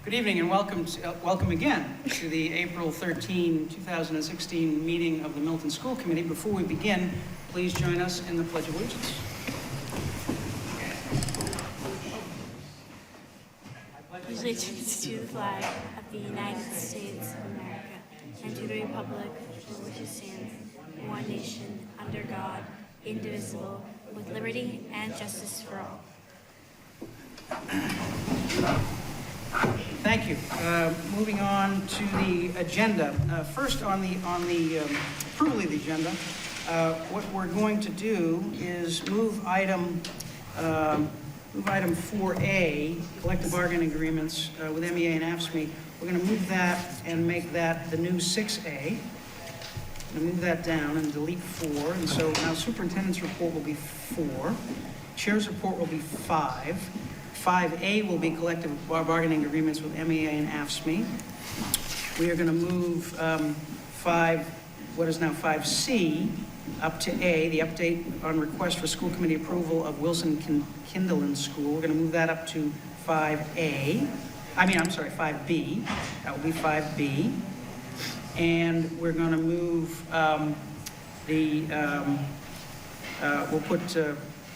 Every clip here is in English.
Good evening and welcome again to the April 13, 2016 meeting of the Milton School Committee. Before we begin, please join us in the Pledge of Allegiance. Allegiance to the flag of the United States of America and to the republic for which it stands, one nation, under God, indivisible, with liberty and justice for all. Thank you. Moving on to the agenda. First, on the approval of the agenda, what we're going to do is move item 4A, collective bargaining agreements with MEA and AFSCME. We're going to move that and make that the new 6A. I'm going to move that down and delete 4. And so now superintendent's report will be 4. Chair's report will be 5. 5A will be collective bargaining agreements with MEA and AFSCME. We are going to move what is now 5C up to A, the update on request for school committee approval of Wilson Kindlen School. We're going to move that up to 5B. That will be 5B. And we're going to move we'll put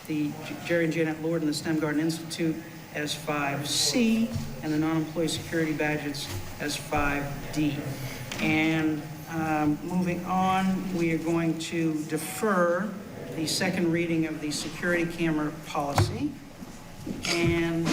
the Jerry and Janet Lord and the STEM Garden Institute as 5C, and the non-employee security badges as 5D. And moving on, we are going to defer the second reading of the security camera policy. And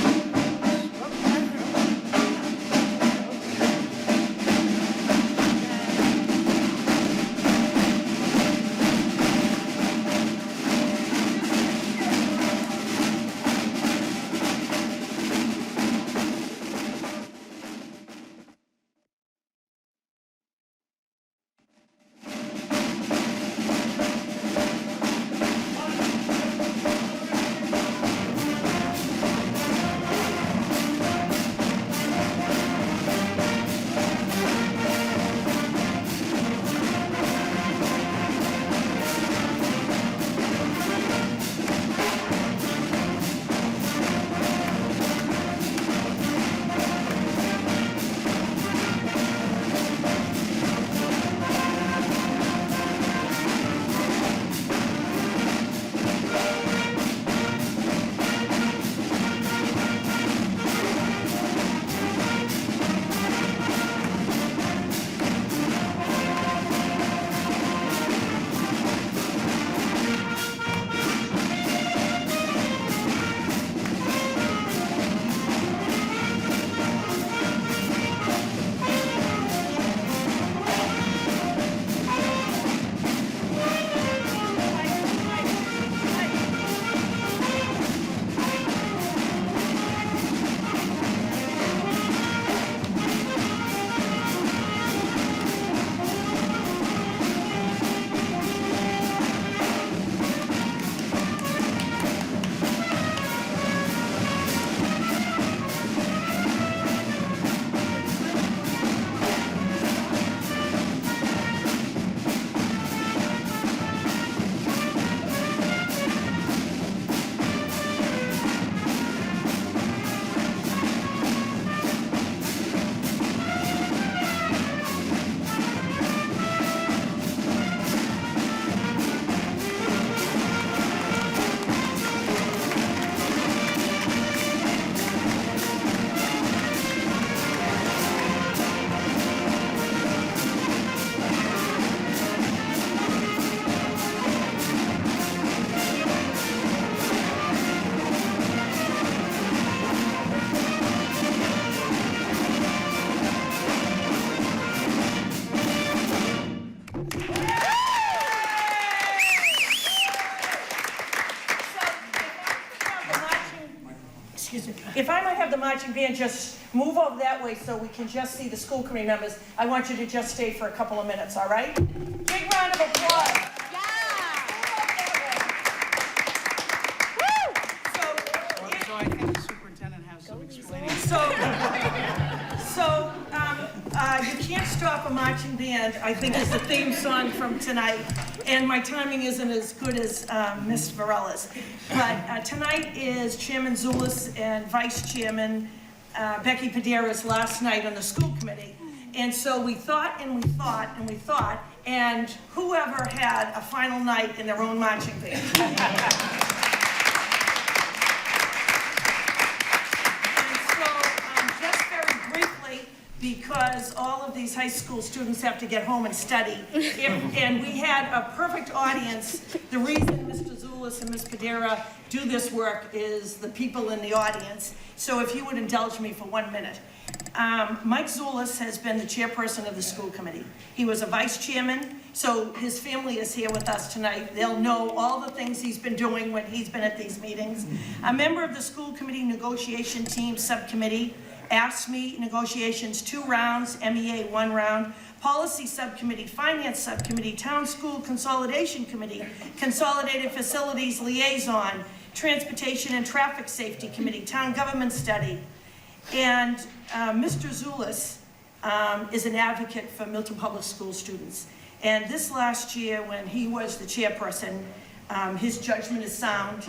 if I might have the marching band just move over that way so we can just see the school committee members, I want you to just stay for a couple of minutes, all right? Big round of applause. so I think the superintendent has some explaining. You can't stop a marching band, I think is the theme song from tonight. And my timing isn't as good as Ms. Varela's. But tonight is Chairman Zulus and Vice Chairman Becky Padera's last night on the school committee. And so we thought and we thought and we thought, and whoever had a final night in their own marching band. Because all of these high school students have to get home and study. And we had a perfect audience. The reason Mr. Zulis and Ms. Padera do this work is the people in the audience. So if you would indulge me for 1 minute. Mike Zulis has been the chairperson of the school committee. He was a vice chairman, so his family is here with us tonight. They'll know all the things he's been doing when he's been at these meetings. A member of the school committee negotiation team subcommittee, AFSCME negotiations 2 rounds, MEA 1 round, policy subcommittee, finance subcommittee, town school consolidation committee, consolidated facilities liaison, transportation and traffic safety committee, town government study. And Mr. Zulis is an advocate for Milton Public School students. And this last year, when he was the chairperson, his judgment is sound.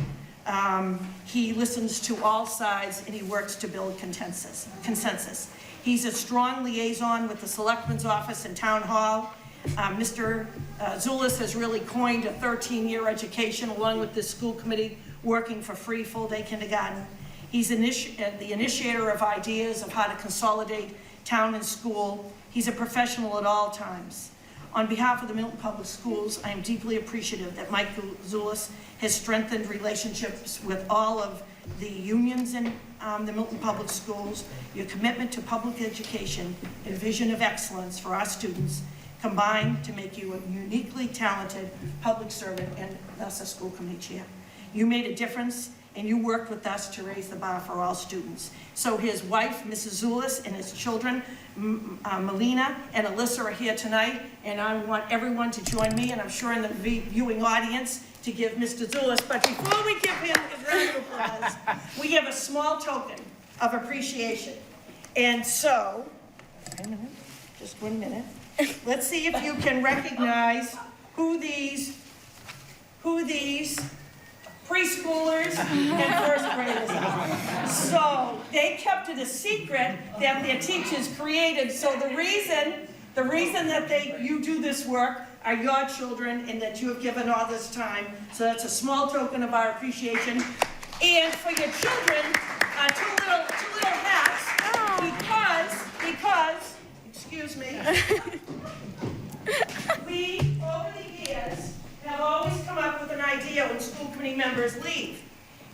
He listens to all sides and he works to build consensus. He's a strong liaison with the Selectman's office and Town Hall. Mr. Zulis has really coined a 13-year education along with the school committee working for free full-day kindergarten. He's the initiator of ideas of how to consolidate town and school. He's a professional at all times. On behalf of the Milton Public Schools, I am deeply appreciative that Mike Zulis has strengthened relationships with all of the unions in the Milton Public Schools. Your commitment to public education and vision of excellence for our students combined to make you a uniquely talented public servant and thus a school committee chair. You made a difference and you worked with us to raise the bar for all students. So his wife, Mrs. Zulis, and his children, Melina and Alyssa, are here tonight, and I want everyone to join me, and I'm sure in the viewing audience, to give Mr. Zulis. But before we give him a round of applause, we have a small token of appreciation. And so, I know, just 1 minute. Let's see if you can recognize who these preschoolers and first graders are. So they kept it a secret that their teachers created. So the reason that you do this work are your children and that you have given all this time. So that's a small token of our appreciation. And for your children, two little hats, because, excuse me, we, over the years, have always come up with an idea when school committee members leave.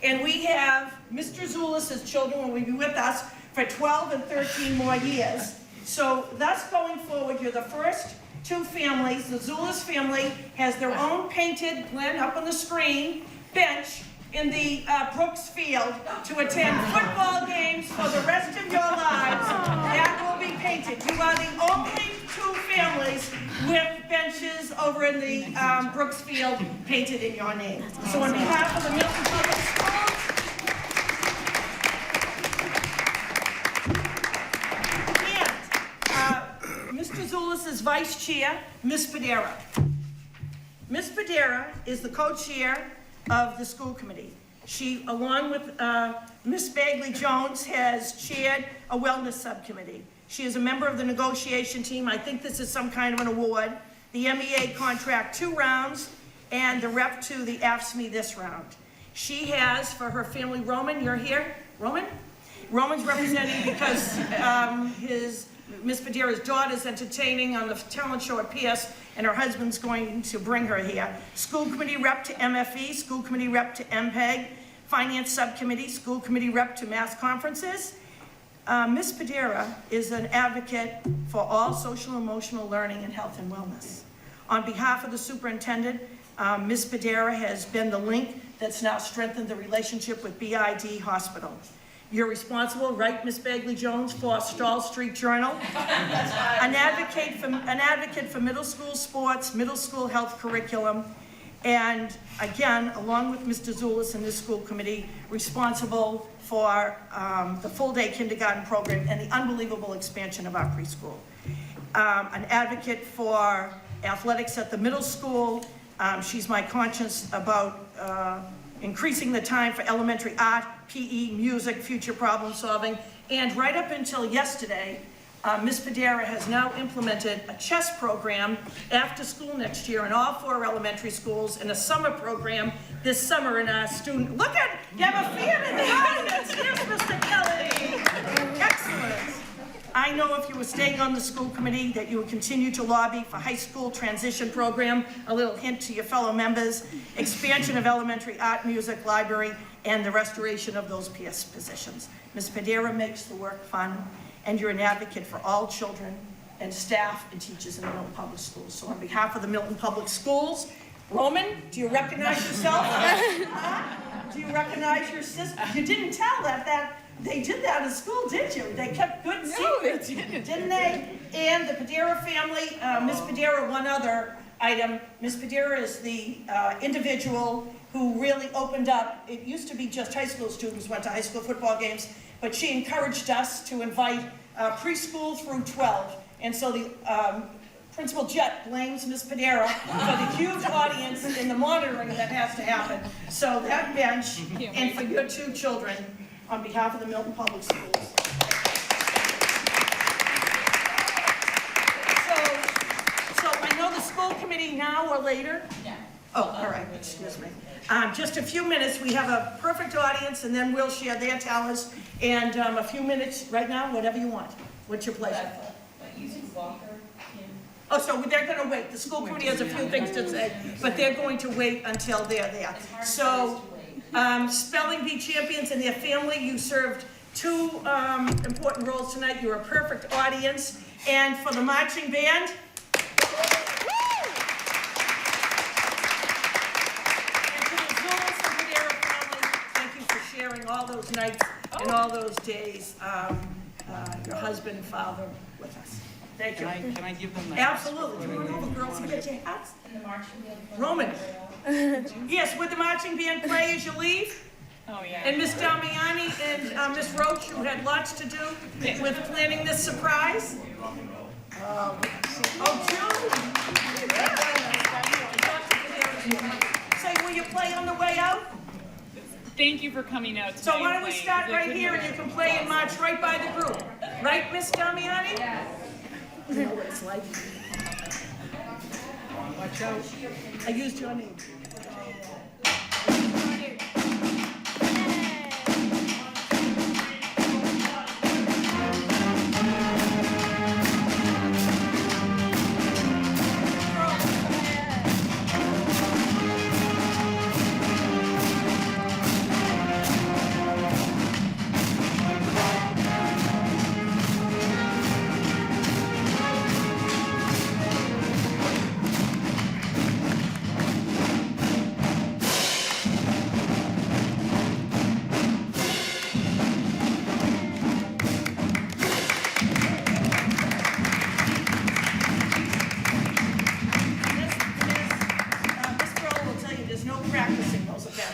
And we have Mr. Zulis' children will be with us for 12 and 13 more years. So thus going forward, you're the first 2 families. The Zulis family has their own painted, Glenn, up on the screen, bench in the Brooks Field to attend football games for the rest of your lives. That will be painted. You are the only 2 families with benches over in the Brooks Field painted in your name. So on behalf of the Milton Public Schools, and Mr. Zulis' vice chair, Ms. Padera. Ms. Padera is the co-chair of the school committee. She, along with Ms. Bagley-Jones, has chaired a wellness subcommittee. She is a member of the negotiation team. I think this is some kind of an award. The MEA contract 2 rounds, and the rep to the AFSCME this round. She has, for her family, Roman, you're here? Roman? Roman's representing because Ms. Padera's daughter's entertaining on the talent show at PS, and her husband's going to bring her here. School committee rep to MFE, school committee rep to MPEG, finance subcommittee, school committee rep to mass conferences. Ms. Padera is an advocate for all social emotional learning and health and wellness. On behalf of the superintendent, Ms. Padera has been the link that's now strengthened the relationship with BID Hospital. You're responsible, right, Ms. Bagley-Jones, for Stall Street Journal, an advocate for middle school sports, middle school health curriculum, and again, along with Mr. Zulis and this school committee, responsible for the full-day kindergarten program and the unbelievable expansion of our preschool. An advocate for athletics at the middle school. She's my conscience about increasing the time for elementary art, PE, music, future problem solving, And right up until yesterday, Ms. Padera has now implemented a chess program after school next year in all 4 elementary schools, and a summer program this summer in our student. Look at, you have a fan in the audience. Here's Mr. Kelly. Excellent. I know if you were staying on the school committee that you would continue to lobby for high school transition program, a little hint to your fellow members, expansion of elementary art, music, library, and the restoration of those PS positions. Ms. Padera makes the work fun, and you're an advocate for all children and staff and teachers in the Milton Public Schools. So on behalf of the Milton Public Schools, Roman, do you recognize yourself? Do you recognize your sister? You didn't tell that they did that in school, did you? They kept good secrets, didn't they? And the Padera family, Ms. Padera, one other item. Ms. Padera is the individual who really opened up. It used to be just high school students went to high school football games, but she encouraged us to invite preschool through 12. And so the Principal Jett blames Ms. Padera for the huge audience and the monitoring that has to happen. So that bench, and for your 2 children, on behalf of the Milton Public Schools. So I know the school committee now or later? Yeah. Oh, all right, excuse me. Just a few minutes, we have a perfect audience, and then we'll share their talents. And a few minutes right now, whatever you want. What's your pleasure? Oh, so they're going to wait. The school committee has a few things to say, but they're going to wait until they're there. So, Spelling Bee champions and their family, you served 2 important roles tonight. You're a perfect audience. And for the marching band, sharing all those nights and all those days, your husband and father with us. Thank you. Can I give them that? Absolutely. Come on over, girls, and get your hats. Roman. Yes, would the marching band play as you leave? Oh, yeah. And Miss Damiani and Miss Roach, who had lots to do with planning this surprise. June. Say, will you play on the way out? Thank you for coming out tonight. So why don't we start right here and you can play and march right by the group. Right, Miss Damiani? Yeah. You know what it's like. Watch out. I used your name.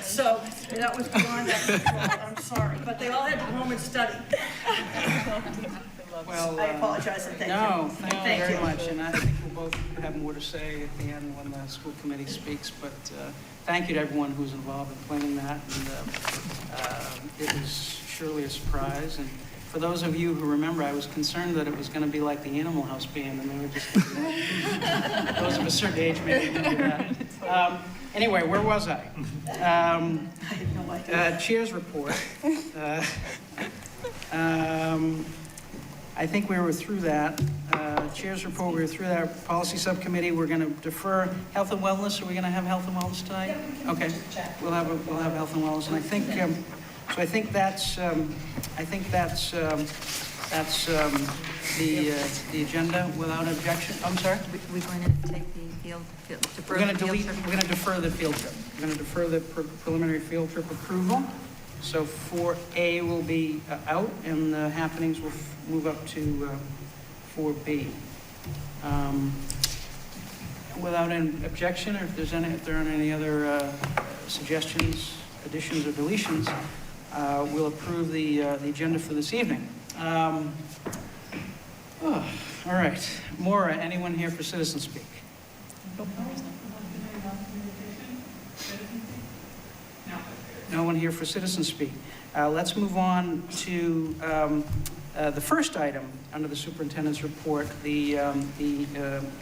So that was beyond that control. I'm sorry, but they all had to go home and study. Well, I apologize and thank you. No, thank you very much, and I think we'll both have more to say at the end when the school committee speaks, but thank you to everyone who's involved in planning that, and it was surely a surprise, and for those of you who remember, I was concerned that it was going to be like the Animal House band, and they were just those of a certain age maybe can do that. Anyway, where was I? I had no idea. Chair's report. I think we were through that. Chair's report, we were through that. Policy subcommittee, we're going to defer health and wellness. Are we going to have health and wellness tonight? Yeah, okay, we'll have health and wellness, and I think so. I think that's the agenda without objection. I'm sorry. We're going to take the We're going to defer the field trip. We're going to defer the preliminary field trip approval. So 4A will be out, and the happenings will move up to 4B. Without an objection, or if there aren't any other suggestions, additions, or deletions, we'll approve the agenda for this evening. All right, Maura, anyone here for citizen speak? No one here for citizen speak. Let's move on to the first item under the superintendent's report,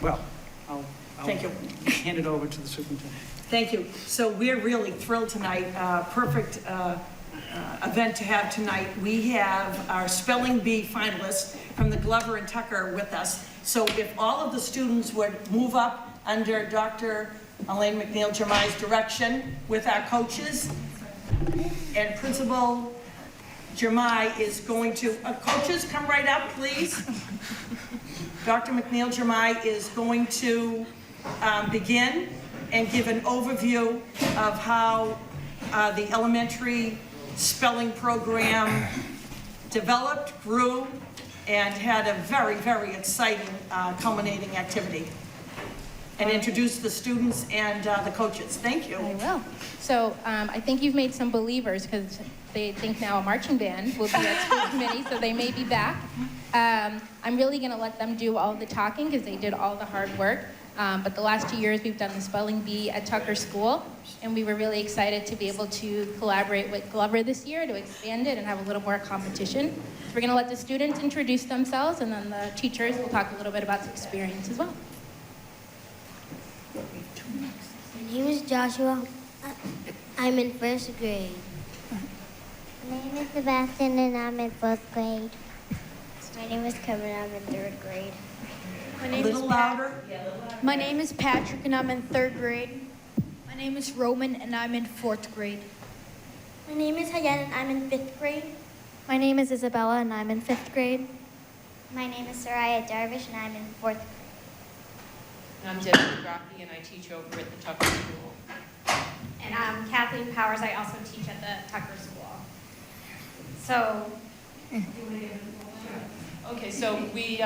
well, I'll Thank you. hand it over to the superintendent. Thank you. So we're really thrilled tonight. Perfect event to have tonight. We have our spelling bee finalists from the Glover and Tucker with us. So if all of the students would move up under Dr. Elaine McNeil-Jermai's direction with our coaches, and Principal Jermai is going to, coaches, come right up, please. Dr. McNeil-Jermai is going to begin and give an overview of how the elementary spelling program developed, grew, and had a very, very exciting culminating activity. And introduce the students and the coaches. Thank you. I will. So I think you've made some believers because they think now a marching band will be at school committee, so they may be back. I'm really going to let them do all the talking because they did all the hard work. But the last 2 years we've done the spelling bee at Tucker School, and we were really excited to be able to collaborate with Glover this year to expand it and have a little more competition. So we're going to let the students introduce themselves, and then the teachers will talk a little bit about the experience as well. My name is Joshua. I'm in first grade. My name is Sebastian and I'm in 4th grade. My name is Kevin. I'm in 3rd grade. A little louder. My name is Patrick and I'm in 3rd grade. My name is Roman and I'm in 4th grade. My name is Hayan and I'm in 5th grade. My name is Isabella and I'm in 5th grade. My name is Soraya Darvish and I'm in 4th grade. I'm Debbie Graffi, and I teach over at the Tucker School. And I'm Kathleen Powers. I also teach at the Tucker School. So, Okay, so we've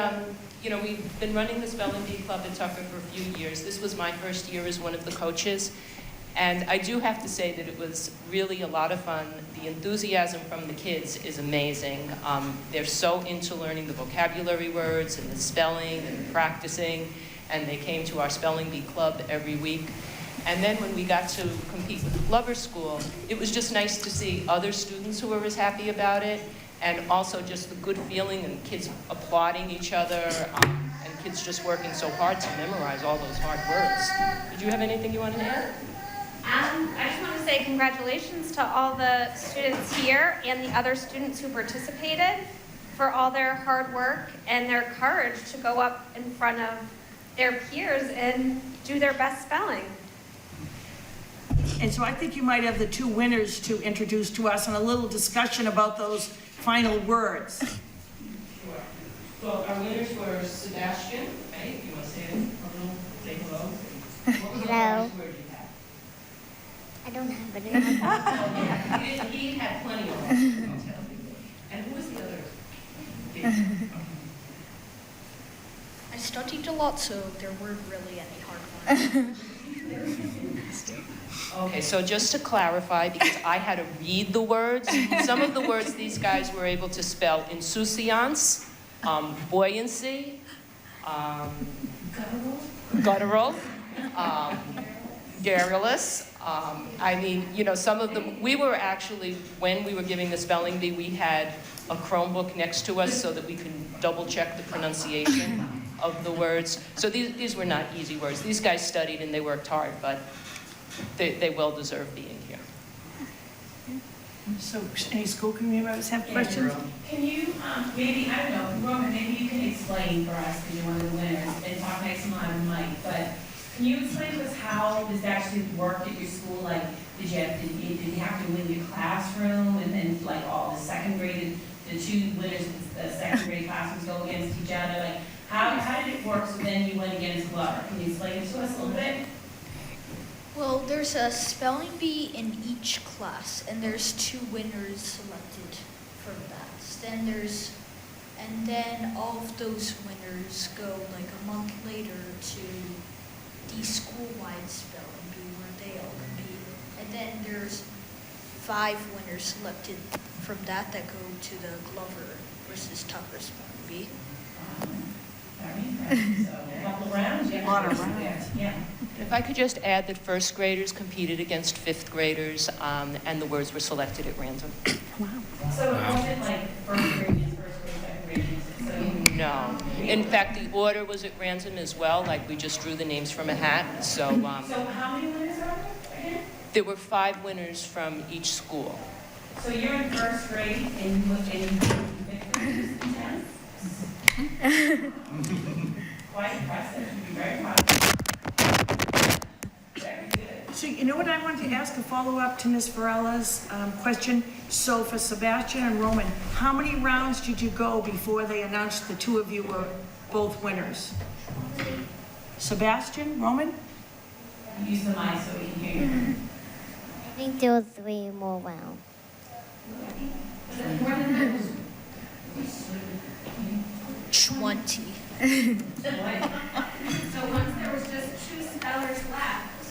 been running the Spelling Bee Club at Tucker for a few years. This was my first year as one of the coaches, and I do have to say that it was really a lot of fun. The enthusiasm from the kids is amazing. They're so into learning the vocabulary words and the spelling and practicing. And they came to our spelling bee club every week. And then when we got to compete with the Glover School, it was just nice to see other students who were as happy about it, and also just the good feeling and kids applauding each other, and kids just working so hard to memorize all those hard words. Did you have anything you wanted to add? I just want to say congratulations to all the students here and the other students who participated for all their hard work and their courage to go up in front of their peers and do their best spelling. And so I think you might have the two winners to introduce to us and a little discussion about those final words. Sure. Well, our winners were Sebastian, right? You want to say hello? What was the Hello. hardest word you had? I don't have it. He had plenty of them, I'll tell you. And who was the other? I studied a lot, so there weren't really any hard ones. Okay, so just to clarify, because I had to read the words, some of the words these guys were able to spell: insouciance, buoyancy, guttural, garrulous. I mean, some of them, we were actually, when we were giving the spelling bee, we had a Chromebook next to us so that we can double check the pronunciation of the words. So these were not easy words. These guys studied and they worked hard, but they well deserve being here. So any school committee members have questions? Can you, maybe, I don't know, Roman, maybe you can explain for us, because you're one of the winners, and talk next time on the mic, but can you explain to us how this actually worked at your school? Like, did you have to win your classroom, and then like all the second grade, the two winners of the second grade classrooms go against each other? Like, how did it work so then you went against Glover? Can you explain it to us a little bit? Well, there's a spelling bee in each class, and there's 2 winners selected from that. And then all of those winners go like a month later to the school-wide spelling bee where they all compete. And then there's 5 winners selected from that go to the Glover versus Tucker spelling bee. Very interesting. So, a couple of rounds, yeah. A lot of rounds. Yeah. If I could just add that first graders competed against fifth graders, and the words were selected at random. So it wasn't like first grade is first grade, second grade is, so. No. In fact, the order was at random as well, like we just drew the names from a hat, so, So how many winners are there again? there were 5 winners from each school. So you're in first grade and you look in fifth grade and 10th? Quite impressive, you'd be very proud. Very good. So you know what I wanted to ask, a follow-up to Ms. Varela's question? So for Sebastian and Roman, how many rounds did you go before they announced the two of you were both winners? Sebastian, Roman? Use the mic so we can hear you. I think there were 3 more rounds. 20. So once there was just 2 spellers left,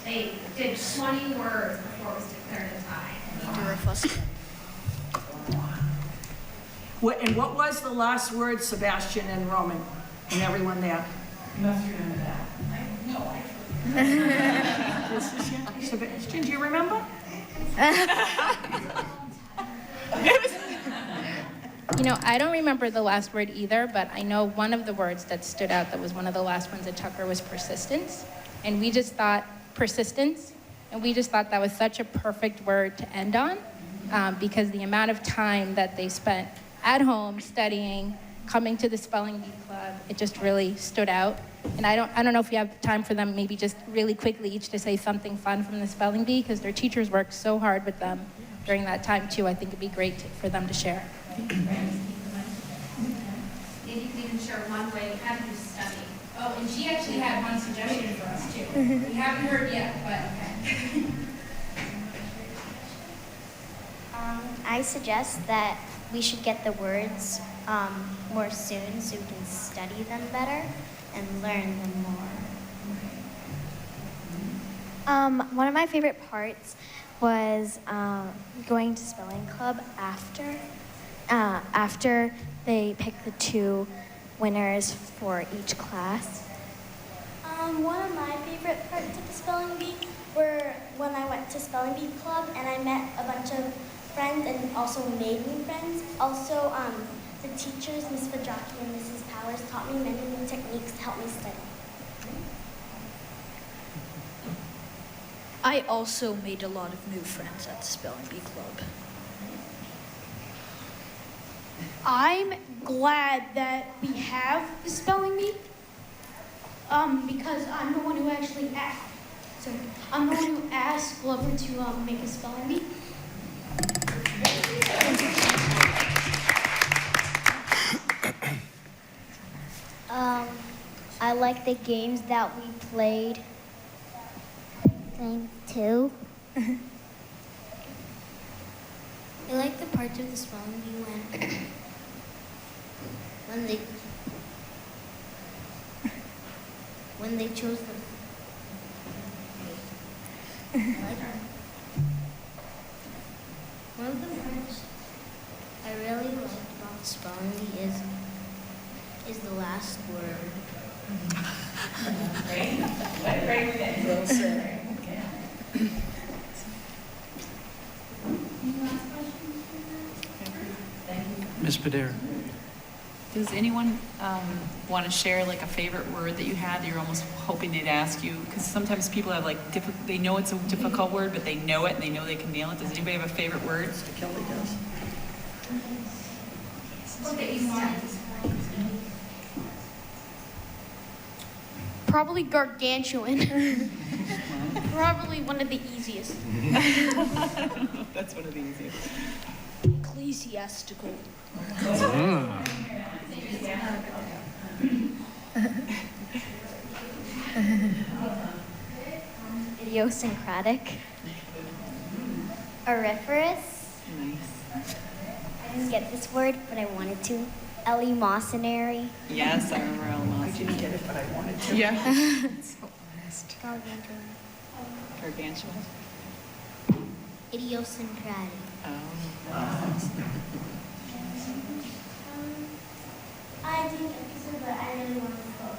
they did 20 words before it was declared a tie. There were fuss. And what was the last word, Sebastian and Roman, and everyone there? You must remember that. Sebastian, do you remember? You know, I don't remember the last word either, but I know one of the words that stood out that was one of the last ones at Tucker was persistence. And we just thought, persistence, and we just thought that was such a perfect word to end on, because the amount of time that they spent at home studying, coming to the spelling bee club, it just really stood out. And I don't know if you have time for them, maybe just really quickly each to say something fun from the spelling bee, because their teachers worked so hard with them during that time too. I think it'd be great for them to share. Maybe you can even share one way how do you study. Oh, and she actually had one suggestion for us too. We haven't heard yet, but okay. I suggest that we should get the words more soon so we can study them better and learn them more. One of my favorite parts was going to spelling club after they picked the 2 winners for each class. One of my favorite parts of the spelling bee were when I went to spelling bee club and I met a bunch of friends and also made new friends. Also, the teachers, Ms. Fadraki and Mrs. Powers, taught me many new techniques to help me study. I also made a lot of new friends at the spelling bee club. I'm glad that we have the spelling bee because I'm the one who actually asked. So I'm the one who asked Glover to make a spelling bee. I like the games that we played. Thing 2. I like the parts of the spelling bee when they chose the. I like that. One of the parts I really liked about the spelling bee is the last word. Great. What grade were they in? Well said. Ms. Padera. Does anyone want to share like a favorite word that you had that you're almost hoping they'd ask you? Because sometimes people have like, they know it's a difficult word, but they know it and they know they can nail it. Does anybody have a favorite word? Mr. Kelly does. Probably gargantuan. Probably one of the easiest. That's one of the easiest. Ecclesiastical. Idiosyncratic. Auriferous. I didn't get this word, but I wanted to. Eleemosynary. Yes, I remember Elmo. I didn't get it, but I wanted to. Yeah. So honest. Gargantuan. Idiosyncratic. I didn't get this one, but I really wanted to go.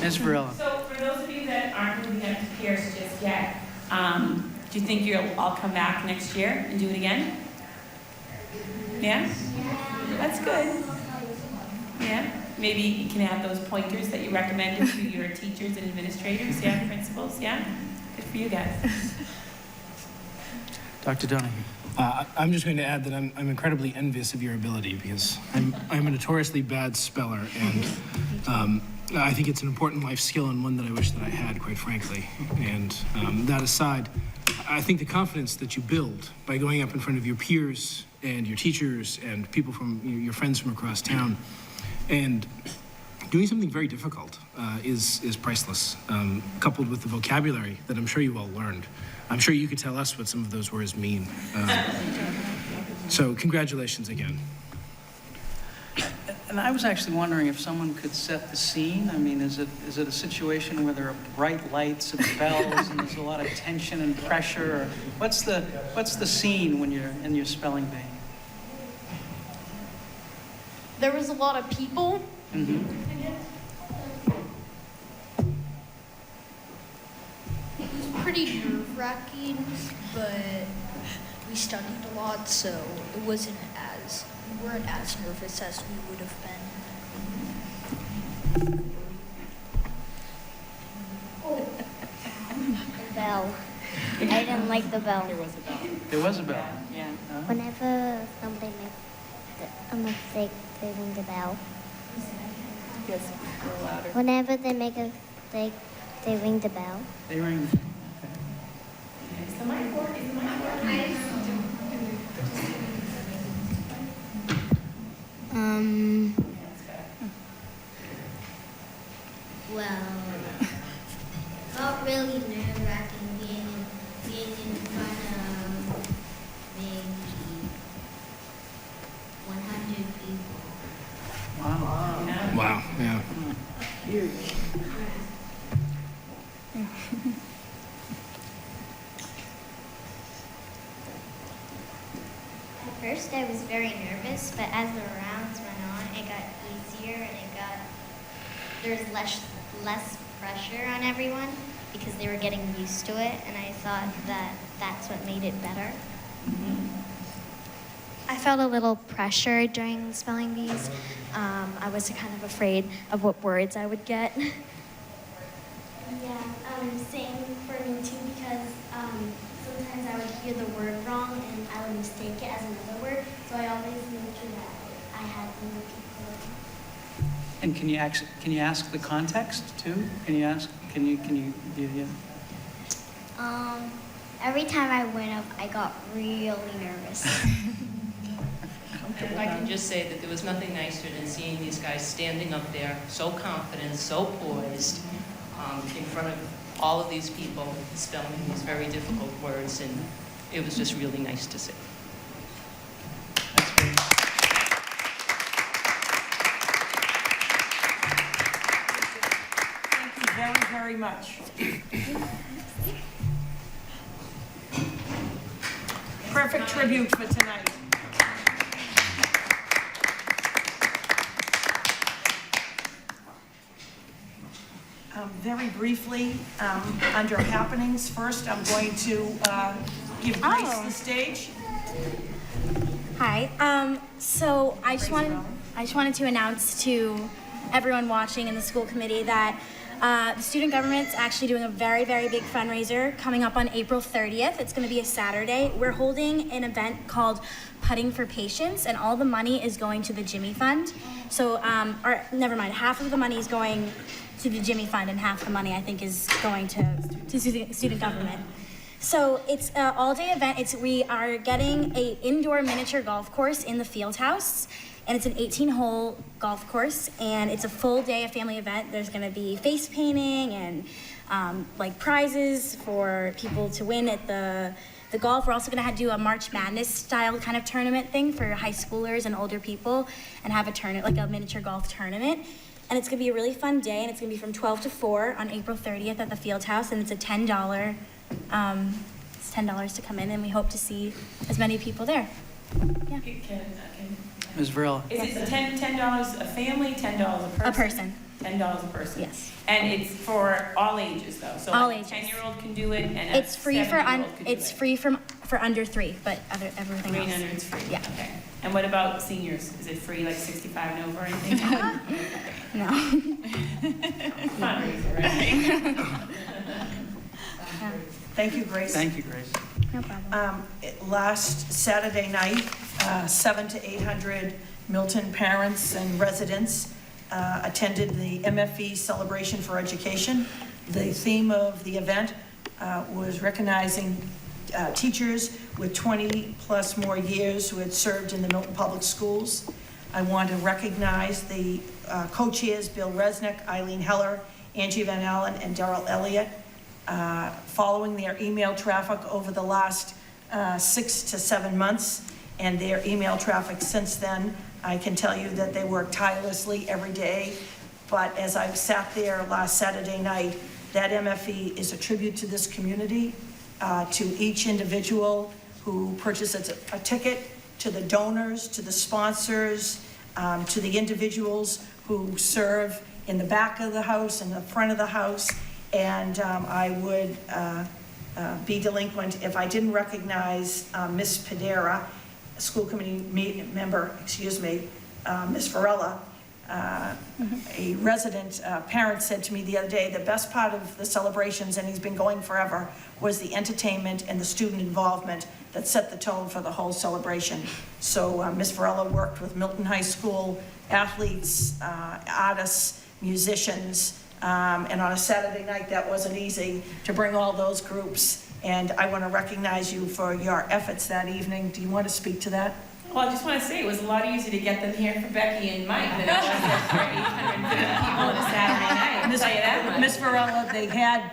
Ms. Varela. So for those of you that aren't moving up to Pierce just yet, do you think you'll all come back next year and do it again? Yeah? That's good. Yeah? Maybe you can add those pointers that you recommended to your teachers and administrators, yeah, principals, yeah? Good for you guys. Dr. Donahue. I'm just going to add that I'm incredibly envious of your ability because I'm a notoriously bad speller, and I think it's an important life skill and one that I wish that I had, quite frankly. And that aside, I think the confidence that you build by going up in front of your peers and your teachers and people from your friends from across town and doing something very difficult is priceless, coupled with the vocabulary that I'm sure you all learned. I'm sure you could tell us what some of those words mean. So congratulations again. And I was actually wondering if someone could set the scene. I mean, is it a situation where there are bright lights and bells and there's a lot of tension and pressure? Or what's the scene when you're in your spelling bee? There was a lot of people. It was pretty nerve-wracking, but we studied a lot, so we weren't as nervous as we would have been. The bell. I didn't like the bell. There was a bell. There was a bell. Yeah. Whenever somebody makes a mistake, they ring the bell. Yes, a little louder. Whenever they make a mistake, they ring the bell. They ring. Is the mic working? Well, not really nerve-wracking being in front of maybe 100 people. Wow. Wow, yeah. At first I was very nervous, but as the rounds went on, it got easier and there's less pressure on everyone because they were getting used to it, and I thought that's what made it better. I felt a little pressure during spelling bees. I was kind of afraid of what words I would get. Yeah, same for me too, because sometimes I would hear the word wrong and I would mistake it as another word. So I always made sure that I had the people. And can you ask the context too? Can you? Every time I went up, I got really nervous. I can just say that there was nothing nicer than seeing these guys standing up there, so confident, so poised, in front of all of these people, spelling these very difficult words, and it was just really nice to see. That's great. Thank you very, very much. Perfect tribute for tonight. Very briefly, under happenings, first I'm going to give Grace the stage. Hi. So I just wanted to announce to everyone watching in the school committee that the student government's actually doing a very, very big fundraiser coming up on April 30th. It's going to be a Saturday. We're holding an event called Putting for Patients, and all the money is going to the Jimmy Fund. So, or never mind, half of the money is going to the Jimmy Fund, and half the money I think is going to student government. So it's an all-day event. We are getting an indoor miniature golf course in the field house, and it's an 18-hole golf course, and it's a full day of family event. There's going to be face painting and like prizes for people to win at the golf. We're also going to do a March Madness style kind of tournament thing for high schoolers and older people, and have a tournament, like a miniature golf tournament. And it's going to be a really fun day, and it's going to be from 12 to 4 on April 30th at the field house, and it's a $10. It's $10 to come in, and we hope to see as many people there. Yeah. Ms. Varela. Is it $10 a family, $10 a person? A person. $10 a person? Yes. And it's for all ages though? So All like ages. a 10-year-old can do it and a It's free for 7-year-old can do it's it? free for under 3, but everything 3 else. and under it's free? Yeah. Okay. And what about seniors? Is it free, like 65 and over or anything? No. Fundraiser, right? Thank you, Grace. Thank you, Grace. No problem. Last Saturday night, 700 to 800 Milton parents and residents attended the MFE Celebration for Education. The theme of the event was recognizing teachers with 20-plus more years who had served in the Milton Public Schools. I want to recognize the co-chairs, Bill Resnick, Eileen Heller, Angie Van Allen, and Darrell Elliott. Following their email traffic over the last 6 to 7 months and their email traffic since then, I can tell you that they work tirelessly every day. But as I sat there last Saturday night, that MFE is a tribute to this community, to each individual who purchases a ticket, to the donors, to the sponsors, to the individuals who serve in the back of the house and the front of the house. And I would be delinquent if I didn't recognize Ms. Padera, school committee member, Ms. Varela, a resident parent said to me the other day, the best part of the celebrations, and he's been going forever, was the entertainment and the student involvement that set the tone for the whole celebration. So Ms. Varela worked with Milton High School athletes, artists, musicians, and on a Saturday night, that wasn't easy to bring all those groups. And I want to recognize you for your efforts that evening. Do you want to speak to that? Well, I just want to say it was a lot easier to get them here for Becky and Mike than it was for 850 people on a Saturday night. I'll tell you that much. Ms. Varela, they had,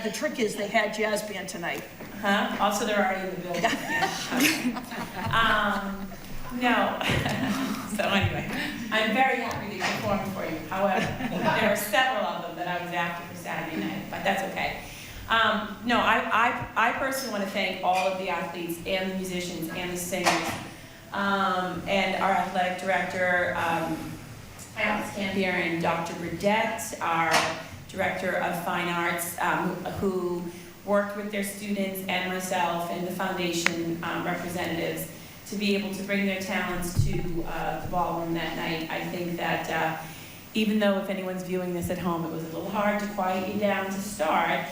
the trick is they had jazz band tonight. Huh? Also, they're already in the building. Yeah. No. So anyway, I'm very happy to perform for you. However, there were several of them that I was after for Saturday night, but that's okay. No, I personally want to thank all of the athletes and the musicians and the singers and our athletic director, Alex Campier, and Dr. Burdette, our director of fine arts, who worked with their students and myself and the foundation representatives to be able to bring their talents to the ballroom that night. I think that even though if anyone's viewing this at home, it was a little hard to quiet you down to start,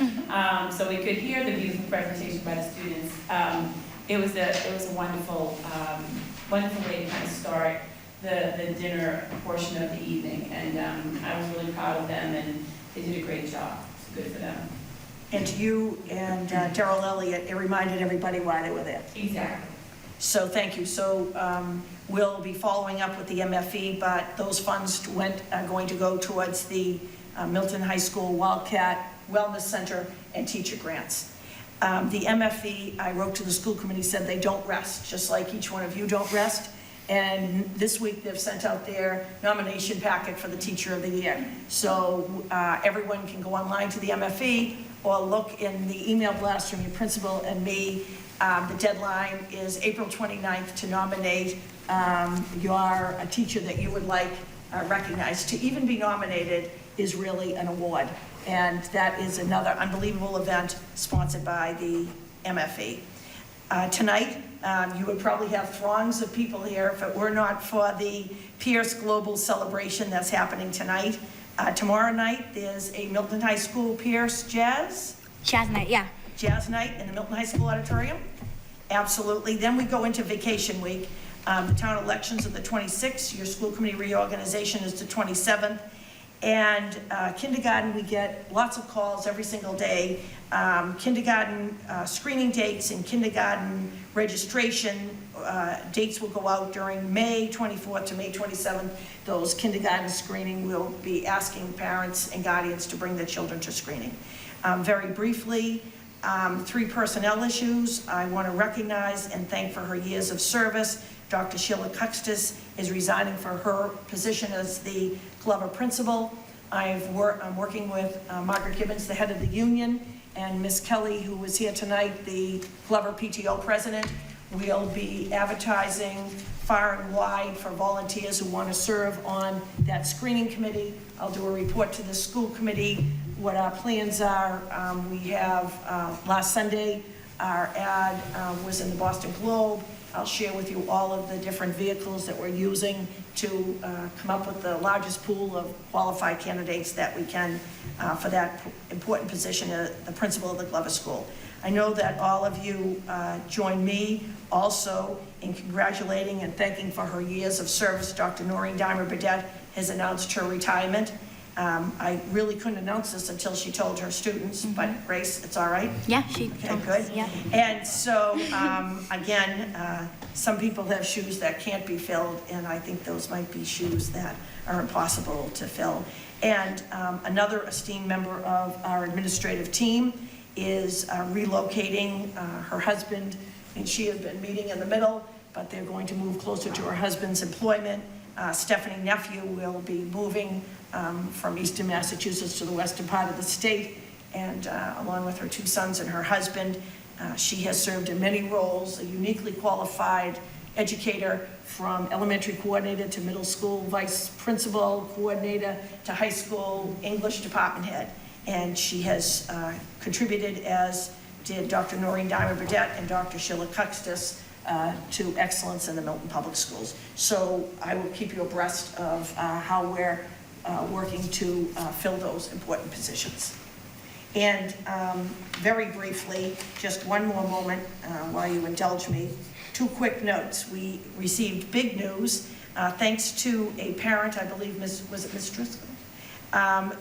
so we could hear the beautiful presentation by the students. It was a wonderful, wonderful way to kind of start the dinner portion of the evening, and I was really proud of them, and they did a great job. It's good for them. And to you and Darrell Elliott, it reminded everybody why they were there. Exactly. So thank you. So we'll be following up with the MFE, but those funds are going to go towards the Milton High School Wildcat Wellness Center and teacher grants. The MFE, I wrote to the school committee, said they don't rest, just like each one of you don't rest. And this week they've sent out their nomination packet for the Teacher of the Year. So everyone can go online to the MFE or look in the email blast from your principal and me. The deadline is April 29th to nominate a teacher that you would like recognized. To even be nominated is really an award. And that is another unbelievable event sponsored by the MFE. Tonight, you would probably have throngs of people here if it were not for the Pierce Global Celebration that's happening tonight. Tomorrow night, there's a Milton High School Pierce Jazz Night, yeah. Jazz night in the Milton High School Auditorium. Absolutely. Then we go into vacation week. The town elections are the 26th. Your school committee reorganization is the 27th. And kindergarten, we get lots of calls every single day. Kindergarten screening dates and kindergarten registration dates will go out during May 24th to May 27th. Those kindergarten screening will be asking parents and guardians to bring their children to screening. Very briefly, 3 personnel issues. I want to recognize and thank for her years of service. Dr. Sheila Cuxtis is resigning for her position as the Glover principal. I'm working with Margaret Gibbons, the head of the union, and Miss Kelly, who was here tonight, the Glover PTO president. We'll be advertising far and wide for volunteers who want to serve on that screening committee. I'll do a report to the school committee, what our plans are. We have, last Sunday, our ad was in the Boston Globe. I'll share with you all of the different vehicles that we're using to come up with the largest pool of qualified candidates that we can for that important position, the principal of the Glover School. I know that all of you join me also in congratulating and thanking for her years of service. Dr. Noreen Dimer-Burdett has announced her retirement. I really couldn't announce this until she told her students, but Grace, it's all right? Yeah, she Okay, told good. us, yeah. And so, again, some people have shoes that can't be filled, and I think those might be shoes that are impossible to fill. And another esteemed member of our administrative team is relocating her husband, and she has been meeting in the middle, but they're going to move closer to her husband's employment. Stephanie Nephew will be moving from eastern Massachusetts to the western part of the state, and along with her 2 sons and her husband. She has served in many roles, a uniquely qualified educator from elementary coordinator to middle school vice principal, coordinator to high school English department head. And she has contributed, as did Dr. Noreen Dimer-Burdett and Dr. Sheila Cuxtus, to excellence in the Milton Public Schools. So I will keep you abreast of how we're working to fill those important positions. And very briefly, just one more moment while you indulge me, 2 quick notes. We received big news thanks to a parent, I believe, was it Ms. Driscoll?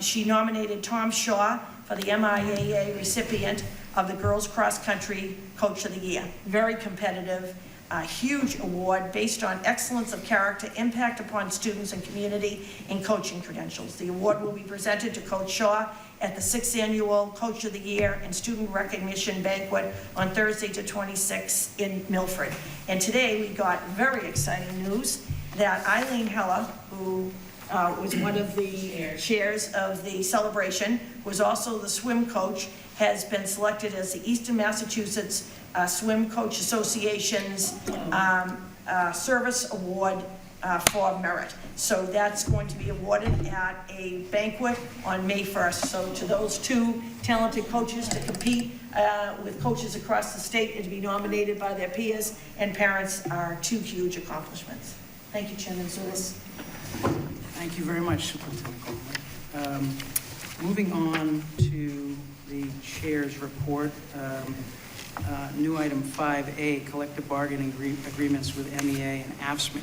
She nominated Tom Shaw for the MIAA recipient of the Girls Cross Country Coach of the Year. Very competitive, a huge award based on excellence of character, impact upon students and community, and coaching credentials. The award will be presented to Coach Shaw at the 6th Annual Coach of the Year and Student Recognition Banquet on Thursday to 26 in Milford. And today we got very exciting news that Eileen Heller, who was one of the chairs of the celebration, was also the swim coach, has been selected as the Eastern Massachusetts Swim Coach Association's Service Award for Merit. So that's going to be awarded at a banquet on May 1st. So to those 2 talented coaches to compete with coaches across the state and to be nominated by their peers and parents are 2 huge accomplishments. Thank you, Chairman Zulus. Thank you very much, Superintendent Goldberg. Moving on to the chair's report. New item 5A, collective bargaining agreements with MEA and AFSCME.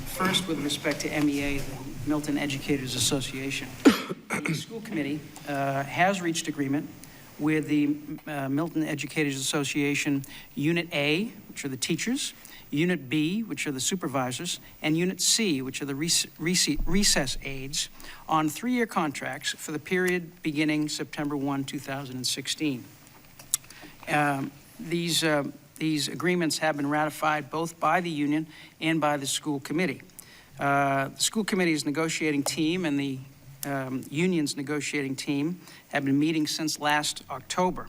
First, with respect to MEA, the Milton Educators Association, the school committee has reached agreement with the Milton Educators Association Unit A, which are the teachers, Unit B, which are the supervisors, and Unit C, which are the recess aides, on 3-year contracts for the period beginning September 1, 2016. These agreements have been ratified both by the union and by the school committee. The school committee's negotiating team and the union's negotiating team have been meeting since last October.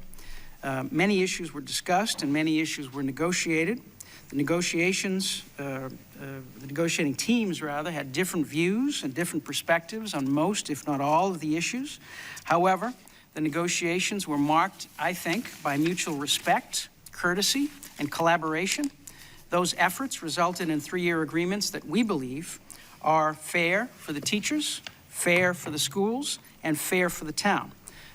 Many issues were discussed and many issues were negotiated. The negotiating teams, rather, had different views and different perspectives on most, if not all, of the issues. However, the negotiations were marked, I think, by mutual respect, courtesy, and collaboration. Those efforts resulted in 3-year agreements that we believe are fair for the teachers, fair for the schools, and fair for the town.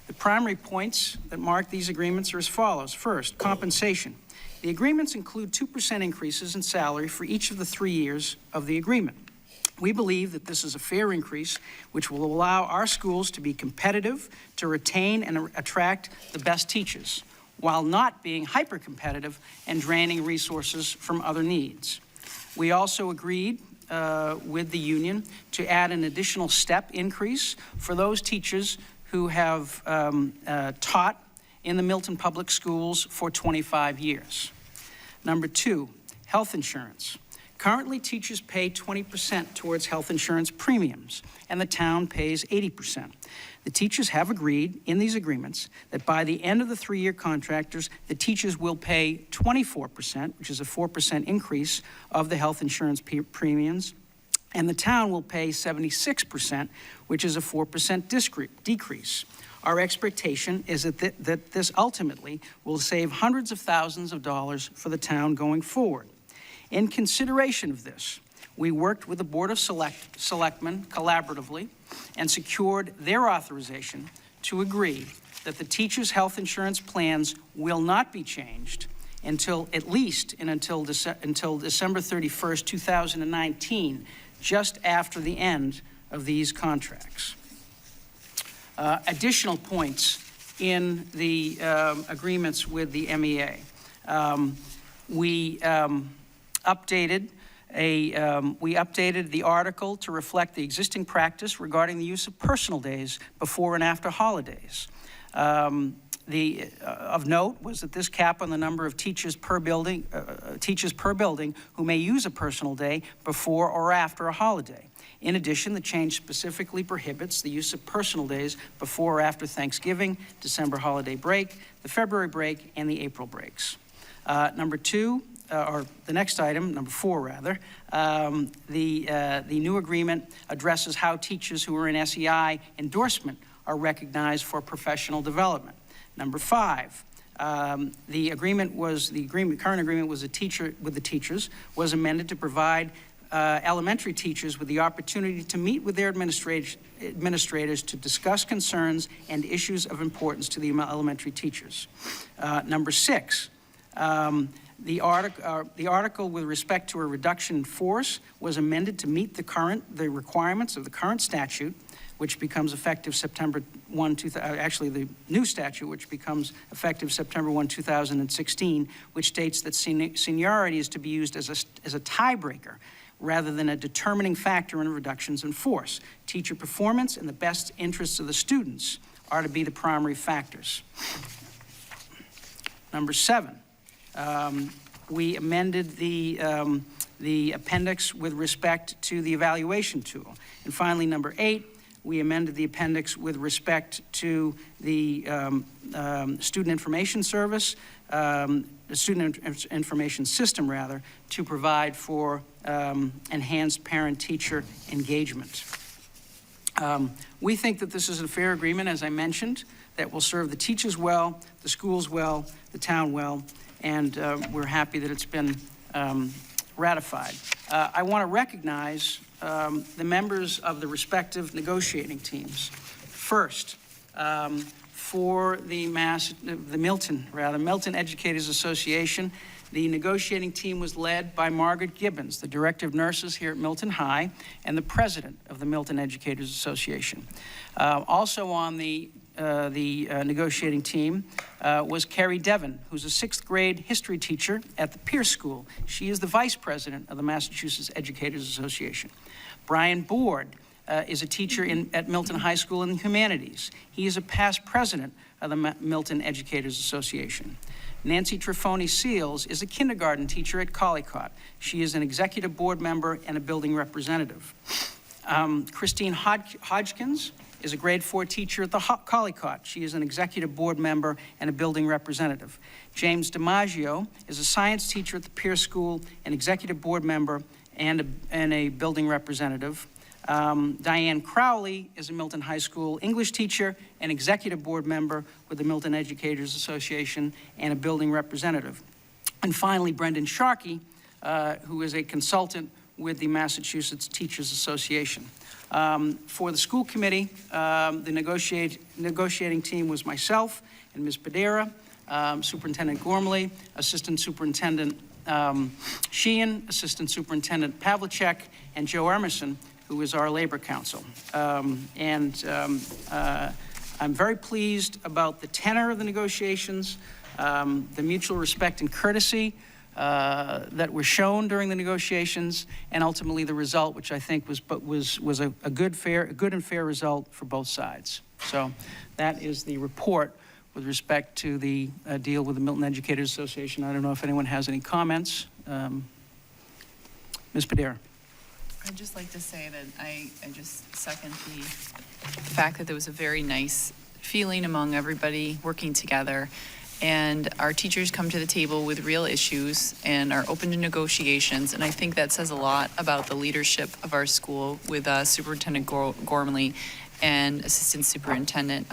The primary points that mark these agreements are as follows. First, compensation. The agreements include 2% increases in salary for each of the 3 years of the agreement. We believe that this is a fair increase, which will allow our schools to be competitive, to retain and attract the best teachers, while not being hyper-competitive and draining resources from other needs. We also agreed with the union to add an additional step increase for those teachers who have taught in the Milton Public Schools for 25 years. Number 2, health insurance. Currently, teachers pay 20% towards health insurance premiums, and the town pays 80%. The teachers have agreed in these agreements that by the end of the 3-year contractors, the teachers will pay 24%, which is a 4% increase of the health insurance premiums, and the town will pay 76%, which is a 4% decrease. Our expectation is that this ultimately will save hundreds of thousands of dollars for the town going forward. In consideration of this, we worked with the Board of Selectmen collaboratively and secured their authorization to agree that the teachers' health insurance plans will not be changed until December 31st, 2019, just after the end of these contracts. Additional points in the agreements with the MEA. We updated the article to reflect the existing practice regarding the use of personal days before and after holidays. Of note was that this cap on the number of teachers per building who may use a personal day before or after a holiday. In addition, the change specifically prohibits the use of personal days before or after Thanksgiving, December holiday break, the February break, and the April breaks. Number 2, or the next item, number 4 rather, the new agreement addresses how teachers who are in SEI endorsement are recognized for professional development. Number 5, the current agreement was with the teachers was amended to provide elementary teachers with the opportunity to meet with their administrators to discuss concerns and issues of importance to the elementary teachers. Number 6, the article with respect to a reduction in force was amended to meet the requirements of the current statute, which becomes effective September 1, actually the new statute, which becomes effective September 1, 2016, which states that seniority is to be used as a tiebreaker rather than a determining factor in reductions in force. Teacher performance and the best interests of the students are to be the primary factors. Number 7, we amended the appendix with respect to the evaluation tool. And finally, number 8, we amended the appendix with respect to the student information service, the student information system, rather, to provide for enhanced parent-teacher engagement. We think that this is a fair agreement, as I mentioned, that will serve the teachers well, the schools well, the town well, and we're happy that it's been ratified. I want to recognize the members of the respective negotiating teams. First, for the Milton Educators Association, the negotiating team was led by Margaret Gibbons, the Director of Nurses here at Milton High and the President of the Milton Educators Association. Also on the negotiating team was Carrie Devon, who's a 6th grade history teacher at the Pierce School. She is the Vice President of the Massachusetts Educators Association. Brian Board is a teacher at Milton High School in the Humanities. He is a past president of the Milton Educators Association. Nancy Trifoni Seals is a kindergarten teacher at Collycott. She is an executive board member and a building representative. Christine Hodgkins is a grade 4 teacher at the Collycott. She is an executive board member and a building representative. James DiMaggio is a science teacher at the Pierce School, an executive board member and a building representative. Diane Crowley is a Milton High School English teacher, an executive board member with the Milton Educators Association, and a building representative. And finally, Brendan Sharkey, who is a consultant with the Massachusetts Teachers Association. For the school committee, the negotiating team was myself and Ms. Padera, Superintendent Gormley, Assistant Superintendent Sheehan, Assistant Superintendent Pavlicek, and Joe Emerson, who is our labor counsel. I'm very pleased about the tenor of the negotiations, the mutual respect and courtesy that were shown during the negotiations, and ultimately the result, which I think was a good and fair result for both sides. So that is the report with respect to the deal with the Milton Educators Association. I don't know if anyone has any comments. Mr. Ms. Padera. I'd just like to say that I just second the fact that there was a very nice feeling among everybody working together. And our teachers come to the table with real issues and are open to negotiations. And I think that says a lot about the leadership of our school with Superintendent Gormley and Assistant Superintendent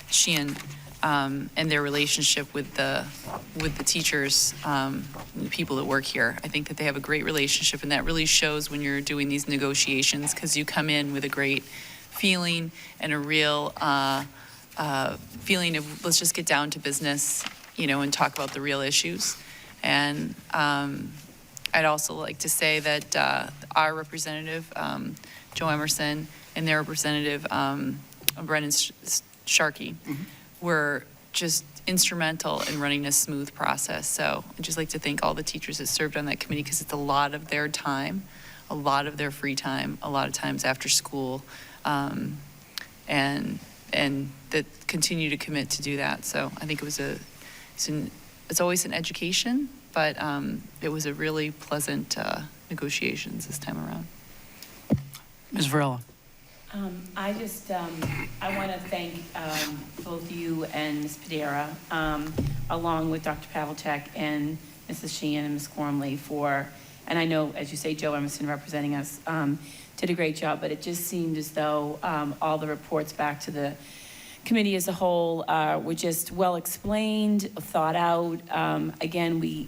Sheehan, and their relationship with the teachers, the people that work here. I think that they have a great relationship, and that really shows when you're doing these negotiations, because you come in with a great feeling and a real feeling of, let's just get down to business, and talk about the real issues. And I'd also like to say that our representative, Joe Emerson, and their representative, Brendan Sharkey, were just instrumental in running a smooth process. So I'd just like to thank all the teachers that served on that committee, because it's a lot of their time, a lot of their free time, a lot of times after school, and that continue to commit to do that. So I think it's always an education, but it was a really pleasant negotiations this time around. Ms. Varela. I want to thank both you and Ms. Padera, along with Dr. Pavlicek and Mrs. Sheehan and Ms. Gormley and I know, as you say, Joe Emerson representing us, did a great job, but it just seemed as though all the reports back to the committee as a whole were just well explained, thought out. Again, to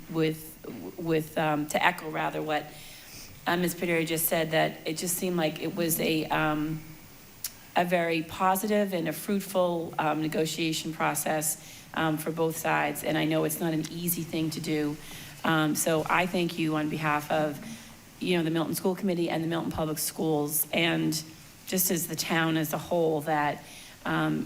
echo rather what Ms. Padera just said, that it just seemed like it was a very positive and a fruitful negotiation process for both sides. And I know it's not an easy thing to do. So I thank you on behalf of, the Milton School Committee and the Milton Public Schools, and just as the town as a whole, that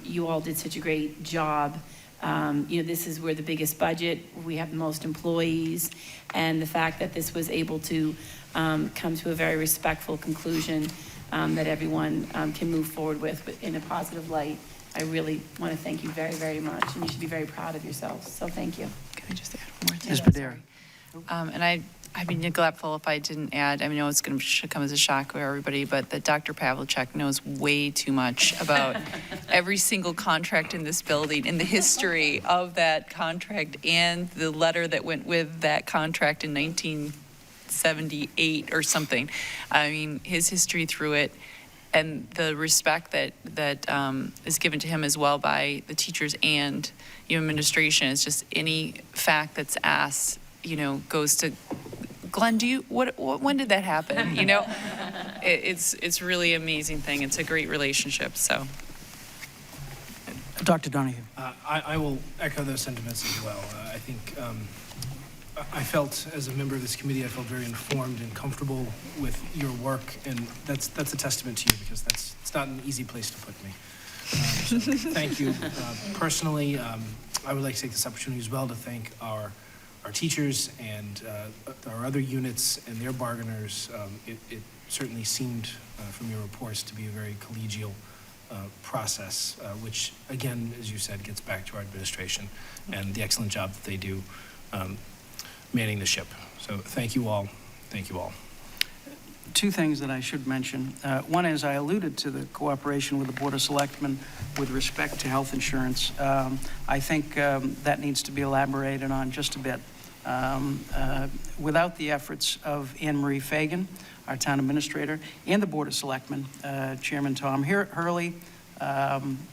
you all did such a great job. This is where the biggest budget, we have the most employees, and the fact that this was able to come to a very respectful conclusion that everyone can move forward with in a positive light. I really want to thank you very, very much, and you should be very proud of yourselves. So thank you. Can I just add one more thing? Ms. Padera. And I'd be neglectful if I didn't add, I know it's going to come as a shock to everybody, but that Dr. Pavlicek knows way too much about every single contract in this building and the history of that contract and the letter that went with that contract in 1978 or something. I mean, his history through it and the respect that is given to him as well by the teachers and administration. It's just any fact that's asked, goes to Glenn, when did that happen? It's really amazing thing. It's a great relationship, so. Dr. Donahue. I will echo those sentiments as well. I think I felt, as a member of this committee, I felt very informed and comfortable with your work, and that's a testament to you, because it's not an easy place to put me. So thank you. Personally, I would like to take this opportunity as well to thank our teachers and our other units and their bargainers. It certainly seemed from your reports to be a very collegial process, which, again, as you said, gets back to our administration and the excellent job that they do manning the ship. So thank you all. Thank you all. Two things that I should mention. One is I alluded to the cooperation with the Board of Selectmen with respect to health insurance. I think that needs to be elaborated on just a bit. Without the efforts of Anne Marie Fagan, our town administrator, and the Board of Selectmen, Chairman Tom Hurley,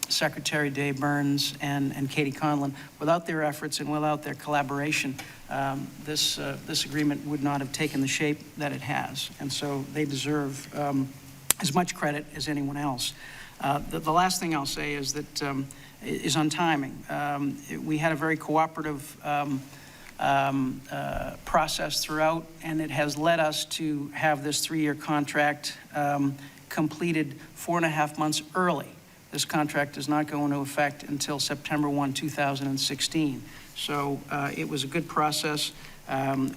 Secretary Dave Burns, and Katie Conlon, without their efforts and without their collaboration, this agreement would not have taken the shape that it has. And so they deserve as much credit as anyone else. The last thing I'll say is that is on timing. We had a very cooperative process throughout, and it has led us to have this 3-year contract completed 4.5 months early. This contract does not go into effect until September 1, 2016. So it was a good process.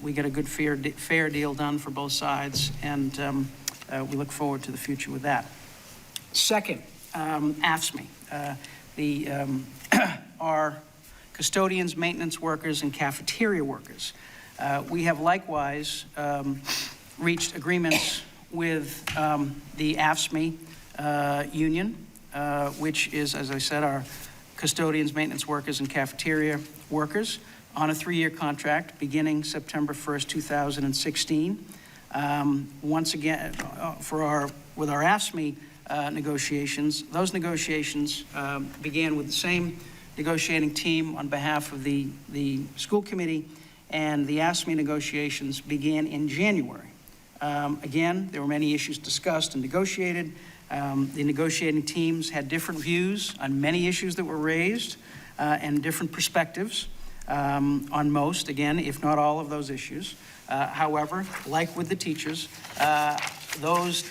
We got a good fair deal done for both sides, and we look forward to the future with that. Second, AFSCME. Our custodians, maintenance workers, and cafeteria workers. We have likewise reached agreements with the AFSCME union, which is, as I said, our custodians, maintenance workers, and cafeteria workers, on a 3-year contract beginning September 1st, 2016. Once again, with our AFSCME negotiations, those negotiations began with the same negotiating team on behalf of the school committee, and the AFSCME negotiations began in January. Again, there were many issues discussed and negotiated. The negotiating teams had different views on many issues that were raised and different perspectives on most, again, if not all of those issues. However, like with the teachers,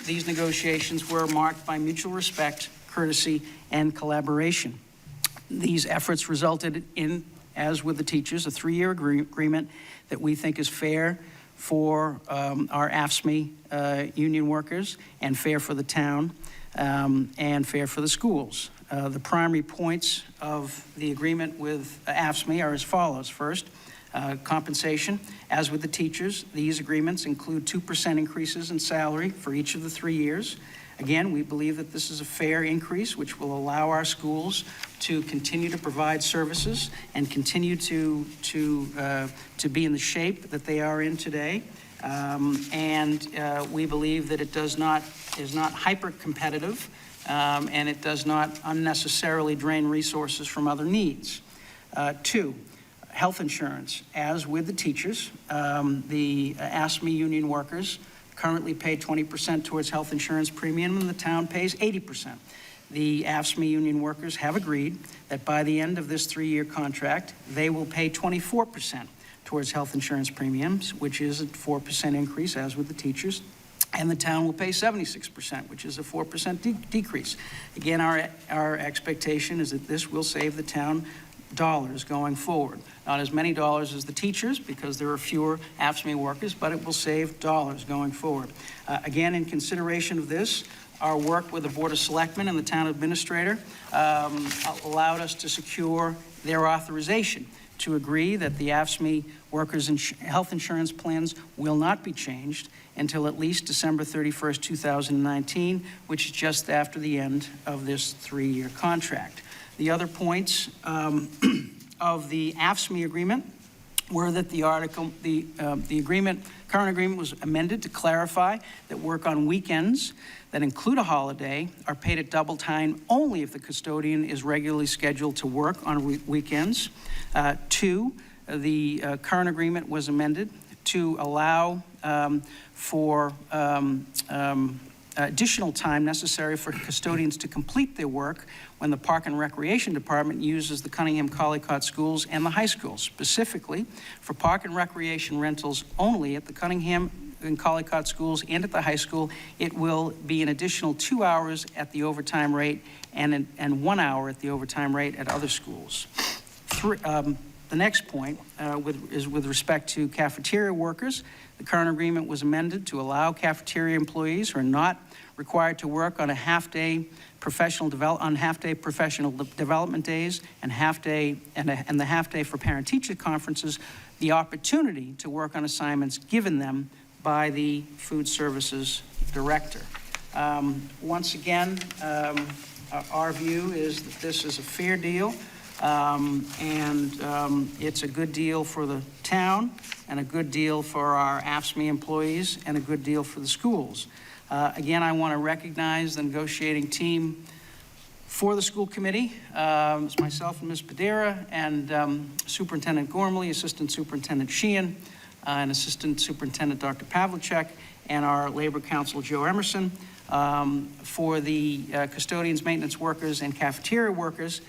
these negotiations were marked by mutual respect, courtesy, and collaboration. These efforts resulted in, as with the teachers, a 3-year agreement that we think is fair for our AFSCME union workers, and fair for the town, and fair for the schools. The primary points of the agreement with AFSCME are as follows. First, compensation. As with the teachers, these agreements include 2% increases in salary for each of the 3 years. Again, we believe that this is a fair increase, which will allow our schools to continue to provide services and continue to be in the shape that they are in today. We believe that it is not hyper-competitive, and it does not unnecessarily drain resources from other needs. 2, health insurance. As with the teachers, the AFSCME union workers currently pay 20% towards health insurance premium, and the town pays 80%. The AFSCME union workers have agreed that by the end of this 3-year contract, they will pay 24% towards health insurance premiums, which is a 4% increase, as with the teachers, and the town will pay 76%, which is a 4% decrease. Again, our expectation is that this will save the town dollars going forward. Not as many dollars as the teachers, because there are fewer AFSCME workers, but it will save dollars going forward. Again, in consideration of this, our work with the Board of Selectmen and the town administrator allowed us to secure their authorization to agree that the AFSCME workers' health insurance plans will not be changed until at least December 31st, 2019, which is just after the end of this 3-year contract. The other points of the AFSCME agreement were that the current agreement was amended to clarify that work on weekends that include a holiday are paid at double time only if the custodian is regularly scheduled to work on weekends. 2, the current agreement was amended to allow for additional time necessary for custodians to complete their work when the Park and Recreation Department uses the Cunningham-Collycott schools and the high schools. Specifically, for Park and Recreation rentals only at the Cunningham and Collycott schools and at the high school, it will be an additional 2 hours at the overtime rate and 1 hour at the overtime rate at other schools. The next point is with respect to cafeteria workers. The current agreement was amended to allow cafeteria employees who are not required to work on half-day professional development days and the half-day for parent-teacher conferences the opportunity to work on assignments given them by the food services director. Once again, our view is that this is a fair deal. It's a good deal for the town, and a good deal for our AFSCME employees, and a good deal for the schools. Again, I want to recognize the negotiating team for the school committee. It's myself and Ms. Padera, and Superintendent Gormley, Assistant Superintendent Sheehan, and Assistant Superintendent Dr. Pavlicek, and our Labor Council, Joe Emerson. For the custodians, maintenance workers, and cafeteria workers,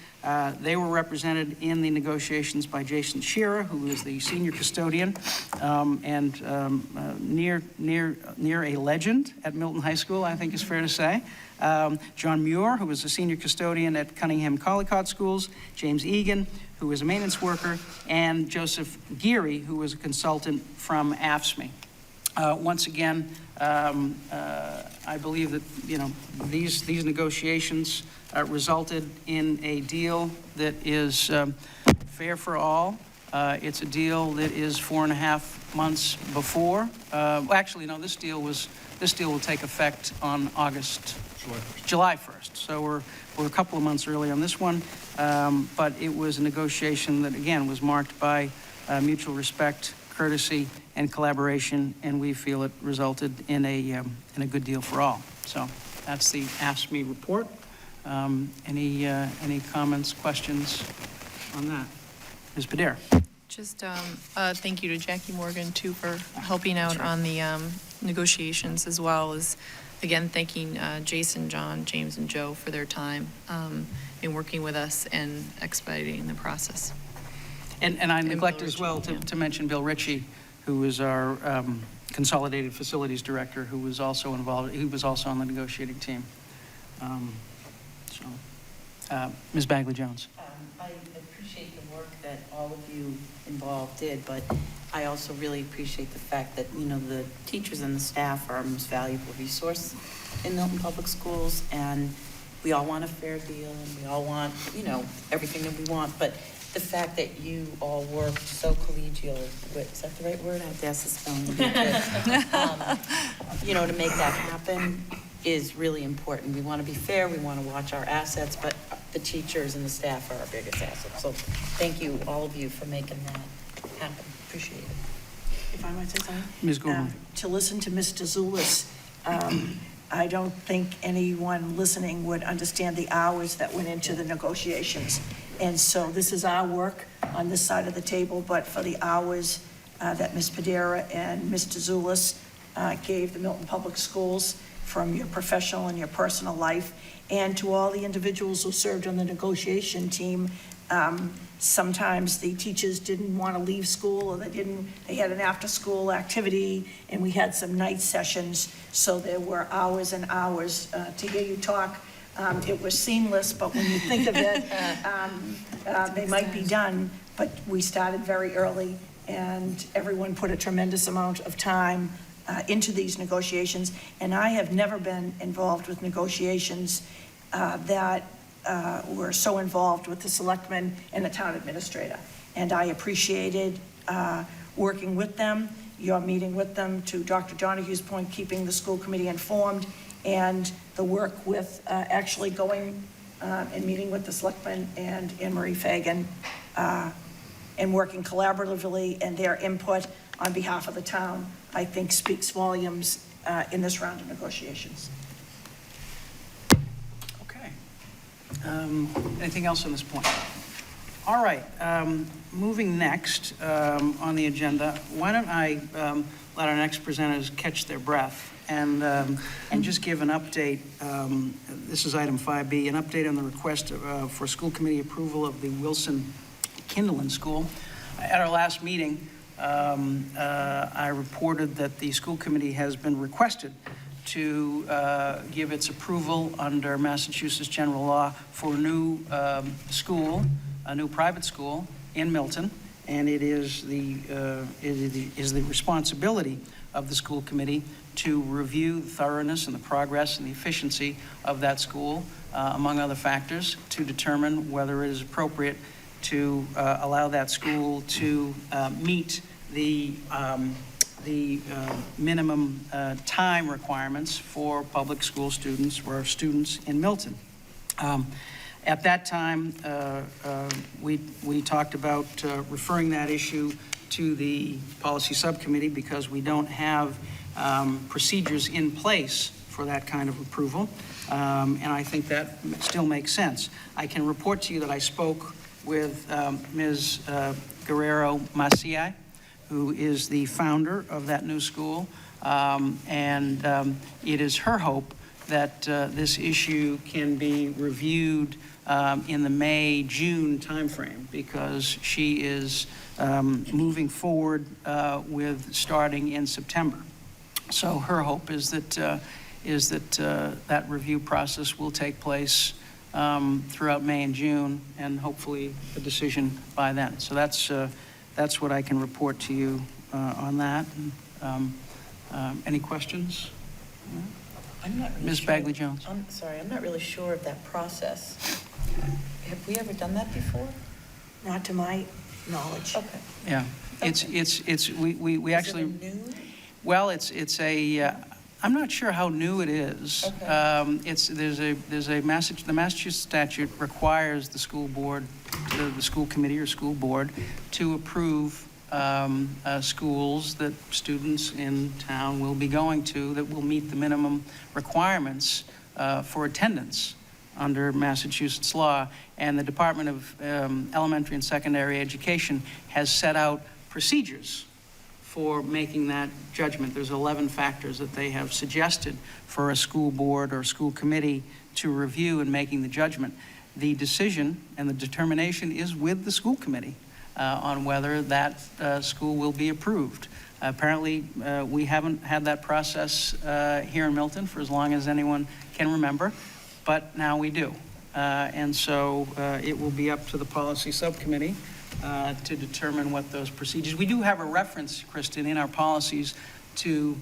they were represented in the negotiations by Jason Shearer, who is the senior custodian and near a legend at Milton High School, I think is fair to say. John Muir, who was a senior custodian at Cunningham-Collycott schools. James Egan, who was a maintenance worker, and Joseph Geary, who was a consultant from AFSCME. Once again, I believe that these negotiations resulted in a deal that is fair for all, It's a deal that is 4.5 months before. Actually, no, this deal will take effect on July 1st. So we're a couple of months early on this one, but it was a negotiation that, again, was marked by mutual respect, courtesy, and collaboration, and we feel it resulted in a good deal for all. So that's the AFSCME report. Any comments, questions on that? Ms. Padera. Just thank you to Jackie Morgan, too, for helping out on the negotiations, as well as, again, thanking Jason, John, James, and Joe for their time in working with us and expediting the process. And I neglected as well to mention Bill Ritchie, who is our Consolidated Facilities Director, who was also involved. He was also on the negotiating team. Ms. Bagley-Jones. I appreciate the work that all of you involved did, but I also really appreciate the fact that, the teachers and the staff are our most valuable resource in Milton Public Schools, and we all want a fair deal, and we all want, everything that we want, but the fact that you all worked so collegial, is that the right word? I have to ask the spelling. To make that happen is really important. We want to be fair, we want to watch our assets, but the teachers and the staff are our biggest assets. So thank you, all of you, for making that happen. Appreciate it. If I might say something? Ms. Gorman. To listen to Mr. Zulus, I don't think anyone listening would understand the hours that went into the negotiations. And so this is our work on this side of the table, but for the hours that Ms. Padera and Mr. Zulus gave the Milton Public Schools from your professional and your personal life, and to all the individuals who served on the negotiation team. Sometimes the teachers didn't want to leave school, or they had an after-school activity, and we had some night sessions, so there were hours and hours to hear you talk. It was seamless, but when you think of it, they might be done, but we started very early, and everyone put a tremendous amount of time into these negotiations, and I have never been involved with negotiations that were so involved with the selectmen and the town administrator. And I appreciated working with them, your meeting with them, to Dr. Donohue's point, keeping the school committee informed, and the work with actually going and meeting with the selectmen and Anne Marie Fagan and working collaboratively, and their input on behalf of the town, I think speaks volumes in this round of negotiations. Okay. Anything else on this point? All right. Moving next on the agenda, why don't I let our next presenters catch their breath and just give an update. This is item 5B, an update on the request for school committee approval of the Wilson Kindlen School. At our last meeting, I reported that the school committee has been requested to give its approval under Massachusetts general law for a new school, a new private school in Milton, and it is the responsibility of the school committee to review the thoroughness and the progress and the efficiency of that school, among other factors, to determine whether it is appropriate to allow that school to meet the minimum time requirements for public school students or students in Milton. At that time, we talked about referring that issue to the policy subcommittee because we don't have procedures in place for that kind of approval, and I think that still makes sense. I can report to you that I spoke with Ms. Guerrero Maciai, who is the founder of that new school, and it is her hope that this issue can be reviewed in the May-June timeframe, because she is moving forward with starting in September. So her hope is that that review process will take place throughout May and June, and hopefully a decision by then. So that's what I can report to you on that. Any questions? I'm not really Ms. sure. Bagley-Jones. I'm sorry, I'm not really sure of that process. Have we ever done that before? Not to my knowledge. Okay. Yeah, we actually, well, it's a, I'm not sure how new it is. Okay. There's a the Massachusetts statute requires the school board, the school committee or school board to approve schools that students in town will be going to that will meet the minimum requirements for attendance under Massachusetts law. And the Department of Elementary and Secondary Education has set out procedures for making that judgment. There's 11 factors that they have suggested for a school board or school committee to review in making the judgment. The decision and the determination is with the school committee on whether that school will be approved. Apparently, we haven't had that process here in Milton for as long as anyone can remember, but now we do. And so it will be up to the policy subcommittee to determine what those procedures. We do have a reference, Kristen, in our policies to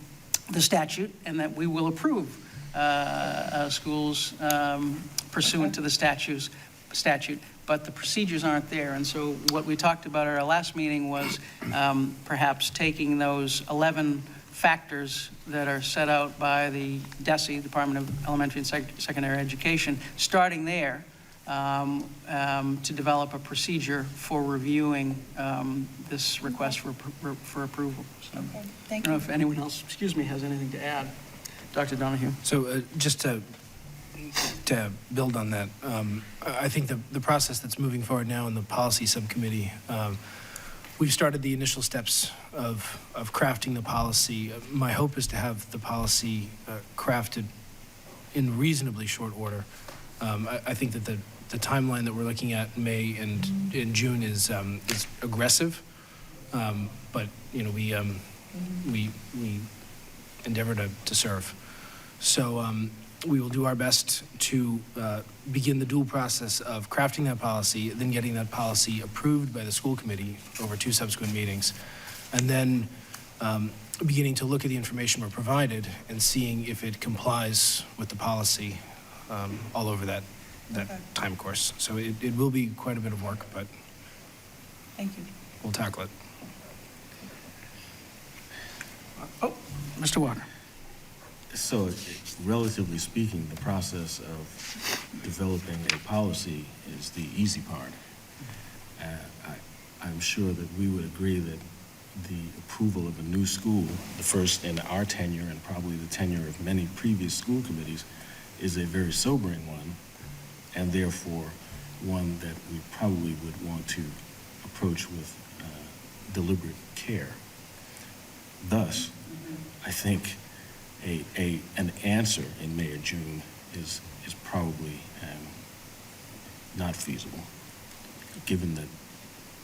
the statute, and that we will approve schools pursuant to the statute, but the procedures aren't there. And so what we talked about at our last meeting was perhaps taking those 11 factors that are set out by the DESE, Department of Elementary and Secondary Education, starting there to develop a procedure for reviewing this request for approval. So, Okay, thank I don't know if anyone else, has anything to add. Dr. Donahue. So just to build on that, I think the process that's moving forward now in the policy subcommittee, we've started the initial steps of crafting the policy. My hope is to have the policy crafted in reasonably short order. I think that the timeline that we're looking at, May and in June, is aggressive, but we endeavor to serve. So we will do our best to begin the dual process of crafting that policy, then getting that policy approved by the school committee over 2 subsequent meetings, and then beginning to look at the information we're provided and seeing if it complies with the policy all over that time course. So it will be quite a bit of work, but Thank you. we'll tackle it. Oh, Mr. Walker. So, relatively speaking, the process of developing a policy is the easy part. I'm sure that we would agree that the approval of a new school, the first in our tenure and probably the tenure of many previous school committees, is a very sobering one, and therefore one that we probably would want to approach with deliberate care. Thus, I think an answer in May or June is probably not feasible, given that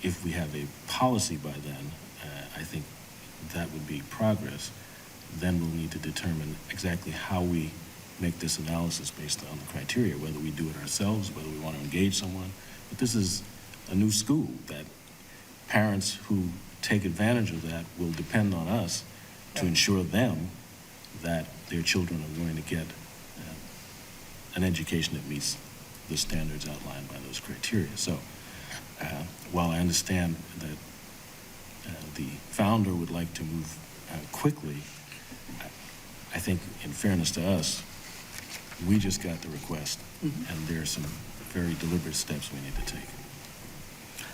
if we have a policy by then, I think that would be progress. Then we'll need to determine exactly how we make this analysis based on the criteria, whether we do it ourselves, whether we want to engage someone. But this is a new school that parents who take advantage of that will depend on us to ensure them that their children are going to get an education that meets the standards outlined by those criteria. So while I understand that the founder would like to move quickly, I think in fairness to us, we just got the request, and there are some very deliberate steps we need to take.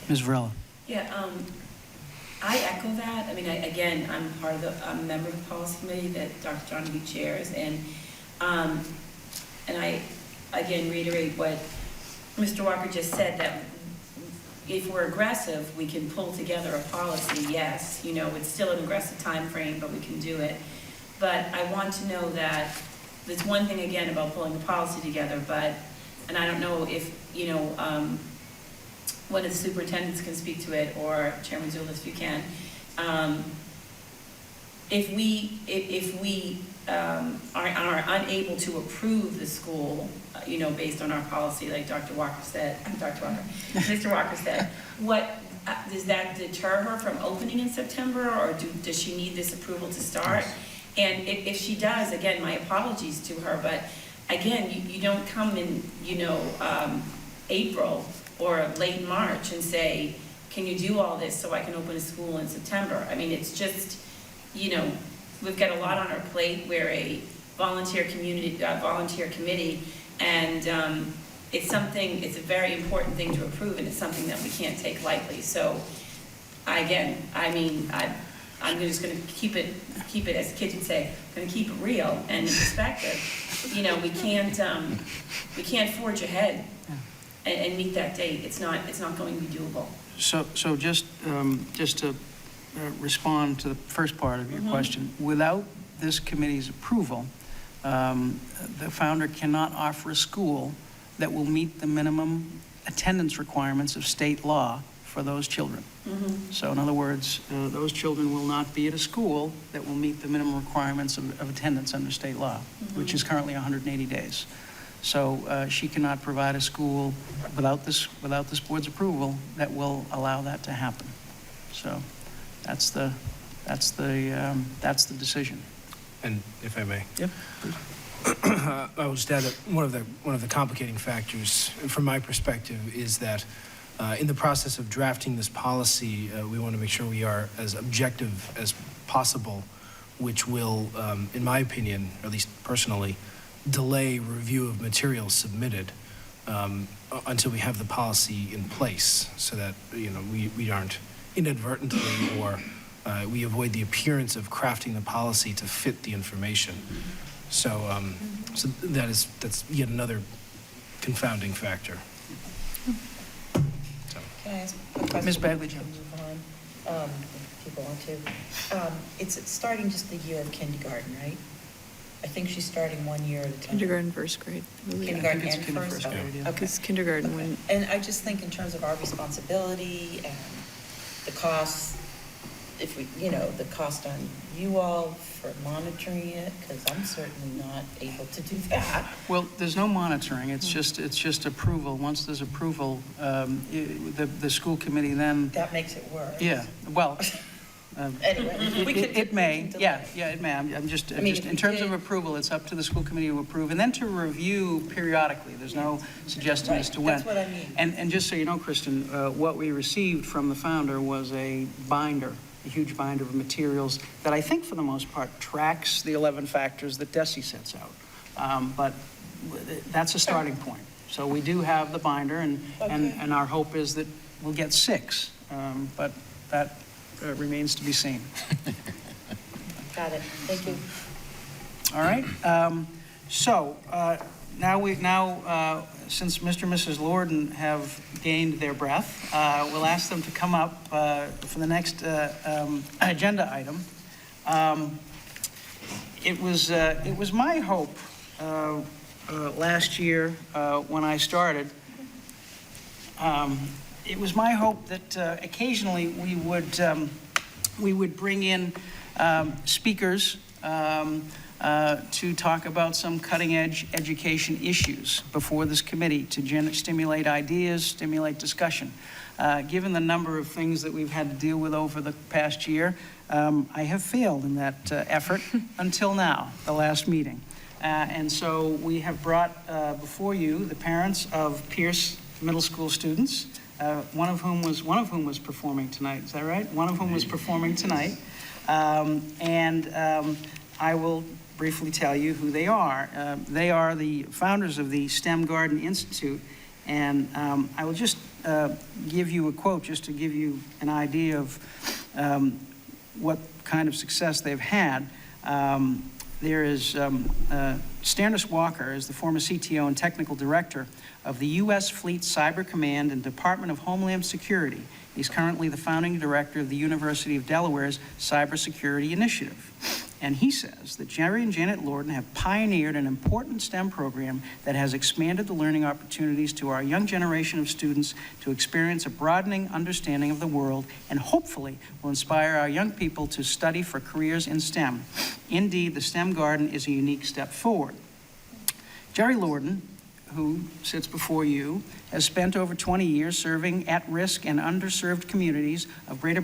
Ms. Varela. Yeah, I echo that. I mean, again, I'm I'm a member of the policy committee that Dr. Donahue chairs, and I again reiterate what Mr. Walker just said, that if we're aggressive, we can pull together a policy. Yes, it's still an aggressive time frame, but we can do it. But I want to know that there's one thing again about pulling the policy together, and I don't know if one of the superintendents can speak to it, or Chairman Zulus, if you can. If we are unable to approve the school, based on our policy, like Mr. Walker said, what does that deter her from opening in September, or does she need this approval to start? And if she does, again, my apologies to her, but again, you don't come in, April or late March and say, can you do all this so I can open a school in September? I mean, it's just, you know, we've got a lot on our plate. We're a volunteer community, volunteer committee, and it's a very important thing to approve, and it's something that we can't take lightly. So, I'm just going to keep it, as the kids would say, going to keep it real and in perspective. You know, we can't forge ahead and meet that date. It's not going to be doable. So just to respond to the first part of your question, without this committee's approval, the founder cannot offer a school that will meet the minimum attendance requirements of state law for those children. So in other words, those children will not be at a school that will meet the minimum requirements of attendance under state law, which is currently 180 days. So she cannot provide a school without this board's approval that will allow that to happen. So that's the decision. And if I may. Yep. I will just add that one of the complicating factors, from my perspective, is that in the process of drafting this policy, we want to make sure we are as objective as possible, which will, in my opinion, or at least personally, delay review of materials submitted until we have the policy in place, so that we aren't inadvertently or we avoid the appearance of crafting the policy to fit the information. So that's yet another confounding factor. Can I ask a question? Ms. Bagley Jones. Move on, if people want to. It's starting just the year of kindergarten, right? I think she's starting 1 year at a time. Kindergarten, first grade. Kindergarten it's and kindergarten first grade. grade, yeah. Because kindergarten, when, And I just think in terms of our responsibility and the costs, if we, the cost on you all for monitoring it, because I'm certainly not able to do that. Well, there's no monitoring. It's just approval. Once there's approval, the school committee then. That makes it worse. Yeah. Well. Anyway, it may. Yeah, it may. I'm just in terms of approval, it's up to the school committee to approve and then to review periodically. There's no suggestion as to when. That's what I mean. And just so you know, Kristen, what we received from the founder was a binder. A huge binder of materials that I think for the most part tracks the 11 factors that DESE sets out. But that's a starting point. So we do have the binder and our hope is that we'll get 6, but that remains to be seen. Got it. Thank you. All right. So now since Mr. and Mrs. Lorden have gained their breath, we'll ask them to come up for the next agenda item. It was my hope last year when I started. It was my hope that occasionally we would bring in speakers to talk about some cutting-edge education issues before this committee to stimulate ideas, stimulate discussion. Given the number of things that we've had to deal with over the past year, I have failed in that effort until now, the last meeting. And so we have brought before you the parents of Pierce Middle School students, one of whom was performing tonight. Is that right? One of whom was performing tonight. I will briefly tell you who they are. They are the founders of the STEM Garden Institute, and I will just give you a quote just to give you an idea of what kind of success they've had. There is Stannis Walker is the former CTO and technical director of the U.S. Fleet Cyber Command and Department of Homeland Security. He's currently the founding director of the University of Delaware's Cybersecurity Initiative. And he says that Jerry and Janet Lorden have pioneered an important STEM program that has expanded the learning opportunities to our young generation of students to experience a broadening understanding of the world and hopefully will inspire our young people to study for careers in STEM. Indeed, the STEM Garden is a unique step forward. Jerry Lorden, who sits before you, has spent over 20 years serving at-risk and underserved communities of Greater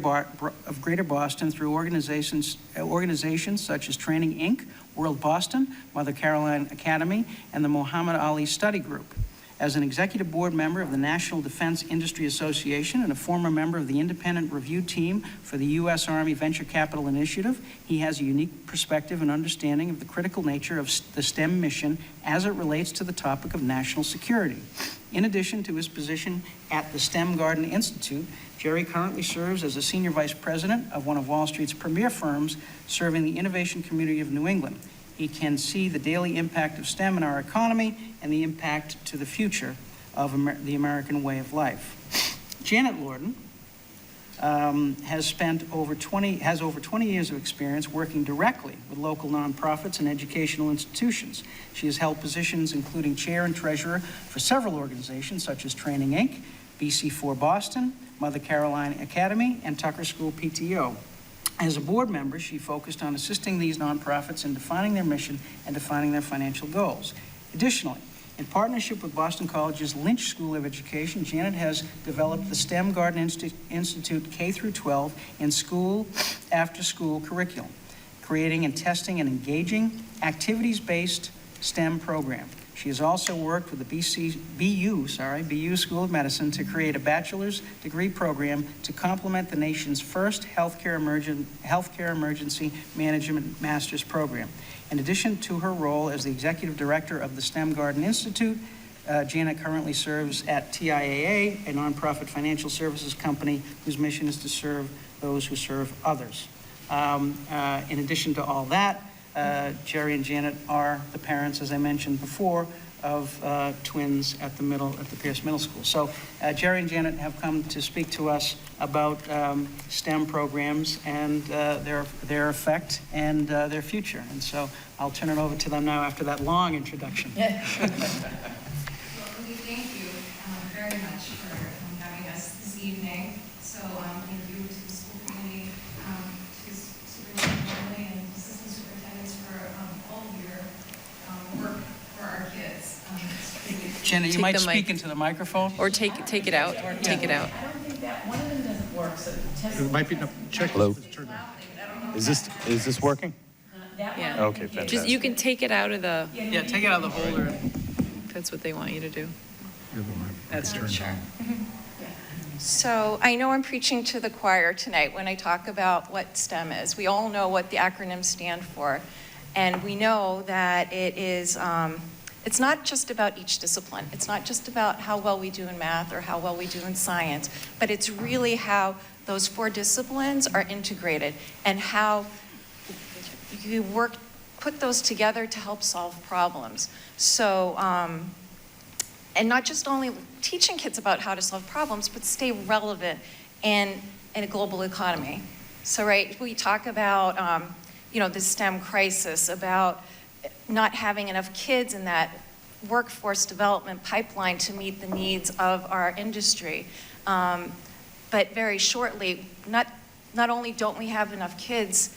Boston through organizations such as Training Inc., World Boston, Mother Caroline Academy, and the Muhammad Ali Study Group. As an executive board member of the National Defense Industry Association and a former member of the independent review team for the U.S. Army Venture Capital Initiative, he has a unique perspective and understanding of the critical nature of the STEM mission as it relates to the topic of national security. In addition to his position at the STEM Garden Institute, Jerry currently serves as a senior vice president of one of Wall Street's premier firms serving the innovation community of New England. He can see the daily impact of STEM in our economy and the impact to the future of the American way of life. Janet Lorden has over 20 years of experience working directly with local nonprofits and educational institutions. She has held positions including chair and treasurer for several organizations such as Training Inc., BC4 Boston, Mother Caroline Academy, and Tucker School PTO. As a board member, she focused on assisting these nonprofits in defining their mission and defining their financial goals. Additionally, in partnership with Boston College's Lynch School of Education, Janet has developed the STEM Garden Institute K-12 in school after school curriculum, creating and testing an engaging, activities-based STEM program. She has also worked with the BU School of Medicine to create a bachelor's degree program to complement the nation's first healthcare emergency management master's program. In addition to her role as the executive director of the STEM Garden Institute, Janet currently serves at TIAA, a nonprofit financial services company whose mission is to serve those who serve others. In addition to all that, Jerry and Janet are the parents, as I mentioned before, of twins at the Pierce Middle School. So Jerry and Janet have come to speak to us about STEM programs and their effect and their future. And so I'll turn it over to them now after that long introduction. Well, we thank you very much for having us this evening. So thank you to the school committee, to Superintendent Worley and assistant superintendents for all of your work for our kids. Janet, you might speak into the microphone. Or take it out. Take it out. I don't think that, one of them doesn't work, so test. It might be, no, check. Hello? Is this working? Yeah. Okay, fantastic. Just, you can take it out of the. Yeah, take it out of the holder. That's what they want you to do. That's it. Sure. So I know I'm preaching to the choir tonight when I talk about what STEM is. We all know what the acronyms stand for. And we know that it is, it's not just about each discipline. It's not just about how well we do in math or how well we do in science, but it's really how those 4 disciplines are integrated and how you put those together to help solve problems. So, and not just only teaching kids about how to solve problems, but stay relevant in a global economy. So, right, we talk about, the STEM crisis, about not having enough kids in that workforce development pipeline to meet the needs of our industry. But very shortly, not only don't we have enough kids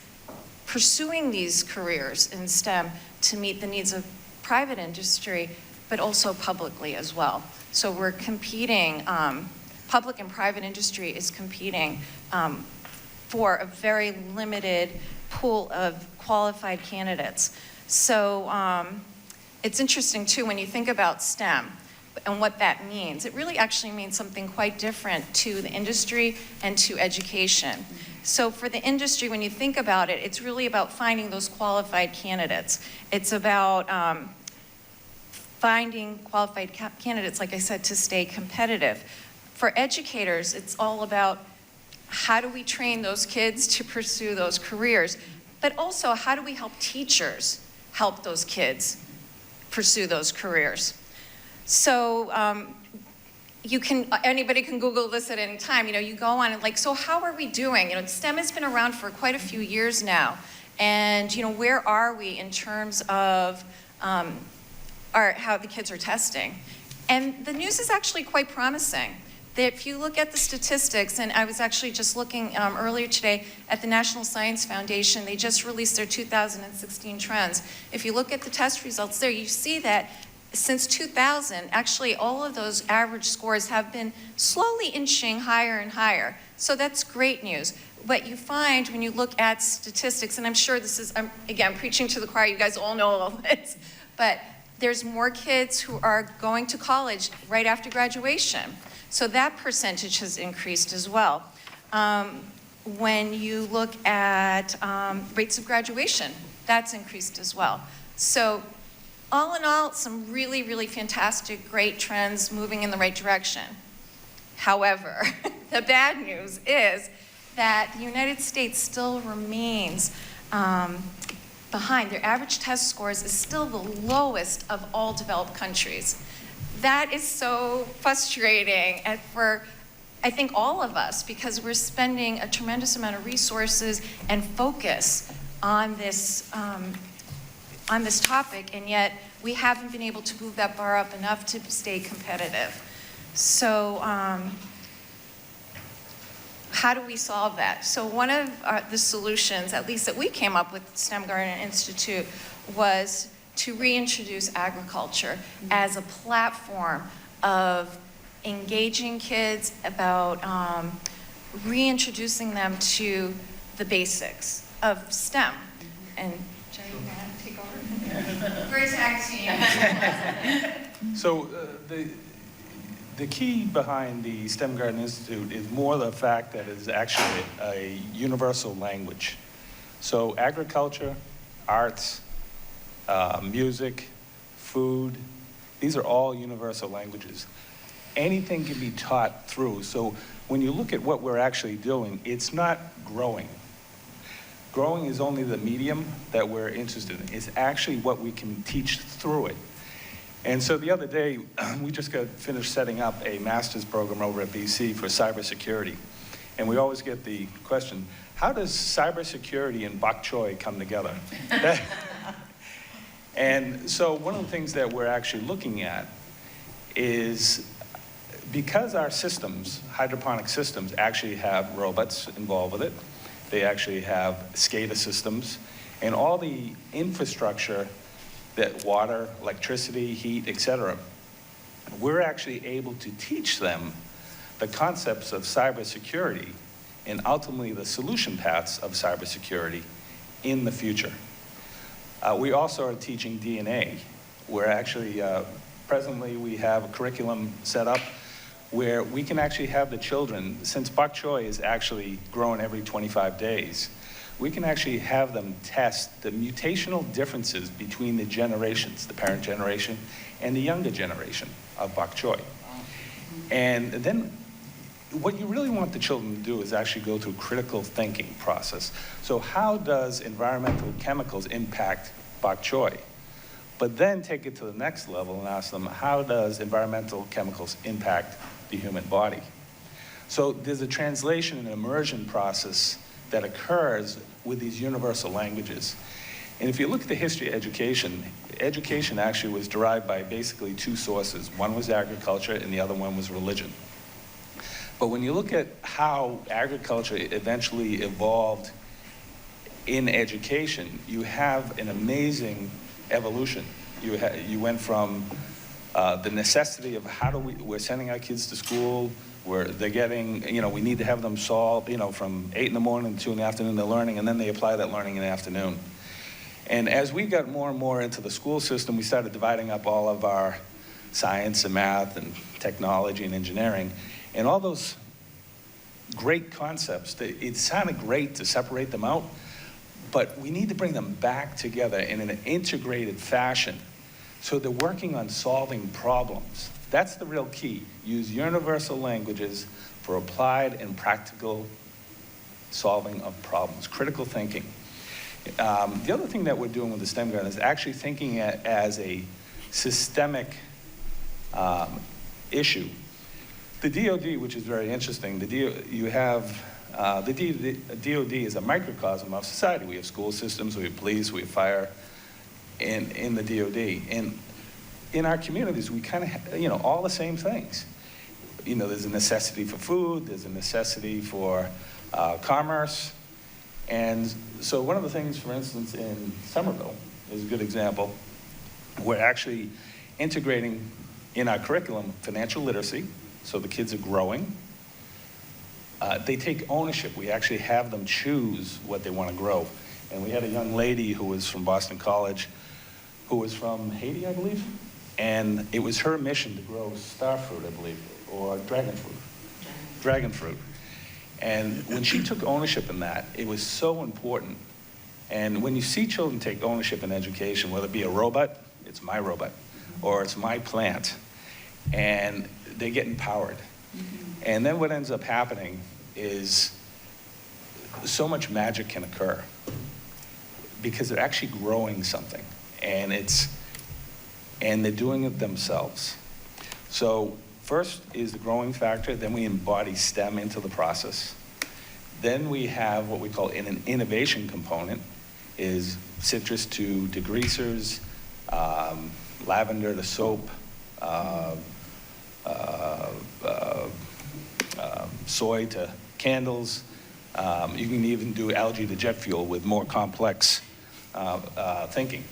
pursuing these careers in STEM to meet the needs of private industry, but also publicly as well. So we're competing, public and private industry is competing for a very limited pool of qualified candidates. So it's interesting too when you think about STEM and what that means. It really actually means something quite different to the industry and to education. So for the industry, when you think about it, it's really about finding those qualified candidates. It's about finding qualified candidates, like I said, to stay competitive. For educators, it's all about how do we train those kids to pursue those careers, but also how do we help teachers help those kids pursue those careers. So anybody can Google this at any time. You go on and so how are we doing? STEM has been around for quite a few years now. And, where are we in terms of how the kids are testing? And the news is actually quite promising. That if you look at the statistics, and I was actually just looking earlier today at the National Science Foundation, they just released their 2016 trends. If you look at the test results there, you see that since 2000, actually all of those average scores have been slowly inching higher and higher. So that's great news. What you find when you look at statistics, and I'm sure this is, again, preaching to the choir, you guys all know all this, but there's more kids who are going to college right after graduation. So that percentage has increased as well. When you look at rates of graduation, that's increased as well. So all in all, some really, really fantastic, great trends moving in the right direction. However, the bad news is that the United States still remains behind. Their average test scores is still the lowest of all developed countries. That is so frustrating and for, I think, all of us, because we're spending a tremendous amount of resources and focus on this topic, and yet we haven't been able to move that bar up enough to stay competitive. So how do we solve that? So one of the solutions, at least that we came up with at STEM Garden Institute, was to reintroduce agriculture as a platform of engaging kids, about reintroducing them to the basics of STEM. And Jenny, you want to take over? We're a tag team. So the key behind the STEM Garden Institute is more the fact that it is actually a universal language. So agriculture, arts, music, food, these are all universal languages. Anything can be taught through. So when you look at what we're actually doing, it's not growing. Growing is only the medium that we're interested in. It's actually what we can teach through it. And so the other day, we just got finished setting up a master's program over at BC for cybersecurity. And we always get the question, how does cybersecurity and bok choy come together? And so one of the things that we're actually looking at is, because our systems, hydroponic systems, actually have robots involved with it, they actually have SCADA systems, and all the infrastructure, that water, electricity, heat, etc., we're actually able to teach them the concepts of cybersecurity and ultimately the solution paths of cybersecurity in the future. We also are teaching DNA. We're actually, presently we have a curriculum set up where we can actually have the children, since bok choy is actually grown every 25 days, we can actually have them test the mutational differences between the generations, the parent generation and the younger generation of bok choy. And then what you really want the children to do is actually go through critical thinking process. So how does environmental chemicals impact bok choy? But then take it to the next level and ask them, how does environmental chemicals impact the human body? So there's a translation and immersion process that occurs with these universal languages. And if you look at the history of education, education actually was derived by basically two sources. One was agriculture and the other one was religion. But when you look at how agriculture eventually evolved in education, you have an amazing evolution. You went from the necessity of we're sending our kids to school, where they're getting, we need to have them solve, from 8 in the morning to 2 in the afternoon, they're learning, and then they apply that learning in the afternoon. And as we got more and more into the school system, we started dividing up all of our science and math and technology and engineering. And all those great concepts, it sounded great to separate them out, but we need to bring them back together in an integrated fashion so they're working on solving problems. That's the real key. Use universal languages for applied and practical solving of problems, critical thinking. The other thing that we're doing with the STEM Garden is actually thinking as a systemic issue. The DoD, which is very interesting, the DoD is a microcosm of society. We have school systems, we have police, we have fire in the DoD. And in our communities, we kind of have, all the same things. There's a necessity for food, there's a necessity for commerce. And so one of the things, for instance, in Somerville is a good example. We're actually integrating in our curriculum financial literacy, so the kids are growing. They take ownership. We actually have them choose what they want to grow. And we had a young lady who was from Boston College who was from Haiti, I believe. And it was her mission to grow star fruit, I believe, or dragon fruit. Dragon fruit. And when she took ownership in that, it was so important. And when you see children take ownership in education, whether it be a robot, it's my robot, or it's my plant, and they get empowered. And then what ends up happening is so much magic can occur because they're actually growing something, and they're doing it themselves. So first is the growing factor, then we embody STEM into the process. Then we have what we call an innovation component, is citrus to degreasers, lavender to soap, soy to candles. You can even do algae to jet fuel with more complex thinking.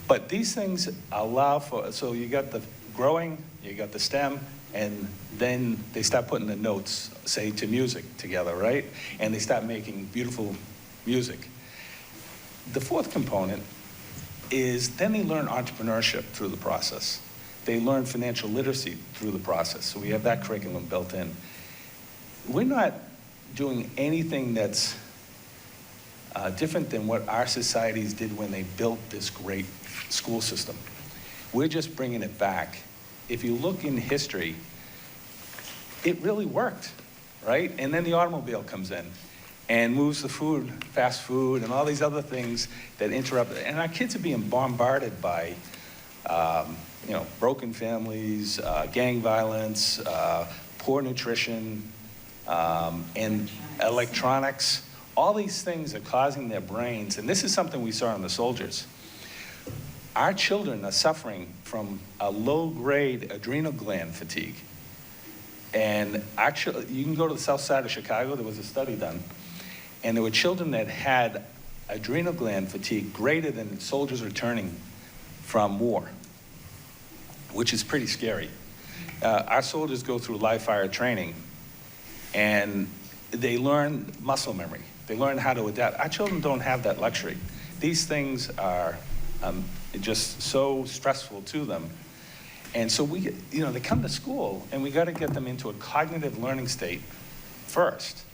But these things allow for, so you got the growing, you got the STEM, and then they start putting the notes, say, to music together, right? And they start making beautiful music. The fourth component is then they learn entrepreneurship through the process. They learn financial literacy through the process. So we have that curriculum built in. We're not doing anything that's different than what our societies did when they built this great school system. We're just bringing it back. If you look in history, it really worked, right? And then the automobile comes in and moves the food, fast food, and all these other things that interrupt. And our kids are being bombarded by, broken families, gang violence, poor nutrition, and electronics. All these things are causing their brains, and this is something we saw in the soldiers. Our children are suffering from a low-grade adrenal gland fatigue. And you can go to the south side of Chicago, there was a study done, and there were children that had adrenal gland fatigue greater than soldiers returning from war, which is pretty scary. Our soldiers go through live fire training, and they learn muscle memory. They learn how to adapt. Our children don't have that luxury. These things are just so stressful to them. And so they come to school, and we got to get them into a cognitive learning state first.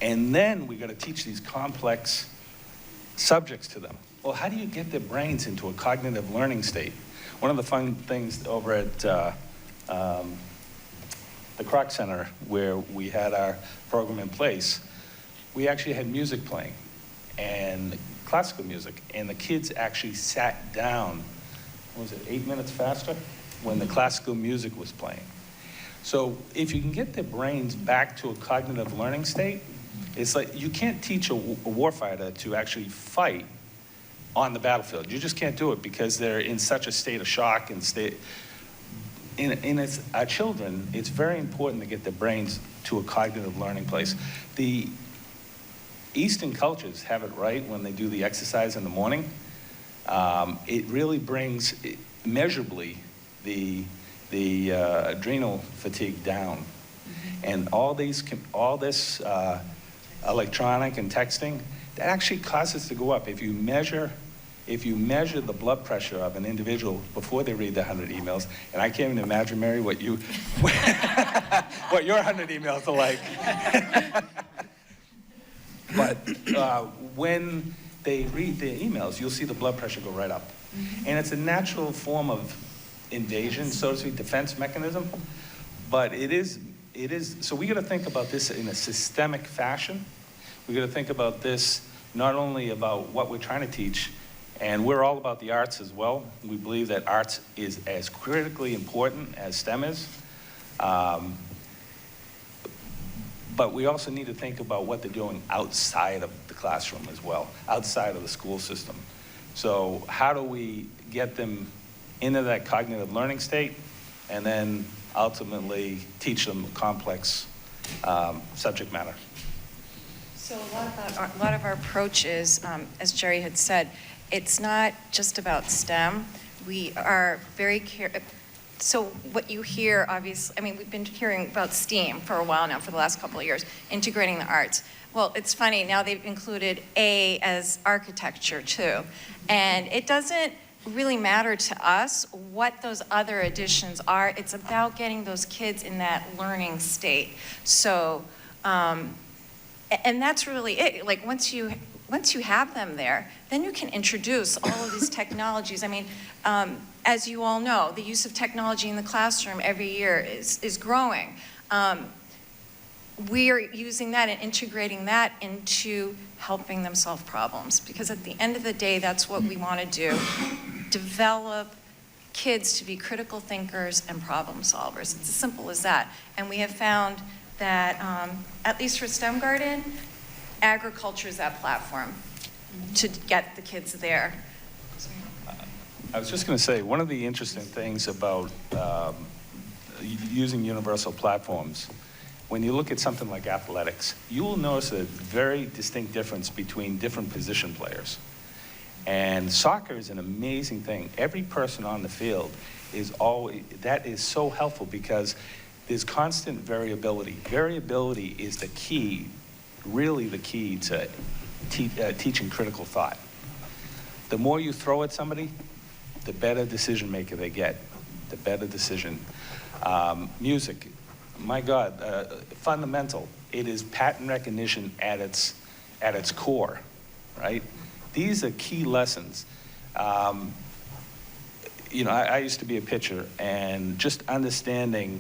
And then we got to teach these complex subjects to them. Well, how do you get their brains into a cognitive learning state? One of the fun things over at the Kroc Center, where we had our program in place, we actually had music playing, and classical music, and the kids actually sat down, 8 minutes faster, when the classical music was playing. So if you can get their brains back to a cognitive learning state, it's like you can't teach a warfighter to actually fight on the battlefield. You just can't do it because they're in such a state of shock and our children, it's very important to get their brains to a cognitive learning place. The Eastern cultures have it right when they do the exercise in the morning. It really brings measurably the adrenal fatigue down. And all this electronic and texting, that actually causes it to go up. If you measure the blood pressure of an individual before they read the 100 emails, and I can't even imagine, Mary, what your 100 emails are like. But when they read their emails, you'll see the blood pressure go right up. And it's a natural form of invasion, so to speak, defense mechanism. But it is, so we got to think about this in a systemic fashion. We got to think about this not only about what we're trying to teach, and we're all about the arts as well. We believe that arts is as critically important as STEM is. But we also need to think about what they're doing outside of the classroom as well, outside of the school system. So how do we get them into that cognitive learning state and then ultimately teach them complex subject matter? So a lot of our approach is, as Jerry had said, it's not just about STEM. We are very so what you hear, obviously, we've been hearing about STEAM for a while now, for the last couple of years, integrating the arts. Well, it's funny, now they've included A as architecture too. And it doesn't really matter to us what those other additions are. It's about getting those kids in that learning state. So, and that's really it. Like once you have them there, then you can introduce all of these technologies. I mean, as you all know, the use of technology in the classroom every year is growing. We are using that and integrating that into helping them solve problems, because at the end of the day, that's what we want to do. Develop kids to be critical thinkers and problem solvers. It's as simple as that. And we have found that, at least for STEM Garden, agriculture is that platform to get the kids there. I was just going to say, one of the interesting things about using universal platforms, when you look at something like athletics, you will notice a very distinct difference between different position players. And soccer is an amazing thing. Every person on the field is always, that is so helpful because there's constant variability. Variability is the key, really the key to teaching critical thought. The more you throw at somebody, the better decision maker they get, the better decision. Music, my God, fundamental. It is pattern recognition at its core, right? These are key lessons. You know, I used to be a pitcher, and just understanding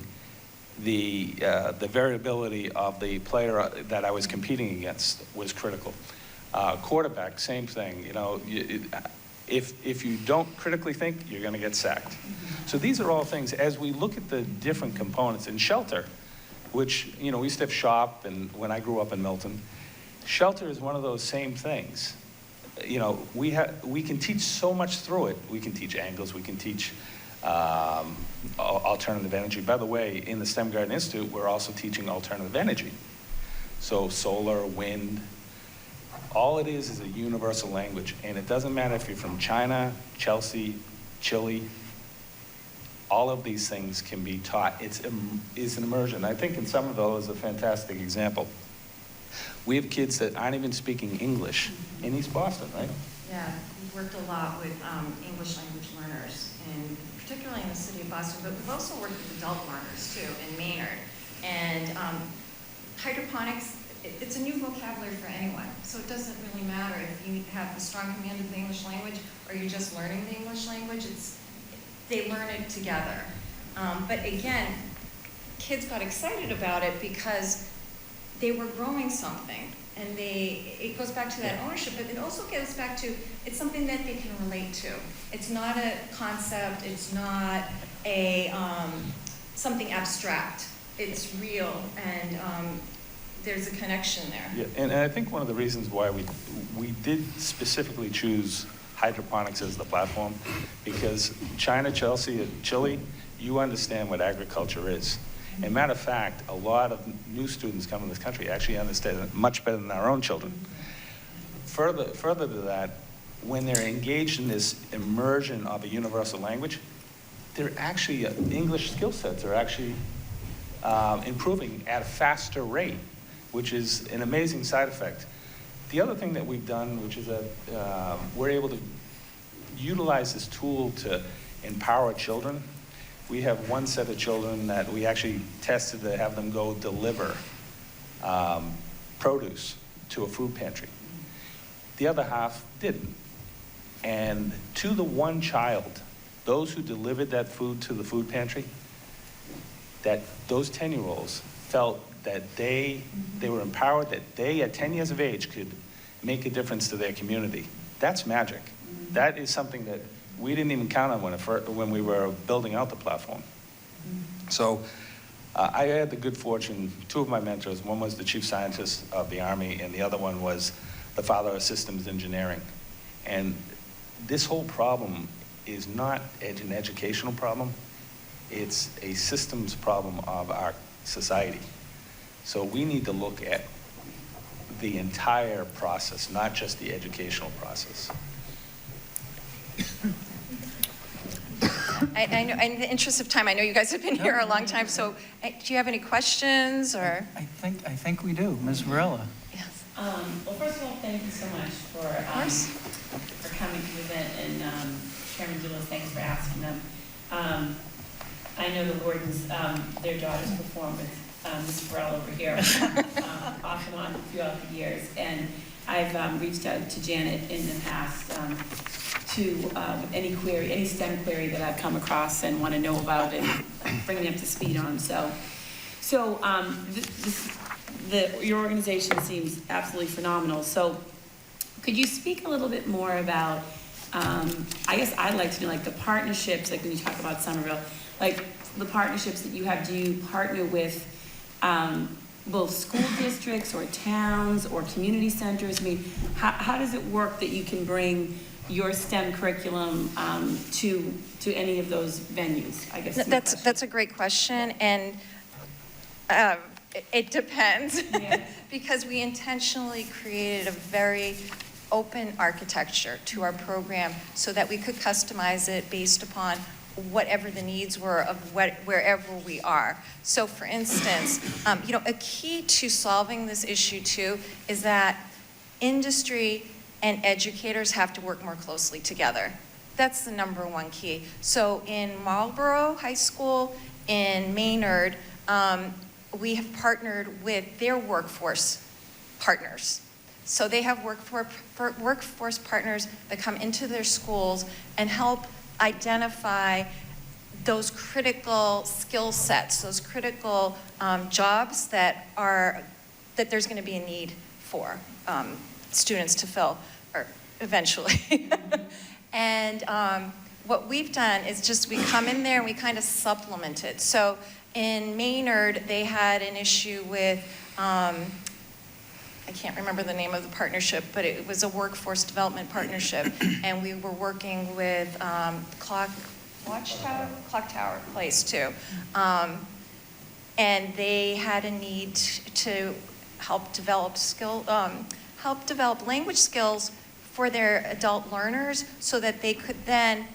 the variability of the player that I was competing against was critical. Quarterback, same thing. You know, if you don't critically think, you're going to get sacked. So these are all things, as we look at the different components in shelter, which, you know, we used to have shop, and when I grew up in Milton, shelter is one of those same things. You know, we can teach so much through it. We can teach angles, we can teach alternative energy. By the way, in the STEM Garden Institute, we're also teaching alternative energy. So solar, wind, all it is a universal language. And it doesn't matter if you're from China, Chelsea, Chile, all of these things can be taught. It's an immersion. I think in Somerville is a fantastic example. We have kids that aren't even speaking English in East Boston, right? Yeah, we've worked a lot with English language learners, and particularly in the city of Boston, but we've also worked with adult learners too in Maynard. And hydroponics, it's a new vocabulary for anyone, so it doesn't really matter if you have a strong command of the English language or you're just learning the English language. They learn it together. But again, kids got excited about it because they were growing something, and it goes back to that ownership, but it also goes back to, it's something that they can relate to. It's not a concept, it's not a something abstract. It's real, and there's a connection there. Yeah, and I think one of the reasons why we did specifically choose hydroponics as the platform, because China, Chelsea, and Chile, you understand what agriculture is. And matter of fact, a lot of new students coming to this country actually understand it much better than our own children. Further to that, when they're engaged in this immersion of a universal language, they're actually, English skill sets are actually improving at a faster rate, which is an amazing side effect. The other thing that we've done, which is we're able to utilize this tool to empower children. We have one set of children that we actually tested to have them go deliver produce to a food pantry. The other half didn't. And to the one child, those who delivered that food to the food pantry, that those 10-year-olds felt that they were empowered, that they, at 10 years of age, could make a difference to their community. That's magic. That is something that we didn't even count on when we were building out the platform. So I had the good fortune, two of my mentors, one was the chief scientist of the Army, and the other one was the father of systems engineering. And this whole problem is not an educational problem, it's a systems problem of our society. So we need to look at the entire process, not just the educational process. I know, in the interest of time, I know you guys have been here a long time, so do you have any questions, or? I think we do. Ms. Varela. Yes. Well, first of all, thank you so much for coming to the event and Chairman Zulus, thanks for asking them. I know the Lordens, their daughters perform with Ms. Burrell over here off and on throughout the years. And I've reached out to Janet in the past to any query, any STEM query that I've come across and want to know about and bring me up to speed on. So your organization seems absolutely phenomenal. So could you speak a little bit more about, I guess I'd like to know, like the partnerships, like when you talk about Somerville, like the partnerships that you have, do you partner with both school districts or towns or community centers? I mean, how does it work that you can bring your STEM curriculum to any of those venues? I guess That's a great question, and it depends. Because we intentionally created a very open architecture to our program so that we could customize it based upon whatever the needs were of wherever we are. So for instance, a key to solving this issue too is that industry and educators have to work more closely together. That's the number one key. So in Marlborough High School, in Maynard, we have partnered with their workforce partners. So they have workforce partners that come into their schools and help identify those critical skill sets, those critical jobs that there's going to be a need for students to fill, or eventually. And what we've done is just we come in there and we kind of supplement it. So in Maynard, they had an issue with, I can't remember the name of the partnership, but it was a workforce development partnership, and we were working with Clock Tower Place too. And they had a need to help develop language skills for their adult learners so that they could then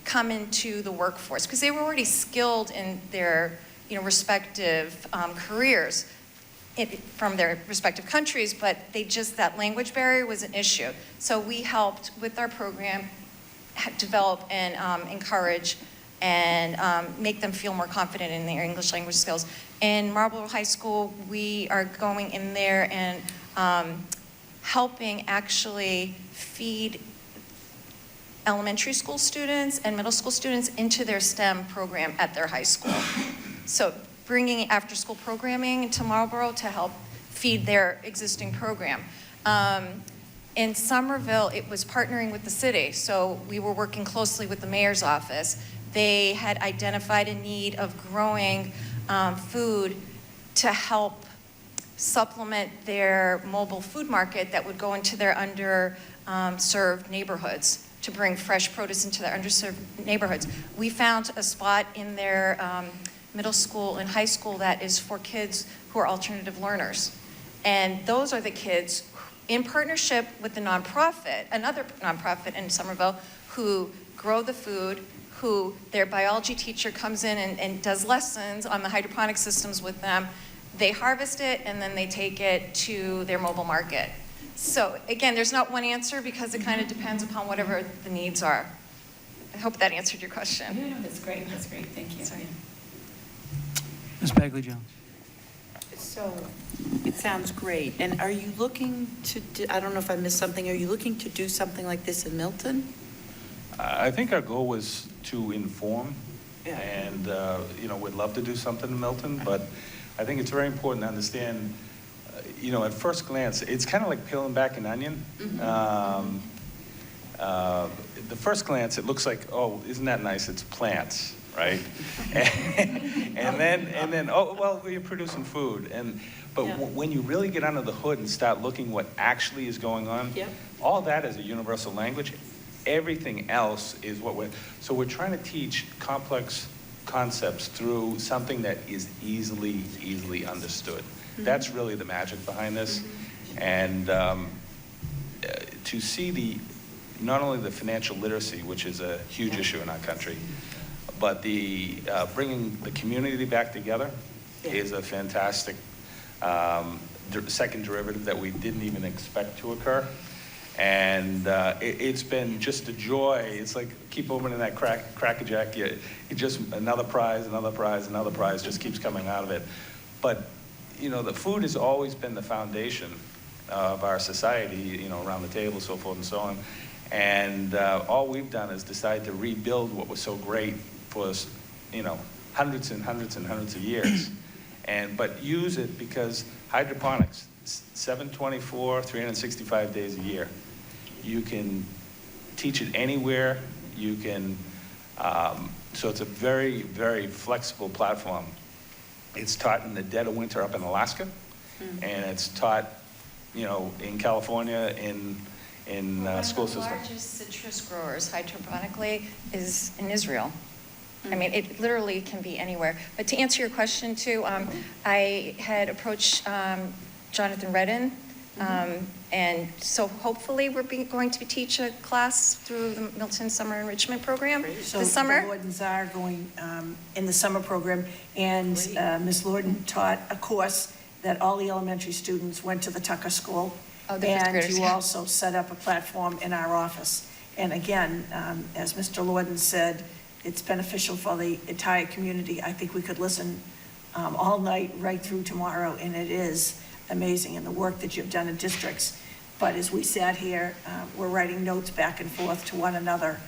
come into the workforce, because they were already skilled in their respective careers from their respective countries, but that language barrier was an issue. So we helped with our program develop and encourage and make them feel more confident in their English language skills. In Marlborough High School, we are going in there and helping actually feed elementary school students and middle school students into their STEM program at their high school. So bringing after-school programming to Marlborough to help feed their existing program. In Somerville, it was partnering with the city, so we were working closely with the mayor's office. They had identified a need of growing food to help supplement their mobile food market that would go into their underserved neighborhoods, to bring fresh produce into their underserved neighborhoods. We found a spot in their middle school and high school that is for kids who are alternative learners. And those are the kids in partnership with the nonprofit, another nonprofit in Somerville, who grow the food, who their biology teacher comes in and does lessons on the hydroponic systems with them. They harvest it and then they take it to their mobile market. So again, there's not one answer because it kind of depends upon whatever the needs are. I hope that answered your question. No, that's great, thank you. Sorry. Ms. Bagley-Jones. So it sounds great. And are you looking to do, I don't know if I missed something, are you looking to do something like this in Milton? I think our goal was to inform, and we'd love to do something in Milton, but I think it's very important to understand, at first glance, it's kind of like peeling back an onion. The first glance, it looks like, oh, isn't that nice? It's plants, right? and then, oh, well, we're producing food. But when you really get under the hood and start looking what actually is going on, all that is a universal language. Everything else is so we're trying to teach complex concepts through something that is easily understood. That's really the magic behind this. And to see not only the financial literacy, which is a huge issue in our country, but the bringing the community back together is a fantastic second derivative that we didn't even expect to occur. And it's been just a joy. It's like keep opening that Cracker Jack. You just another prize, another prize, another prize just keeps coming out of it. But you know, the food has always been the foundation of our society. You know, around the table, so forth and so on. And all we've done is decide to rebuild what was so great for us, you know, hundreds and hundreds and hundreds of years. But use it because hydroponics, 724, 365 days a year. You can teach it anywhere. You can, so it's a very, very flexible platform. It's taught in the dead of winter up in Alaska, and it's taught, you know, in California in school systems. One of the largest citrus growers hydroponically is in Israel. I mean, it literally can be anywhere. But to answer your question too, I had approached Jonathan Redden, and so hopefully we're going to teach a class through the Milton Summer Enrichment Program this summer. So the Lordens are going in the summer program, and Ms. Lorden taught a course that all the elementary students went to the Tucker School. Oh, the fifth and graders, you yeah. also set up a platform in our office. And again, as Mr. Lorden said, it's beneficial for the entire community. I think we could listen all night right through tomorrow, and it is amazing in the work that you've done in districts. But as we sat here, we're writing notes back and forth to one another.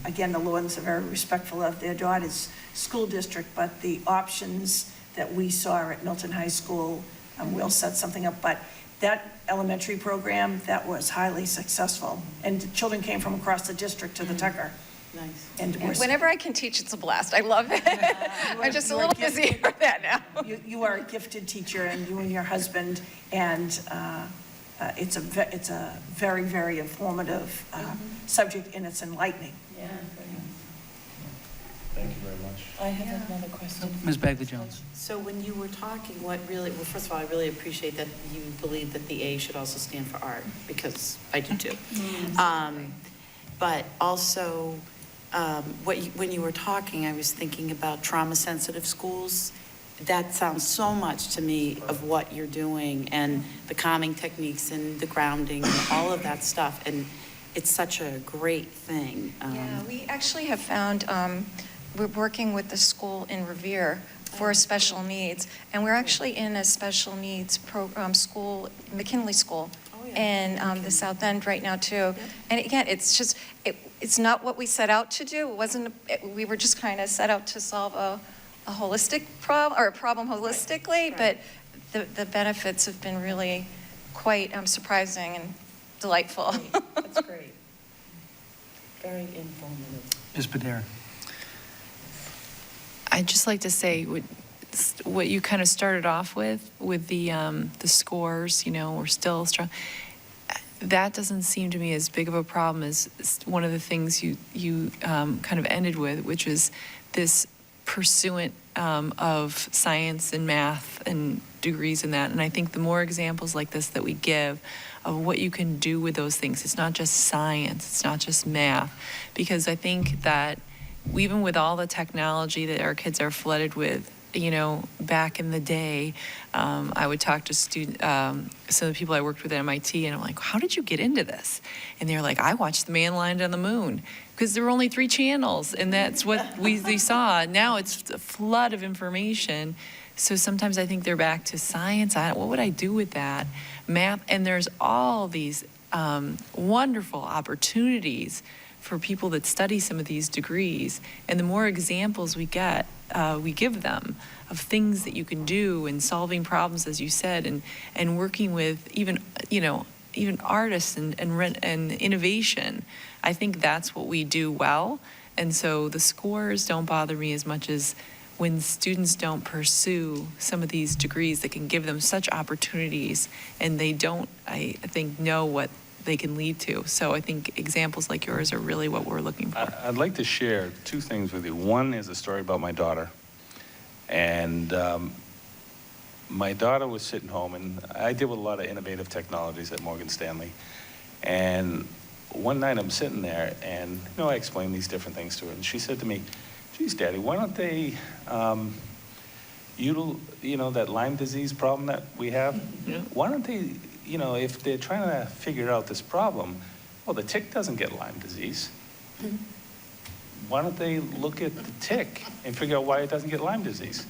Again, the Lordens are very respectful of their daughter's school district, but the options that we saw at Milton High School, we'll set something up. But that elementary program, that was highly successful. And children came from across the district to the Tucker. Nice. And Whenever I can teach, it's a blast. I love it. I'm just a little busy for that now. You are a gifted teacher, and you and your husband, and it's a very, very informative subject, and it's enlightening. Yeah. Thank you very much. I have another question. Ms. Bagley-Jones. So when you were talking, what really, well, first of all, I really appreciate that you believe that the A should also stand for art, because I do too. But also, when you were talking, I was thinking about trauma-sensitive schools. That sounds so much to me of what you're doing, and the calming techniques and the grounding and all of that stuff. And it's such a great thing. Yeah, we actually have found, we're working with the school in Revere for special needs, and we're actually in a special needs program school, McKinley School, in the South End right now too. And again, it's just, it's not what we set out to do. It wasn't, we were just kind of set out to solve a holistic problem, or a problem holistically, but the benefits have been really quite surprising and delightful. That's great. Very informative. Ms. Padera. I'd just like to say what you kind of started off with the scores, you know, we're still strong. That doesn't seem to me as big of a problem as one of the things you kind of ended with, which is this pursuit of science and math and degrees in that. And I think the more examples like this that we give of what you can do with those things, it's not just science, it's not just math, because I think that even with all the technology that our kids are flooded with, you know, back in the day, I would talk to some of the people I worked with at MIT, and I'm like, how did you get into this? And they're like, I watched The Man Landed on the Moon, because there were only 3 channels, and that's what we saw. Now it's a flood of information. So sometimes I think they're back to science. What would I do with that? Math, and there's all these wonderful opportunities for people that study some of these degrees. And the more examples we get, we give them of things that you can do and solving problems, as you said, and working with even artists and innovation. I think that's what we do well. And so the scores don't bother me as much as when students don't pursue some of these degrees that can give them such opportunities, and they don't, I think, know what they can lead to. So I think examples like yours are really what we're looking for. I'd like to share 2 things with you. One is a story about my daughter. And my daughter was sitting home, and I deal with a lot of innovative technologies at Morgan Stanley. And one night I'm sitting there, and I explained these different things to her, and she said to me, geez, Daddy, why don't they, that Lyme disease problem that we have, why don't they if they're trying to figure out this problem, well, the tick doesn't get Lyme disease. Why don't they look at the tick and figure out why it doesn't get Lyme disease?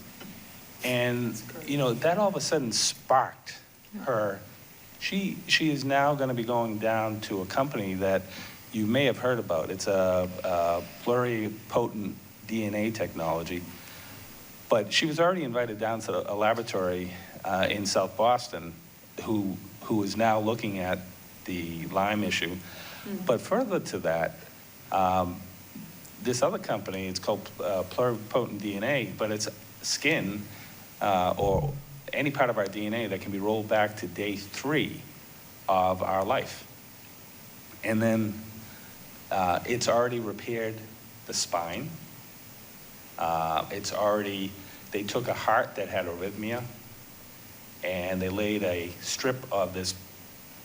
And, that all of a sudden sparked her. She is now going to be going down to a company that you may have heard about. It's a pluripotent DNA technology. But she was already invited down to a laboratory in South Boston who is now looking at the Lyme issue. But further to that, this other company, it's called pluripotent DNA, but it's skin or any part of our DNA that can be rolled back to day 3 of our life. And then it's already repaired the spine. They took a heart that had arrhythmia, and they laid a strip of this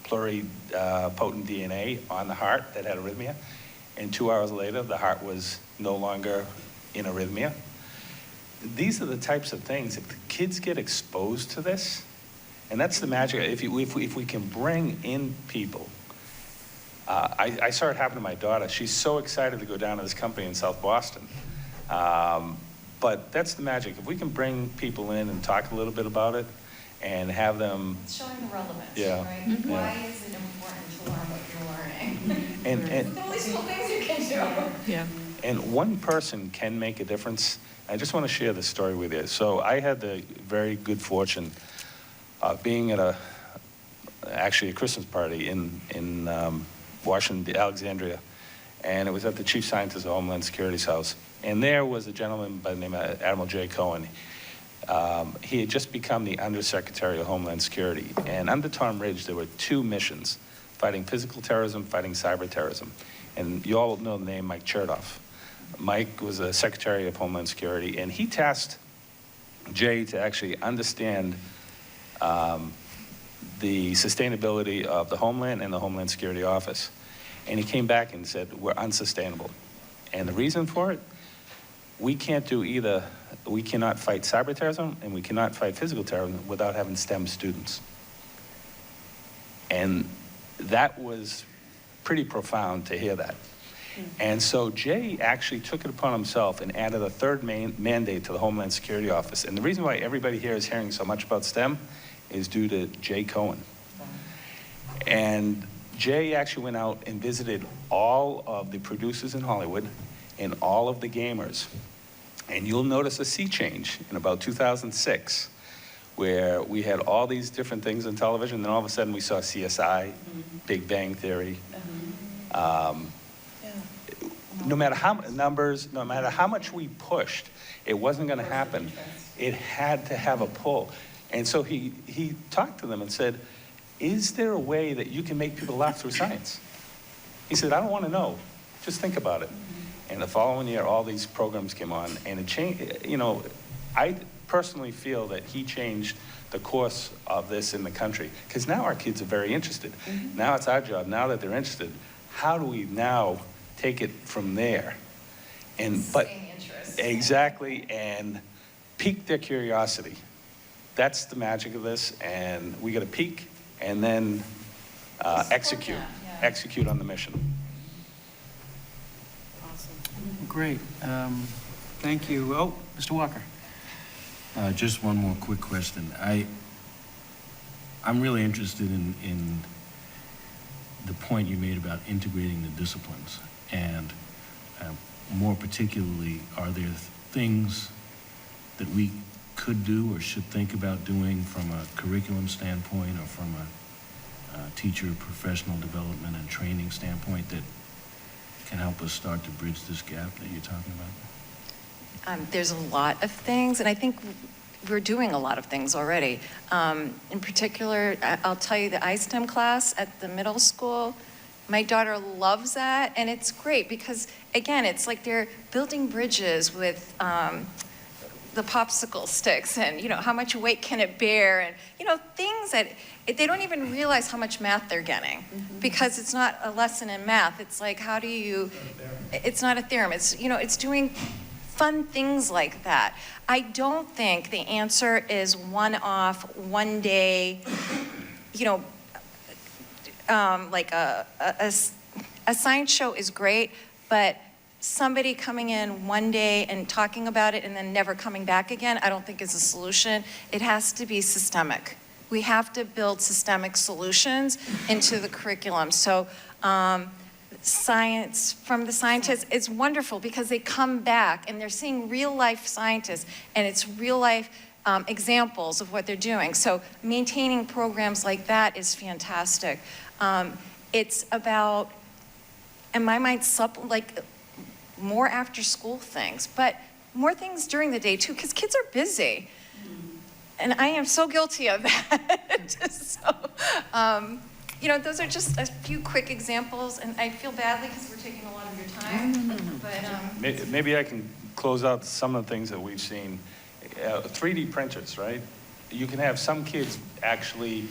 pluripotent DNA on the heart that had arrhythmia, and 2 hours later, the heart was no longer in arrhythmia. These are the types of things, if the kids get exposed to this, and that's the magic, if we can bring in people. I saw it happen to my daughter. She's so excited to go down to this company in South Boston. But that's the magic. If we can bring people in and talk a little bit about it and have them... It's showing the relevance, Yeah. right? Mhm. Why is it important to learn what you're learning? And Look at all these cool things you can do. Yeah. And one person can make a difference. I just want to share this story with you. So I had the very good fortune of being at actually a Christmas party in Washington, Alexandria, and it was at the Chief Scientist of Homeland Security's house. And there was a gentleman by the name of Admiral J. Cohen. He had just become the Undersecretary of Homeland Security. And under Tom Ridge, there were 2 missions, fighting physical terrorism, fighting cyber terrorism. And you all know the name Mike Chertoff. Mike was a Secretary of Homeland Security, and he tasked Jay to actually understand the sustainability of the Homeland and the Homeland Security Office. And he came back and said, we're unsustainable. And the reason for it, we can't do either. We cannot fight cyber terrorism and we cannot fight physical terrorism without having STEM students. And that was pretty profound to hear that. And so Jay actually took it upon himself and added a 3rd mandate to the Homeland Security Office. And the reason why everybody here is hearing so much about STEM is due to Jay Cohen. And Jay actually went out and visited all of the producers in Hollywood and all of the gamers. And you'll notice a sea change in about 2006, where we had all these different things on television, and then all of a sudden we saw CSI, Big Bang Theory. No matter how numbers, no matter how much we pushed, it wasn't going to happen. It had to have a pull. And so he talked to them and said, is there a way that you can make people laugh through science? He said, I don't want to know. Just think about it. And the following year, all these programs came on, and it changed. I personally feel that he changed the course of this in the country, because now our kids are very interested. Now it's our job, now that they're interested, how do we now take it from there? Exactly, and pique their curiosity. That's the magic of this, and we got to pique and then execute on the mission. Great. Thank you. Oh, Mr. Walker. Just one more quick question. I'm really interested in the point you made about integrating the disciplines, and more particularly, are there things that we could do or should think about doing from a curriculum standpoint or from a teacher professional development and training standpoint that can help us start to bridge this gap that you're talking about? There's a lot of things, and I think we're doing a lot of things already. In particular, I'll tell you the iSTEM class at the middle school, my daughter loves that, and it's great because, again, it's like they're building bridges with the popsicle sticks and, how much weight can it bear, and, things that they don't even realize how much math they're getting because it's not a lesson in math. It's like, it's not a theorem. It's, it's doing fun things like that. I don't think the answer is one-off, one-day, like a science show is great, but somebody coming in one day and talking about it and then never coming back again, I don't think is a solution. It has to be systemic. We have to build systemic solutions into the curriculum. So science from the scientists is wonderful because they come back and they're seeing real life scientists and it's real life examples of what they're doing. So maintaining programs like that is fantastic. It's about, in my mind, more after school things, but more things during the day too, because kids are busy. And I am so guilty of that. So, those are just a few quick examples, and I feel badly because we're taking a lot of your time. But Maybe I can close out some of the things that we've seen. 3D printers, right? You can have some kids actually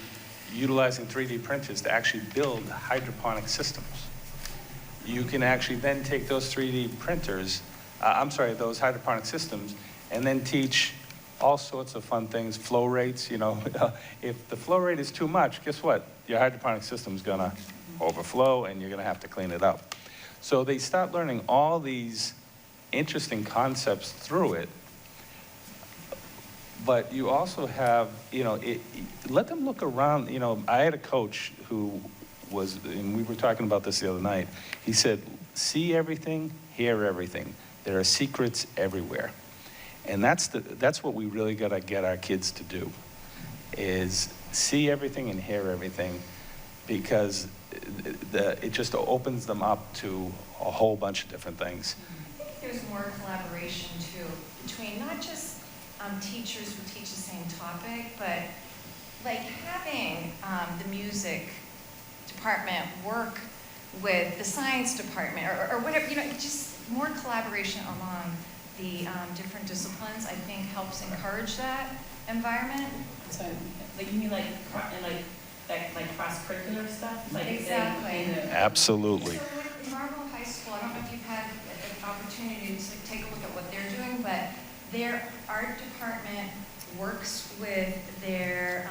utilizing 3D printers to actually build hydroponic systems. You can actually then take those 3D printers, those hydroponic systems, and then teach all sorts of fun things, flow rates, if the flow rate is too much, guess what? Your hydroponic system is gonna overflow and you're gonna have to clean it up. So they start learning all these interesting concepts through it, but you also have, let them look around. I had a coach who and we were talking about this the other night, he said, see everything, hear everything. There are secrets everywhere. And that's what we really got to get our kids to do, is see everything and hear everything, because it just opens them up to a whole bunch of different things. I think there's more collaboration too between not just teachers who teach the same topic, but like having the music department work with the science department or whatever, just more collaboration among the different disciplines, I think helps encourage that environment. So, you mean like cross-curricular stuff? Exactly. Absolutely. So in Marlboro High School, I don't know if you've had an opportunity to take a look at what they're doing, but their art department works with their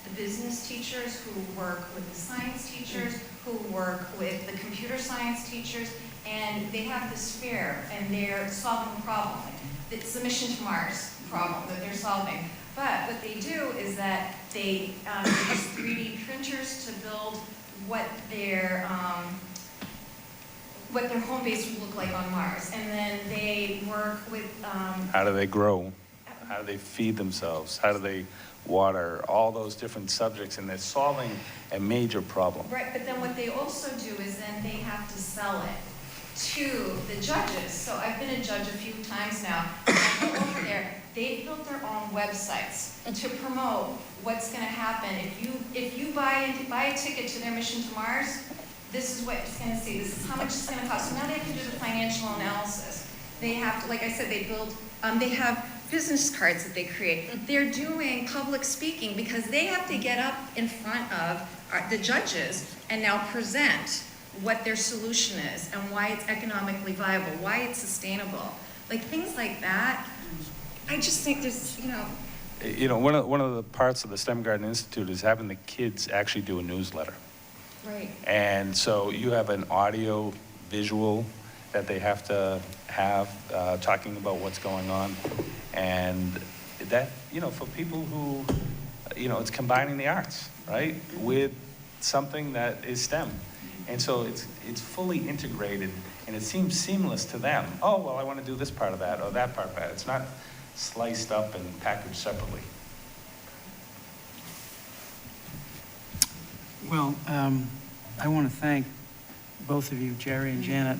the business teachers who work with the science teachers, who work with the computer science teachers, and they have this fair, and they're solving a problem. It's the Mission to Mars problem that they're solving. But what they do is that they use 3D printers to build what their home base would look like on Mars. And then they work with... how do they grow? How do they feed themselves? How do they water? All those different subjects, and they're solving a major problem. Right, but then what they also do is then they have to sell it to the judges. So I've been a judge a few times now. I go over there, they've built their own websites to promote what's going to happen. If you buy a ticket to their Mission to Mars, this is what it's going to see. This is how much it's going to cost. So now they can do the financial analysis. They have to, like I said, they have business cards that they create. They're doing public speaking because they have to get up in front of the judges and now present what their solution is and why it's economically viable, why it's sustainable. Like things like that, I just think there's, one of the parts of the STEM Garden Institute is having the kids actually do a newsletter. Right. And so you have an audio, visual that they have to have talking about what's going on. And that, for people who, it's combining the arts, right, with something that is STEM. And so it's fully integrated, and it seems seamless to them. Oh, well, I want to do this part of that or that part of that. It's not sliced up and packaged separately. Well, I want to thank both of you, Jerry and Janet,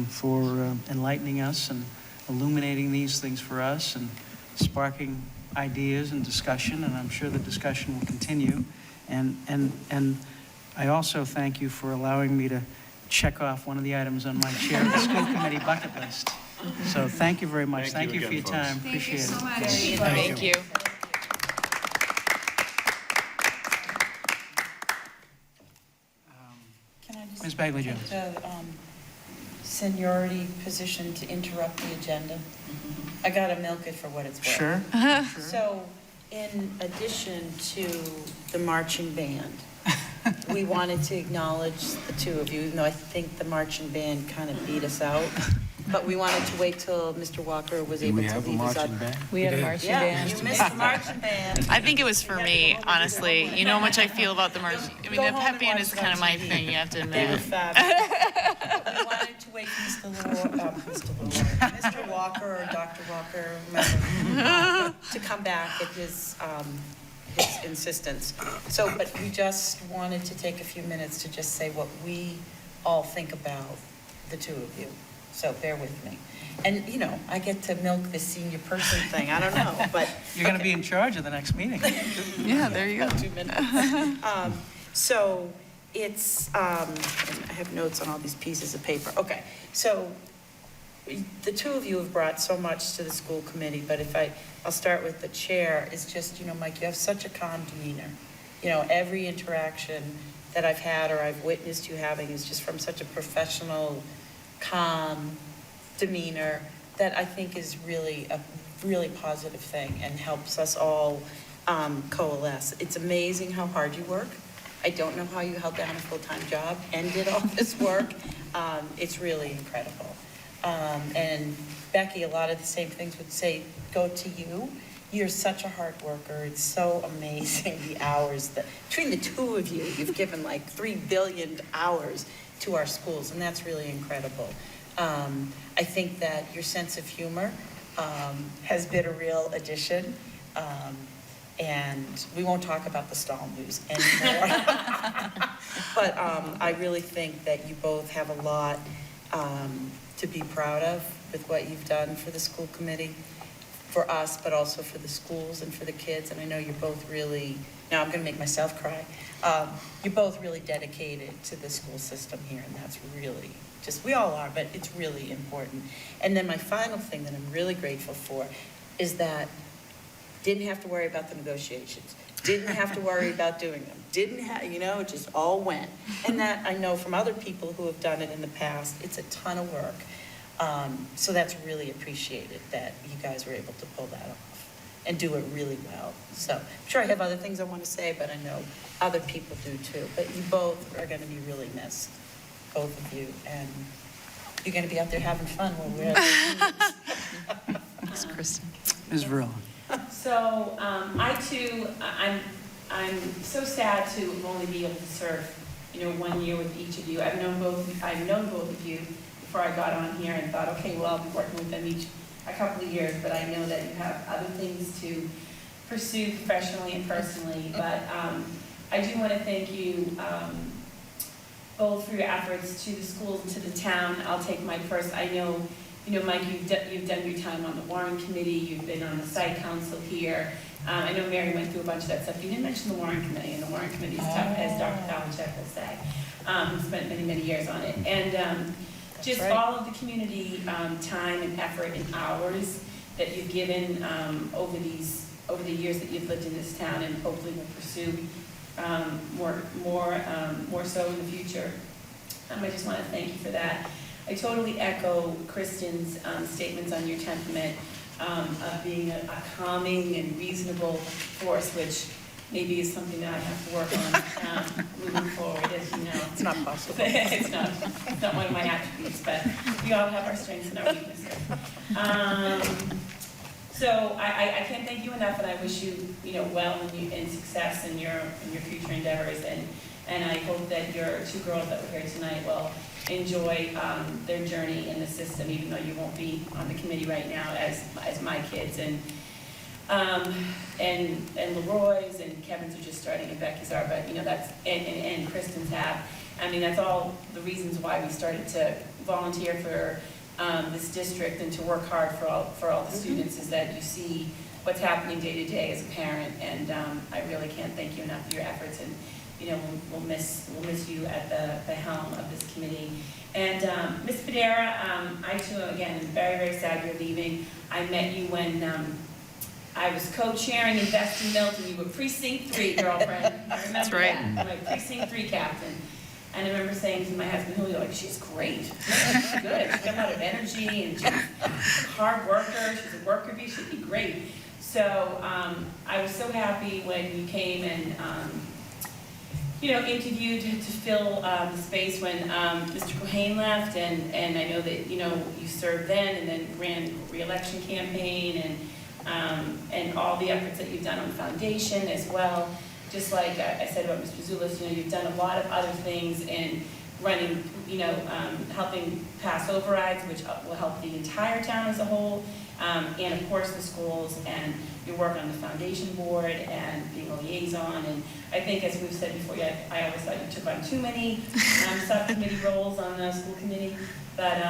for enlightening us and illuminating these things for us and sparking ideas and discussion, and I'm sure the discussion will continue. And I also thank you for allowing me to check off one of the items on my chair of the school committee bucket list. So thank you very much. Thank you for your time. Appreciate it. Thank you so much. Thank you. Can I just Ms. Bagley-Jones. the seniority position to interrupt the agenda? I gotta milk it for what it's worth. Sure. So, in addition to the marching band, we wanted to acknowledge the two of you, even though I think the marching band kind of beat us out. But we wanted to wait till Mr. Walker was able to lead us up. We had a marching Yeah, band. you missed the marching band. I think it was for me, honestly. You know how much I feel about the march. I mean, Go the home pep and band watch is it kind on of my TV. thing, you have to They were admit. fabulous. But we wanted to wait for Mr. Walker or Dr. Walker, remember, to come back at his insistence. So, but we just wanted to take a few minutes to just say what we all think about the two of you. So bear with me. And, you know, I get to milk this senior person thing, I don't know, but. You're going to be in charge of the next meeting. Yeah, there you go. 2 minutes. So it's, and I have notes on all these pieces of paper. Okay, so the two of you have brought so much to the school committee, but I'll start with the chair, is just, you know, Mike, you have such a calm demeanor. You know, every interaction that I've had or I've witnessed you having is just from such a professional, calm demeanor that I think is really a really positive thing and helps us all coalesce. It's amazing how hard you work. I don't know how you held down a full-time job and did all this work. It's really incredible. And Becky, a lot of the same things would say, go to you. You're such a hard worker. It's so amazing the hours that, between the two of you, you've given like 3 billion hours to our schools, and that's really incredible. I think that your sense of humor has been a real addition. And we won't talk about the stall news anymore. But I really think that you both have a lot to be proud of with what you've done for the school committee, for us, but also for the schools and for the kids. And I know you're both really, now I'm going to make myself cry. You're both really dedicated to the school system here, and that's really just, we all are, but it's really important. And then my final thing that I'm really grateful for is that didn't have to worry about the negotiations, didn't have to worry about doing them, didn't have, you know, it just all went. And that I know from other people who have done it in the past, it's a ton of work. So that's really appreciated that you guys were able to pull that off and do it really well. So I'm sure I have other things I want to say, but I know other people do too. But you both are going to be really missed, both of you. And you're going to be out there having fun while we're at the meetings. Thanks, Kristen. Ms. Verilla. So I too, I'm so sad to only be able to serve, you know, 1 year with each of you. I've known both of you before I got on here and thought, okay, well, I'll be working with them each a couple of years, but I know that you have other things to pursue professionally and personally. But I do want to thank you both for your efforts to the schools and to the town. I'll take Mike first. I know, you know, Mike, you've done your time on the Warren Committee, you've been on the site council here. I know Mary went through a bunch of that stuff. You didn't mention the Warren Committee, and the Warren Committee is tough, as Dr. Pavlicek will say. Who spent many, many years on it. And just right. all of the community time and effort and hours that you've given over the years that you've lived in this town, and hopefully will pursue more so in the future. I just want to thank you for that. I totally echo Kristen's statements on your temperament of being a calming and reasonable force, which maybe is something that I have to work on moving forward, as you know. It's not possible. It's not one of my attributes, but we all have our strengths and our weaknesses. So I can't thank you enough, and I wish you, you know, well and success in your future endeavors. And I hope that your two girls that were here tonight will enjoy their journey in the system, even though you won't be on the committee right now as my kids. And Leroy's and Kevin's are just starting, and Becky's are, but you know, that's, and Kristen's have. I mean, that's all the reasons why we started to volunteer for this district and to work hard for all the students, is that you see what's happening day to day as a parent, and I really can't thank you enough for your efforts. And you know, we'll miss you at the helm of this committee. And Ms. Padera, I too, again, am very, very sad you're leaving. I met you when I was co-chairing Invest in Milton. You were Precinct 3, girlfriend. I remember That's right. that. You were Precinct 3 captain. And I remember saying to my husband, Julio, like, she's great. She's good. She's got a lot of energy, and she's a hard worker. She's a worker bee. She'd be great. So I was so happy when you came and interviewed to fill the space when Mr. Cohane left, and I know that, you served then and then ran a re-election campaign and all the efforts that you've done on the foundation as well. Just like I said about Mr. Zulus, you've done a lot of other things in running, helping pass overrides, which will help the entire town as a whole, and of course the schools, and your work on the foundation board and being a liaison. And I think, as we've said before, I always thought you took on too many subcommittee roles on the school committee, but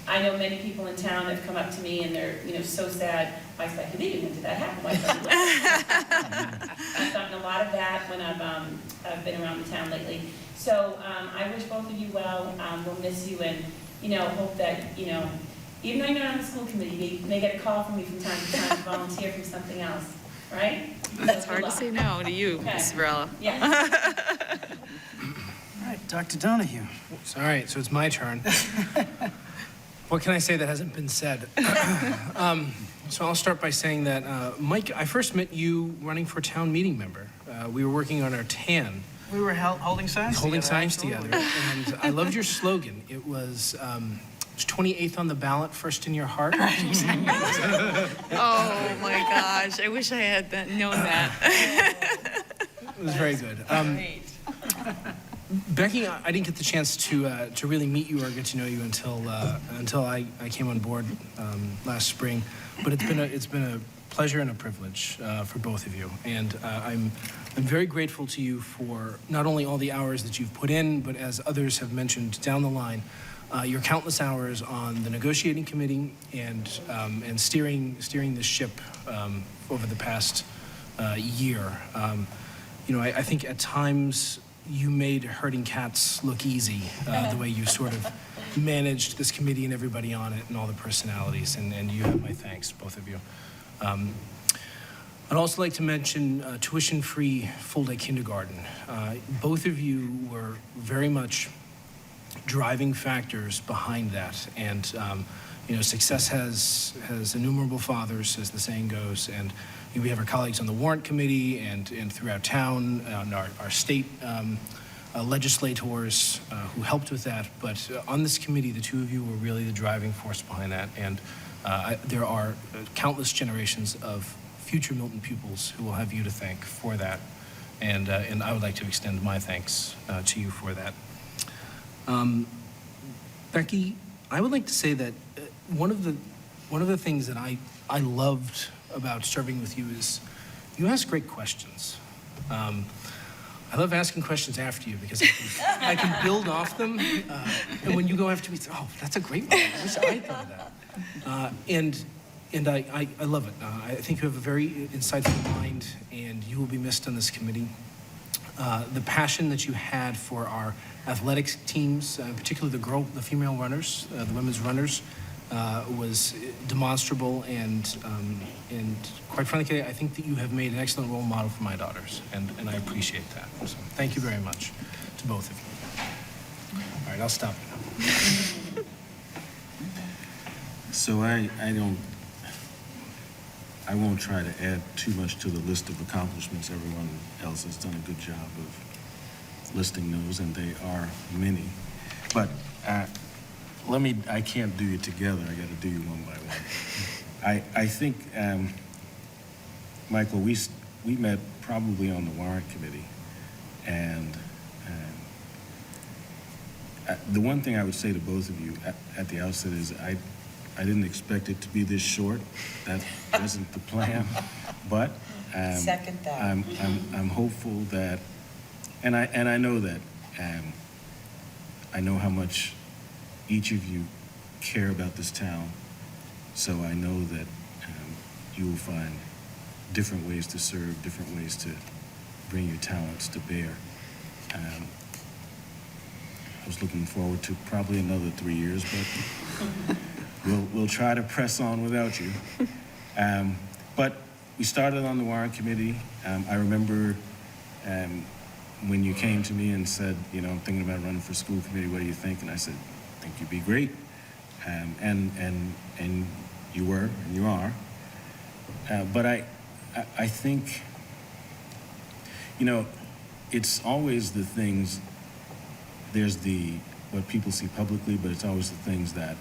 I know many people in town have come up to me and they're, so sad. Why Speculity? When did that happen? Why Speculity? I've gotten a lot of that when I've been around the town lately. So I wish both of you well. We'll miss you, and hope that even though you're not on the school committee, you may get a call from me from time to time to volunteer from something else, right? That's hard to say no to you, Ms. Varela. Yeah. All right, Dr. Donahue. All right, so it's my turn. What can I say that hasn't been said? So I'll start by saying that, Mike, I first met you running for town meeting member. We were working on our TAN. We were holding signs together. And I loved your slogan. It was 28th on the ballot, first in your heart. Oh my gosh, I wish I had known that. It was very good. Becky, I didn't get the chance to really meet you or get to know you until I came on board last spring. But it's been a pleasure and a privilege for both of you, and I'm very grateful to you for not only all the hours that you've put in, but as others have mentioned down the line, your countless hours on the negotiating committee and steering the ship over the past year. I think at times you made herding cats look easy, the way you sort of managed this committee and everybody on it and all the personalities, and you have my thanks, both of you. I'd also like to mention tuition-free full-day kindergarten. Both of you were very much driving factors behind that, and success has innumerable fathers, as the saying goes, and we have our colleagues on the warrant committee and throughout town, and our state legislators who helped with that. But on this committee, the two of you were really the driving force behind that. And there are countless generations of future Milton pupils who will have you to thank for that. And I would like to extend my thanks to you for that. Becky, I would like to say that one of the things that I loved about serving with you is you ask great questions. I love asking questions after you because I can build off them. And when you go after me, it's, oh, that's a great one. I wish I thought of that. And I love it. I think you have a very insightful mind, and you will be missed on this committee. The passion that you had for our athletics teams, particularly the female runners, the women's runners, was demonstrable, and quite frankly, I think that you have made an excellent role model for my daughters, and I appreciate that. So thank you very much to both of you. All right, I'll stop now. So I won't try to add too much to the list of accomplishments. Everyone else has done a good job of listing those, and they are many. But I can't do it together. I got to do you one by one. I think, Michael, we met probably on the warrant committee, and the one thing I would say to both of you at the outset is I didn't expect it to be this short. That wasn't the plan, but Second that. I'm hopeful that, and I know that I know how much each of you care about this town, so I know that you will find different ways to serve, different ways to bring your talents to bear. I was looking forward to probably another 3 years, but we'll try to press on without you. But we started on the warrant committee. I remember when you came to me and said, I'm thinking about running for school committee, what do you think? And I said, I think you'd be great. And you were, and you are. But I think, it's always the things, there's what people see publicly, but it's always the things that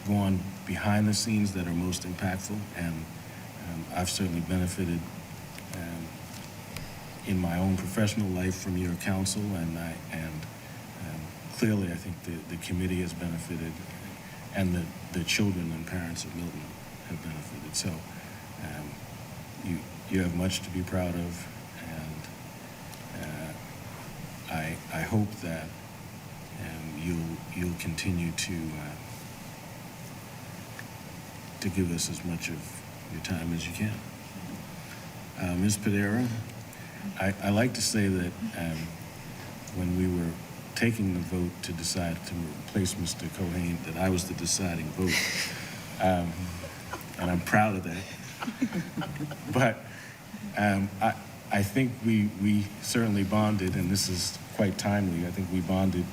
go on behind the scenes that are most impactful. And I've certainly benefited in my own professional life from your counsel, and clearly I think the committee has benefited, and the children and parents of Milton have benefited. So you have much to be proud of, and I hope that you'll continue to give us as much of your time as you can. Ms. Padera, I like to say that when we were taking the vote to decide to replace Mr. Cohen, that I was the deciding vote. And I'm proud of that. But I think we certainly bonded, and this is quite timely. I think we bonded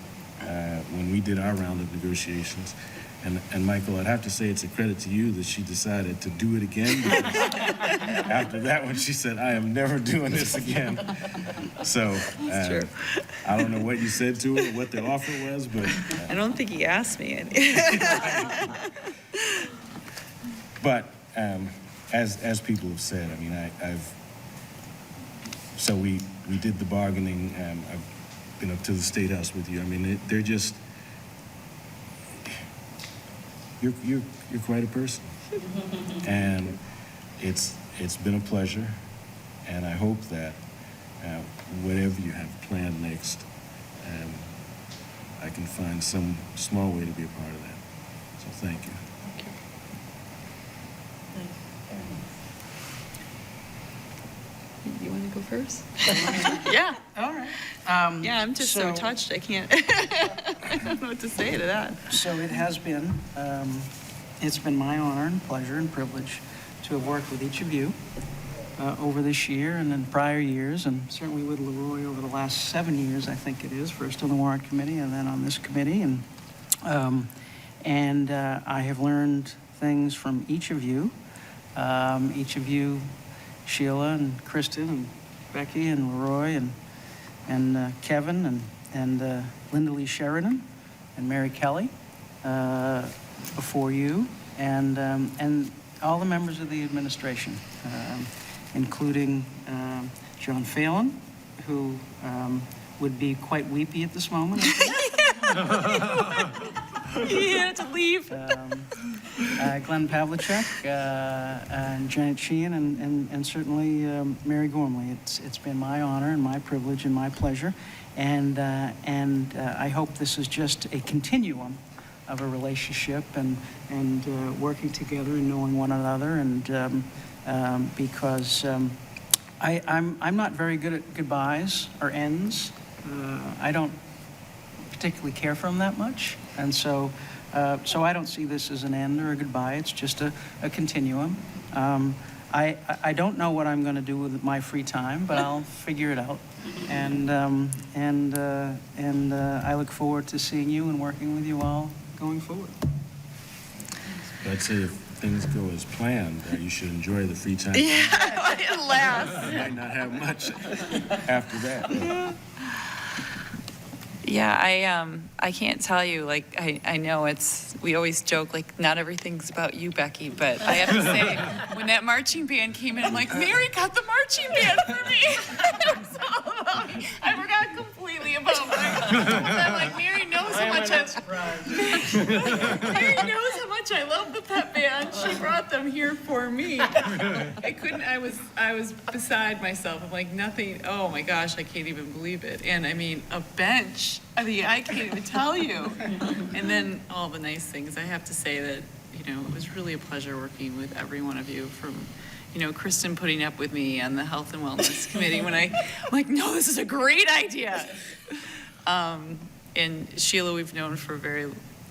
when we did our round of negotiations. And Michael, I'd have to say it's a credit to you that she decided to do it again. After that one, she said, I am never doing this again. So I don't know what you said to her, what the offer was, but... I don't think he asked me any. But as people have said, I mean, so we did the bargaining. I've been up to the State House with you. I mean, they're just... You're quite a person, and it's been a pleasure, and I hope that whatever you have planned next, I can find some small way to be a part of that. So thank you. You want to go first? Yeah, all right. Yeah, I'm just so touched. I can't, I don't know what to say to that. So it has been, it's been my honor and pleasure and privilege to have worked with each of you over this year and in prior years, and certainly with Leroy over the last 7 years, I think it is, first on the warrant committee and then on this committee. And I have learned things from each of you, Sheila and Kristen and Becky and Leroy and Kevin and Linda Lee Sheridan and Mary Kelly before you, and all the members of the administration, including John Phelan, who would be quite weepy at this moment. He had to leave. Glenn Pavlicek, and Janet Sheehan, and certainly Mary Gormley. It's been my honor and my privilege and my pleasure, and I hope this is just a continuum of a relationship and working together and knowing one another, and because I'm not very good at goodbyes or ends. I don't particularly care for them that much, and so I don't see this as an end or a goodbye. It's just a continuum. I don't know what I'm going to do with my free time, but I'll figure it out. And I look forward to seeing you and working with you all going forward. I'd say if things go as planned, you should enjoy the free time. Yeah, it lasts. You might not have much after that. But. Yeah, I can't tell you, like, I know we always joke, like, not everything's about you, Becky, but I have to say, when that marching band came in, I'm like, Mary got the marching band for me. It was all about me. I forgot completely about I'm like, Mary knows how much Mary knows how much I love the pep band. She brought them here for me. I was beside myself. I'm like, nothing, oh my gosh, I can't even believe it. And I mean, a bench. I mean, I can't even tell you. And then all the nice things. I have to say that, it was really a pleasure working with every one of you, from, Kristen putting up with me on the Health and Wellness Committee when I'm like, no, this is a great idea. And Sheila, we've known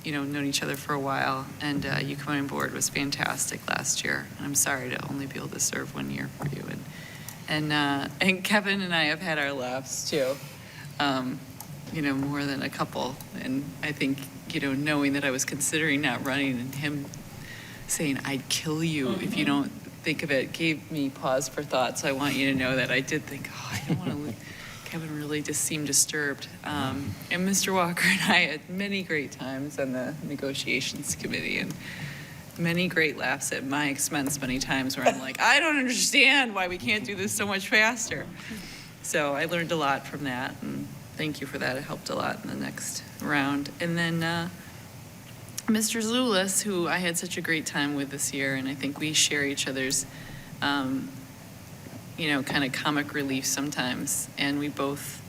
known each other for a while, and you coming on board was fantastic last year. And I'm sorry to only be able to serve 1 year for you. And Kevin and I have had our laughs too. More than a couple. And I think, knowing that I was considering not running, and him saying, I'd kill you if you don't think of it, gave me pause for thought. So I want you to know that I did think, I don't want to Kevin really just seemed disturbed. And Mr. Walker and I had many great times on the negotiations committee, and many great laughs at my expense many times where I'm like, I don't understand why we can't do this so much faster. So I learned a lot from that, and thank you for that. It helped a lot in the next round. And then Mr. Zulis, who I had such a great time with this year, and I think we share each other's, kind of comic relief sometimes. And we both,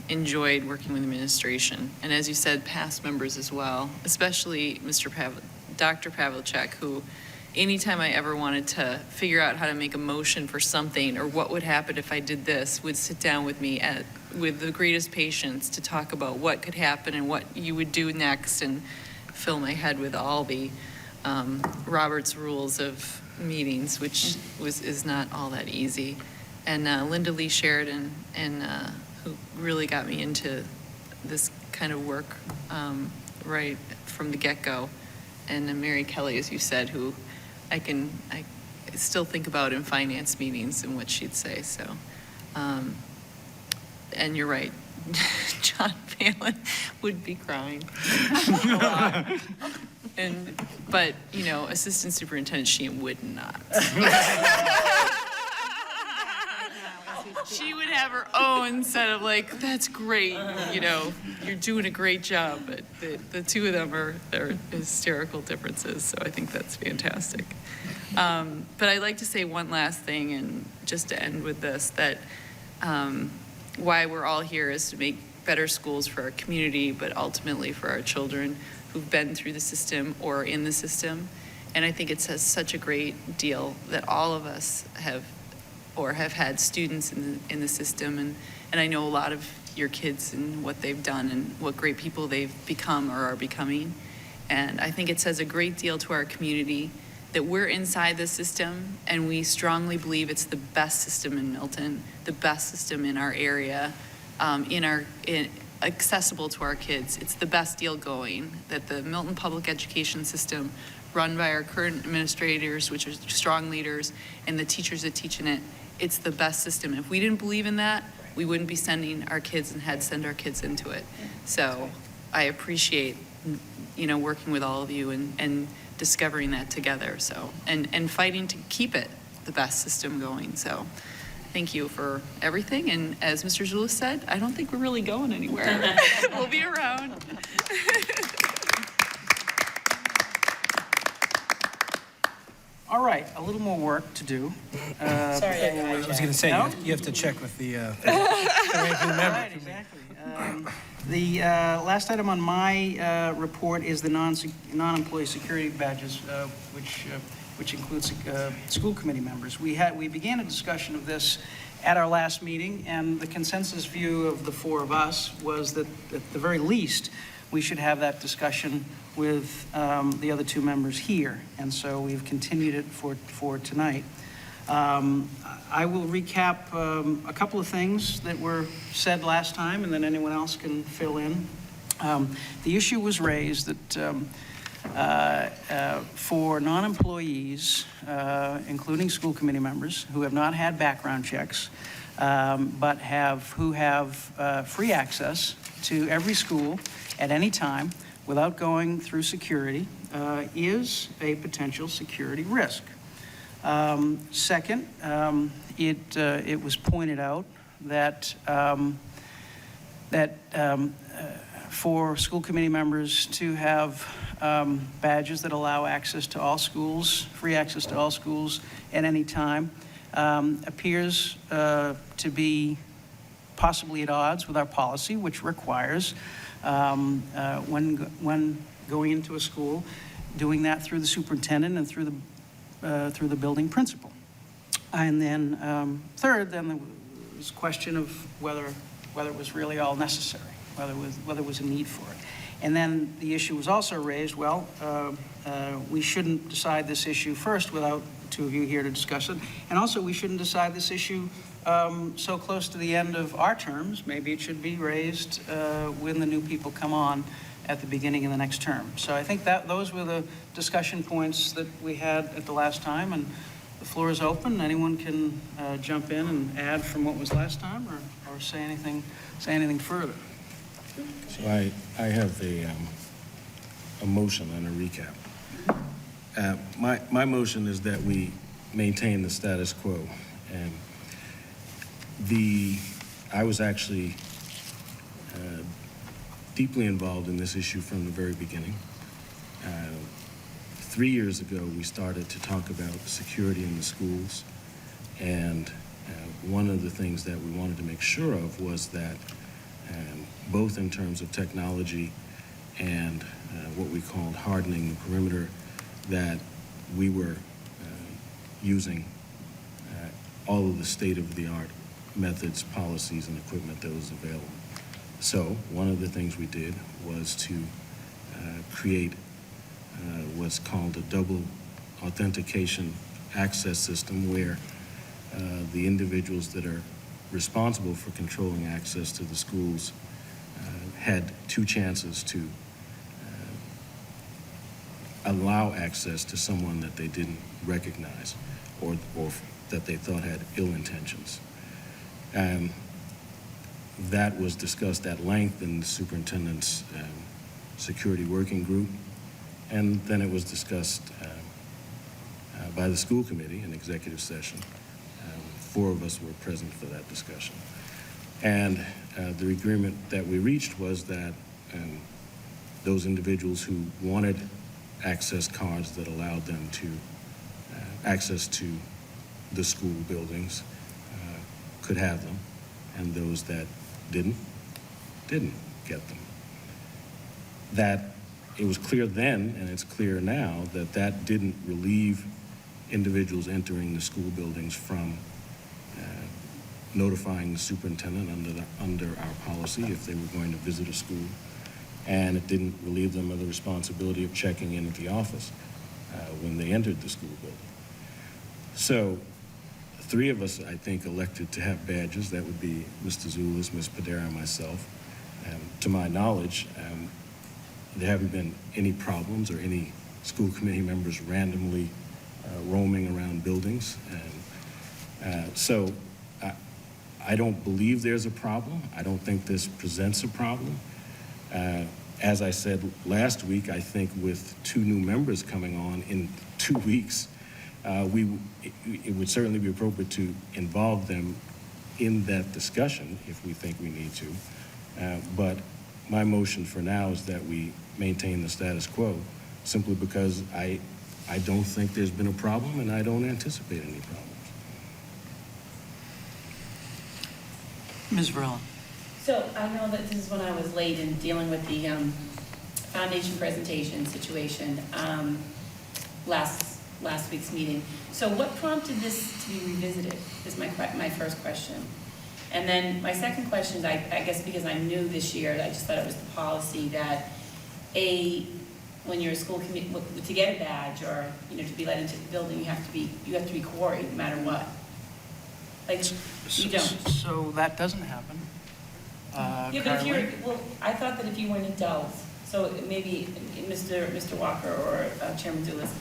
enjoyed working with administration. And as you said, past members as well, especially Dr. Pavlicek, who anytime I ever wanted to figure out how to make a motion for something or what would happen if I did this, would sit down with me with the greatest patience to talk about what could happen and what you would do next, and fill my head with all the Robert's rules of meetings, which is not all that easy. And Linda Lee Sheridan, who really got me into this kind of work right from the get-go. And Mary Kelly, as you said, who I still think about in finance meetings and what she'd say. So, and you're right, John Phelan would be crying a lot. But Assistant Superintendent Sheehan would not. She would have her own set of that's great, you're doing a great job, but the two of them are hysterical differences, so I think that's fantastic. But I'd like to say one last thing, and just to end with this, that why we're all here is to make better schools for our community, but ultimately for our children who've been through the system or in the system. And I think it says such a great deal that all of us have had students in the system, and I know a lot of your kids and what they've done and what great people they've become or are becoming. And I think it says a great deal to our community that we're inside the system, and we strongly believe it's the best system in Milton, the best system in our area, accessible to our kids. It's the best deal going, that the Milton Public Education System, run by our current administrators, which are strong leaders, and the teachers that teach in it, it's the best system. If we didn't believe in that, we wouldn't be sending our kids and had send our kids into it. So I appreciate, working with all of you and discovering that together. So, and fighting to keep it the best system going. So thank you for everything. And as Mr. Zulis said, I don't think we're really going anywhere. We'll be around. All right, a little more work to do. Sorry, I was going to say, No? you have to check with the ranking member. Right, exactly. The last item on my report is the non-employee security badges, which includes school committee members. We began a discussion of this at our last meeting, and the consensus view of the four of us was that at the very least, we should have that discussion with the other two members here, and so we've continued it for tonight. I will recap a couple of things that were said last time, and then anyone else can fill in. The issue was raised that for non-employees, including school committee members who have not had background checks, but who have free access to every school at any time without going through security, is a potential security risk. Second, it was pointed out that for school committee members to have badges that allow access to all schools, free access to all schools at any time, appears to be possibly at odds with our policy, which requires when going into a school, doing that through the superintendent and through the building principal. And then third, then there was a question of whether it was really all necessary, whether there was a need for it. And then the issue was also raised, we shouldn't decide this issue first without the two of you here to discuss it. And also, we shouldn't decide this issue so close to the end of our terms. Maybe it should be raised when the new people come on at the beginning of the next term. So I think that those were the discussion points that we had at the last time, and the floor is open. Anyone can jump in and add from what was last time or say anything further. So I have a motion and a recap. My motion is that we maintain the status quo. And I was actually deeply involved in this issue from the very beginning. 3 years ago, we started to talk about security in the schools, and one of the things that we wanted to make sure of was that both in terms of technology and what we called hardening the perimeter, that we were using all of the state-of-the-art methods, policies, and equipment that was available. So one of the things we did was to create what's called a double authentication access system, where the individuals that are responsible for controlling access to the schools had two chances to allow access to someone that they didn't recognize or that they thought had ill intentions. That was discussed at length in the superintendent's security working group, and then it was discussed by the school committee in executive session. 4 of us were present for that discussion. And the agreement that we reached was that those individuals who wanted access cards that allowed them to access to the school buildings could have them, and those that didn't get them. That it was clear then, and it's clear now, that didn't relieve individuals entering the school buildings from notifying the superintendent under our policy if they were going to visit a school, and it didn't relieve them of the responsibility of checking in at the office when they entered the school building. So 3 of us, I think, elected to have badges. That would be Mr. Zulus, Ms. Padera, and myself. To my knowledge, there haven't been any problems or any school committee members randomly roaming around buildings. So I don't believe there's a problem. I don't think this presents a problem. As I said last week, I think with 2 new members coming on in 2 weeks, it would certainly be appropriate to involve them in that discussion if we think we need to. But my motion for now is that we maintain the status quo, simply because I don't think there's been a problem, and I don't anticipate any problems. Ms. Verla. So I know that this is when I was late in dealing with the foundation presentation situation last week's meeting. So what prompted this to be revisited is my first question. And then my second question is, I guess because I'm new this year, I just thought it was the policy that when you're a school committee, to get a badge or to be let into the building, you have to be quarried no matter what. Like you don't. So that doesn't happen. Yeah, but if you're, I thought that if you were an adult, so maybe Mr. Walker or Chairman Zulus,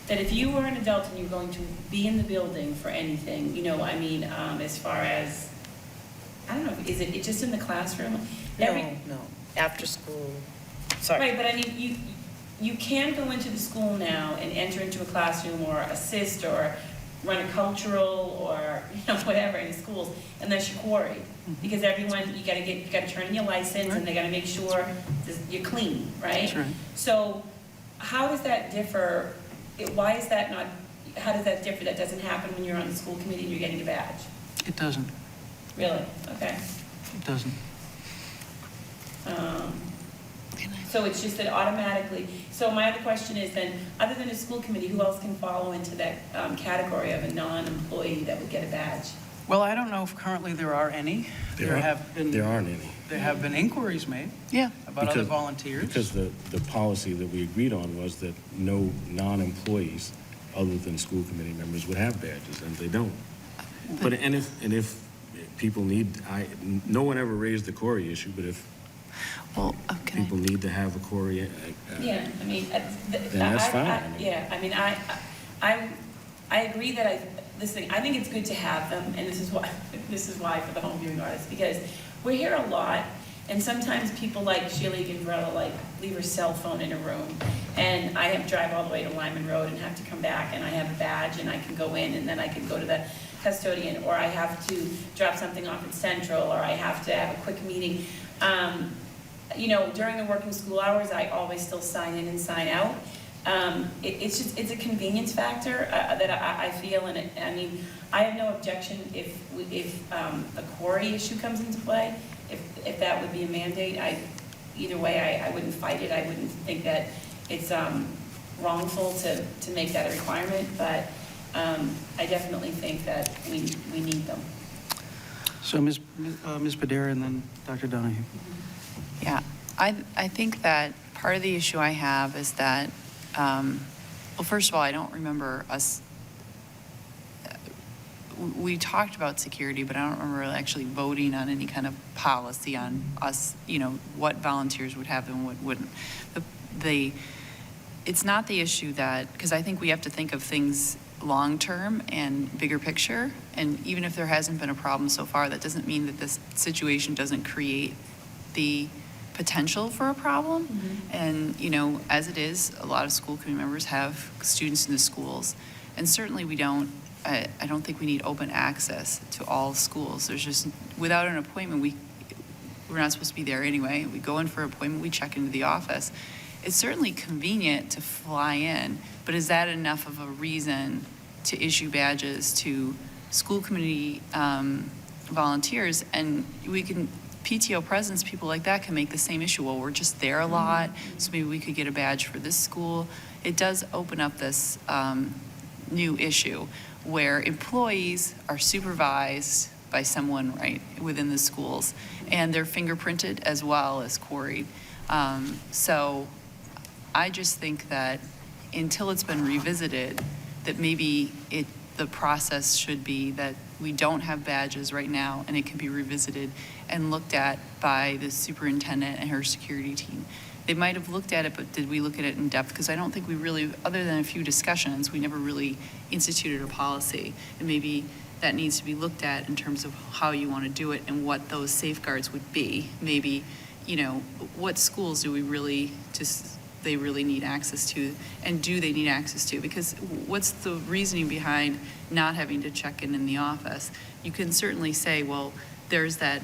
that if you were an adult and you're going to be in the building for anything, as far as, I don't know, is it just in the classroom? No, after school, sorry. Right, but I mean, you can go into the school now and enter into a classroom or assist or run a cultural or whatever in the schools unless you're quarried. Because everyone, you gotta turn in your license, and they gotta make sure you're clean, right? That's right. So how does that differ? Why is that not, how does that differ? That doesn't happen when you're on the school committee and you're getting a badge? It doesn't. Really? Okay. It doesn't. So it's just that automatically, so my other question is then, other than a school committee, who else can follow into that category of a non-employee that would get a badge? Well, I don't know if currently there are any. There aren't any. There have been inquiries made. Yeah. About other volunteers. Because the policy that we agreed on was that no non-employees other than school committee members would have badges, and they don't. But if people need, no one ever raised the Corey issue, but if people need to have a Corey, Yeah, I mean, then that's fine. yeah, I mean, I agree that I think it's good to have them, and this is why for the home viewing artists, because we're here a lot, and sometimes people like Sheila Ganvarella like leave her cell phone in a room, and I have to drive all the way to Lyman Road and have to come back, and I have a badge, and I can go in, and then I can go to the custodian, or I have to drop something off at Central, or I have to have a quick meeting. You know, during the working school hours, I always still sign in and sign out. It's a convenience factor that I feel, and I mean, I have no objection if a quarry issue comes into play, if that would be a mandate. Either way, I wouldn't fight it. I wouldn't think that it's wrongful to make that a requirement, but I definitely think that we need them. So Ms. Padera and then Dr. Donahue. Yeah, I think that part of the issue I have is that, well, first of all, I don't remember us, we talked about security, but I don't remember actually voting on any kind of policy on us, you know, what volunteers would have and what wouldn't. It's not the issue that, because I think we have to think of things long-term and bigger picture, and even if there hasn't been a problem so far, that doesn't mean that this situation doesn't create the potential for a problem. And, you know, as it is, a lot of school committee members have students in the schools, and certainly we don't, I don't think we need open access to all schools. There's just, without an appointment, we're not supposed to be there anyway. We go in for an appointment, we check into the office. It's certainly convenient to fly in, but is that enough of a reason to issue badges to school committee volunteers? And we can, PTO presidents, people like that can make the same issue. Well, we're just there a lot, so maybe we could get a badge for this school. It does open up this new issue where employees are supervised by someone right within the schools, and they're fingerprinted as well as quarried. So I just think that until it's been revisited, that maybe the process should be that we don't have badges right now, and it can be revisited and looked at by the superintendent and her security team. They might have looked at it, but did we look at it in depth? Because I don't think we really, other than a few discussions, we never really instituted a policy. And maybe that needs to be looked at in terms of how you want to do it and what those safeguards would be. Maybe, you know, what schools do we really they really need access to, and do they need access to? Because what's the reasoning behind not having to check in the office? You can certainly say, well, there's that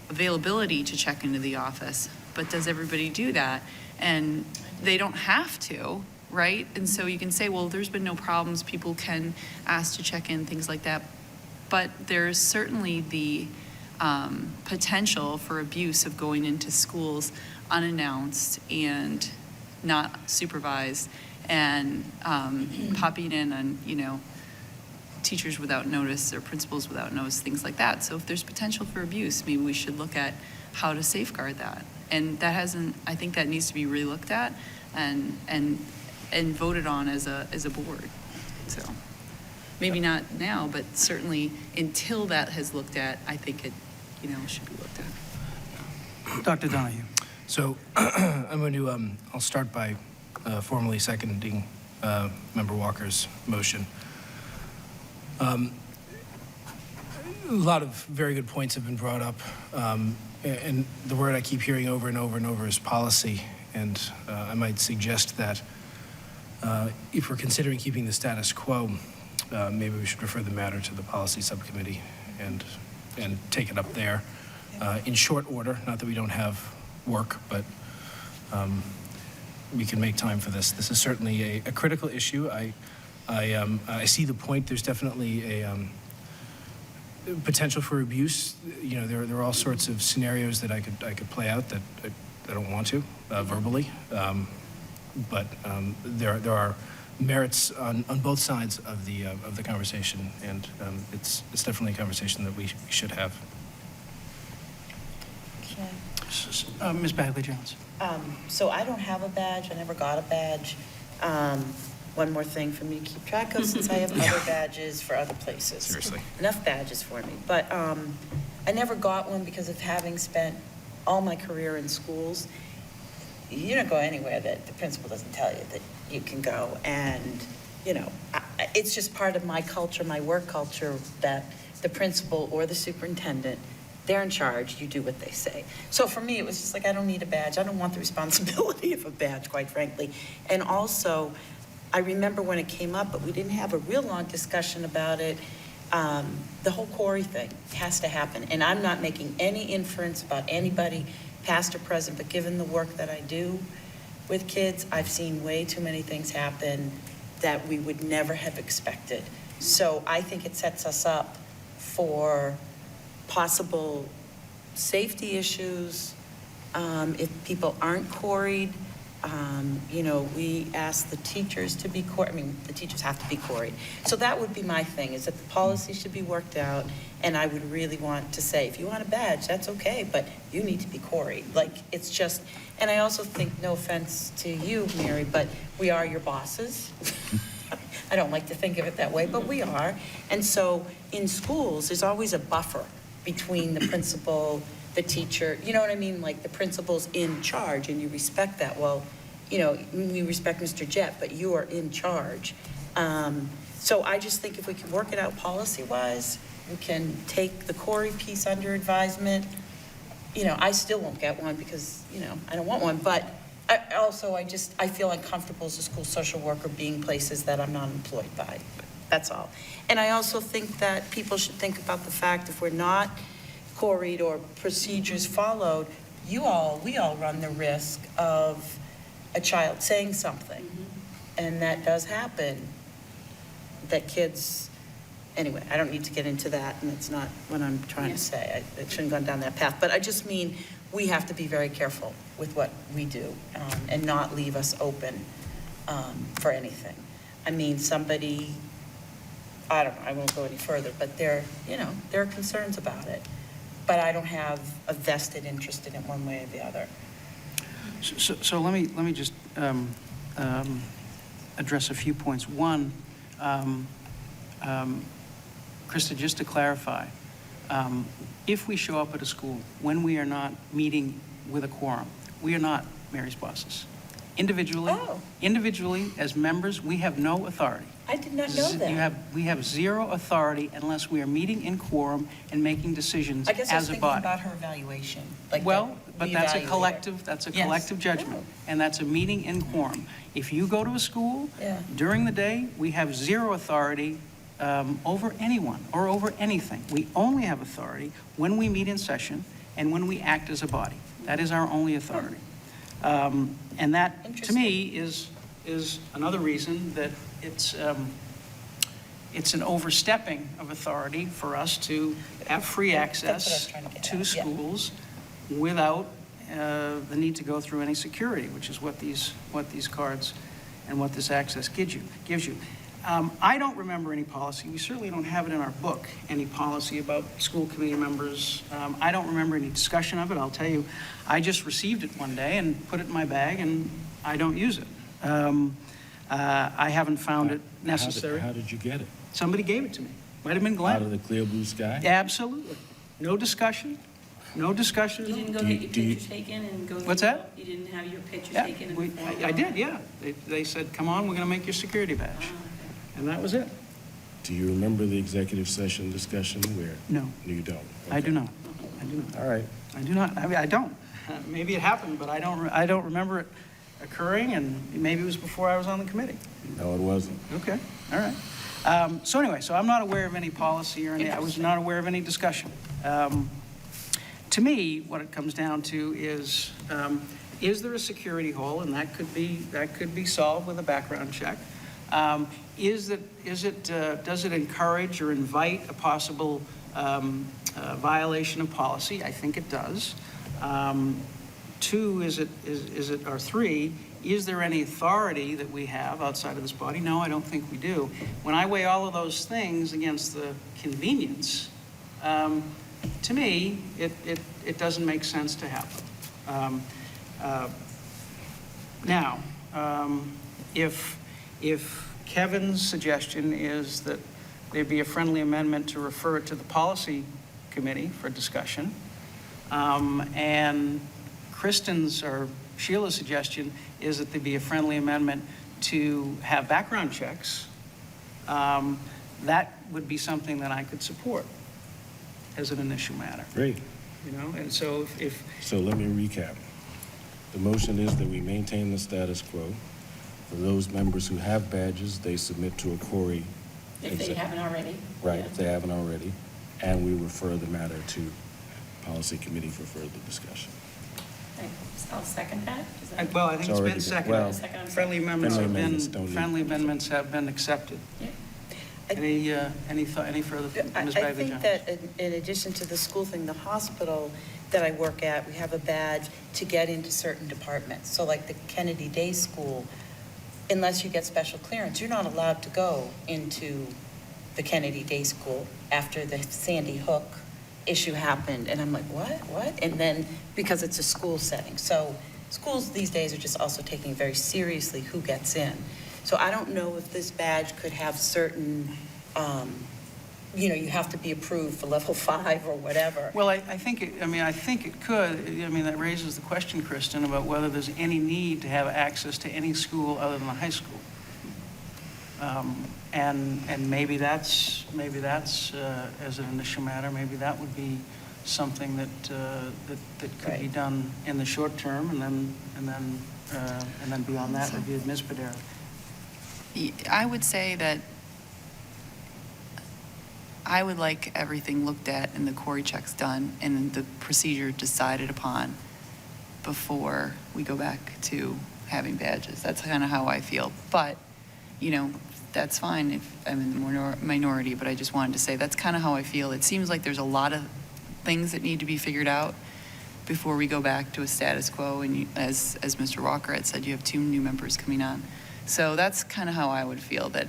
availability to check into the office, but does everybody do that? And they don't have to, right? And so you can say, well, there's been no problems, people can ask to check in, things like that. But there's certainly the potential for abuse of going into schools unannounced and not supervised, and popping in on, you know, teachers without notice or principals without notice, things like that. So if there's potential for abuse, maybe we should look at how to safeguard that. And that hasn't, I think that needs to be re-looked at and voted on as a board. So maybe not now, but certainly until that has looked at, I think it, you know, should be looked at. Dr. Donahue. So I'm going to, I'll start by formally seconding Member Walker's motion. A lot of very good points have been brought up, and the word I keep hearing over and over and over is policy, and I might suggest that if we're considering keeping the status quo, maybe we should refer the matter to the policy subcommittee and take it up there in short order. Not that we don't have work, but we can make time for this. This is certainly a critical issue. I see the point. There's definitely a potential for abuse. You know, there are all sorts of scenarios that I could play out that I don't want to verbally, but there are merits on both sides of the conversation, and it's definitely a conversation that we should have. Ms. Bagley-Jones. So I don't have a badge. I never got a badge. One more thing for me to keep track of, since I have other badges for other places. Seriously. Enough badges for me. But I never got one because of having spent all my career in schools. You don't go anywhere that the principal doesn't tell you that you can go. And, you know, it's just part of my culture, my work culture, that the principal or the superintendent, they're in charge, you do what they say. So for me, it was just like, I don't need a badge. I don't want the responsibility of a badge, quite frankly. And also, I remember when it came up, but we didn't have a real long discussion about it. The whole Corey thing has to happen. And I'm not making any inference about anybody, past or present, but given the work that I do with kids, I've seen way too many things happen that we would never have expected. So I think it sets us up for possible safety issues if people aren't quarried. We ask the teachers to be quarried. I mean, the teachers have to be quarried. So that would be my thing, is that the policy should be worked out, and I would really want to say, if you want a badge, that's okay, but you need to be quarried. Like, it's just, and I also think, no offense to you, Mary, but we are your bosses. I don't like to think of it that way, but we are. And so in schools, there's always a buffer between the principal, the teacher, you know what I mean? Like, the principal's in charge and you respect that. Well, we respect Mr. Jett, but you are in charge. So I just think if we can work it out policy-wise, we can take the Corey piece under advisement. I still won't get one because, I don't want one, but I feel uncomfortable as a school social worker being places that I'm not employed by. That's all. And I also think that people should think about the fact, if we're not quarried or procedures followed, we all run the risk of a child saying something. And that does happen, that kids, anyway, I don't need to get into that, and it's not what I'm trying to say. I shouldn't have gone down that path. But I just mean, we have to be very careful with what we do and not leave us open for anything. I mean, somebody, I don't know, I won't go any further, but there are concerns about it. But I don't have a vested interest in it one way or the other. So let me just address a few points. One, Krista, just to clarify, if we show up at a school when we are not meeting with a quorum, we are not Mary's bosses. Individually, as members, we have no authority. I did not know that. We have zero authority unless we are meeting in quorum and making decisions as a body. I guess I was thinking about her evaluation. But that's a collective judgment, and that's a meeting in quorum. If you go to a school, during the day, we have zero authority over anyone or over anything. We only have authority when we meet in session and when we act as a body. That is our only authority. And that, to me, is another reason that it's an overstepping of authority for us to have free access to schools without the need to go through any security, which is what these cards and what this access gives you. I don't remember any policy. We certainly don't have it in our book, any policy about school committee members. I don't remember any discussion of it. I'll tell you, I just received it one day and put it in my bag, and I don't use it. I haven't found it necessary. How did you get it? Somebody gave it to me. Might have been Glenn. Out of the clear blue sky? Absolutely. No discussion. No discussion. You didn't go get your picture taken and go. What's that? You didn't have your picture taken? I did, yeah. They said, come on, we're going to make your security badge. Okay. And that was it. Do you remember the executive session discussion where? No. You don't? Okay. I do not. All right. I do not. I mean, I don't. Maybe it happened, but I don't remember it occurring, and maybe it was before I was on the committee. No, it wasn't. Okay, all right. So anyway, I'm not aware of any policy or I was not aware of any discussion. To me, what it comes down to is there a security hole, and that could be solved with a background check. Does it encourage or invite a possible violation of policy? I think it does. Two, or three, is there any authority that we have outside of this body? No, I don't think we do. When I weigh all of those things against the convenience, to me, it doesn't make sense to have them. Now, if Kevin's suggestion is that there be a friendly amendment to refer it to the policy committee for discussion, and Kristen's or Sheila's suggestion is that there be a friendly amendment to have background checks that would be something that I could support as an initial matter, Great. you know? And so if, So let me recap. The motion is that we maintain the status quo. For those members who have badges, they submit to a query. If they haven't already. Right, if they haven't already. And we refer the matter to Policy Committee for further discussion. I'll second that. Is that- well, I think It's it's already been been- seconded. well, Friendly amendments have friendly amendments don't been, need- friendly amendments have been accepted. Yeah. Any further, Ms. I Bagley think Jones? that in addition to the school thing, the hospital that I work at, we have a badge to get into certain departments. So like the Kennedy Day School, unless you get special clearance, you're not allowed to go into the Kennedy Day School after the Sandy Hook issue happened. And I'm like, what? And then, because it's a school setting. So schools these days are just also taking very seriously who gets in. So I don't know if this badge could have certain, you have to be approved for level 5 or whatever. Well, I think it could. I mean, that raises the question, Kristen, about whether there's any need to have access to any school other than the high school. And maybe that's as an initial matter, maybe that would be something that could be done in the short term, and then beyond that would be Ms. Padera. I would say that I would like everything looked at and the query checks done and the procedure decided upon before we go back to having badges. That's kind of how I feel. But, that's fine if I'm in the minority, but I just wanted to say that's kind of how I feel. It seems like there's a lot of things that need to be figured out before we go back to a status quo. And as Mr. Walker had said, you have 2 new members coming on. So that's kind of how I would feel, that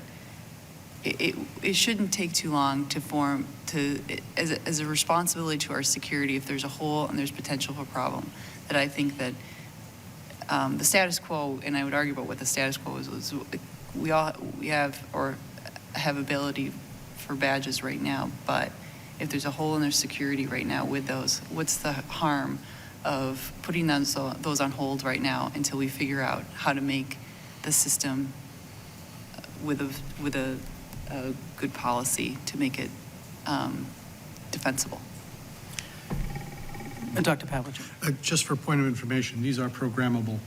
it shouldn't take too long to form, as a responsibility to our security, if there's a hole and there's potential for a problem, that I think that the status quo, and I would argue about what the status quo is we have ability for badges right now, but if there's a hole in their security right now with those, what's the harm of putting those on hold right now until we figure out how to make the system with a good policy to make it defensible. Dr. Pavlicek. Just for point of information, these are programmable.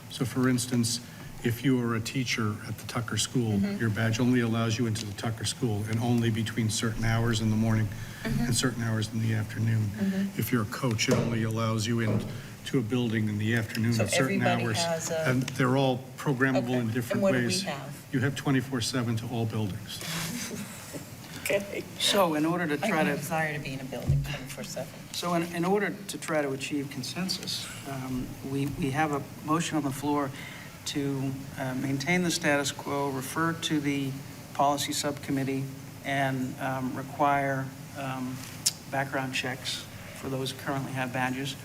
So for instance, if you are a teacher at the Tucker School, your badge only allows you into the Tucker School and only between certain hours in the morning and certain hours in the afternoon. If you're a coach, it only allows you into a building in the afternoon So at certain everybody hours. has a- And they're all programmable in different And what do we ways. have? You have 24/7 to all buildings. Okay. So in order to I try have a to... desire to be in a building 24/7. So in order to try to achieve consensus, we have a motion on the floor to maintain the status quo, refer to the policy subcommittee, and require background checks for those who currently have badges.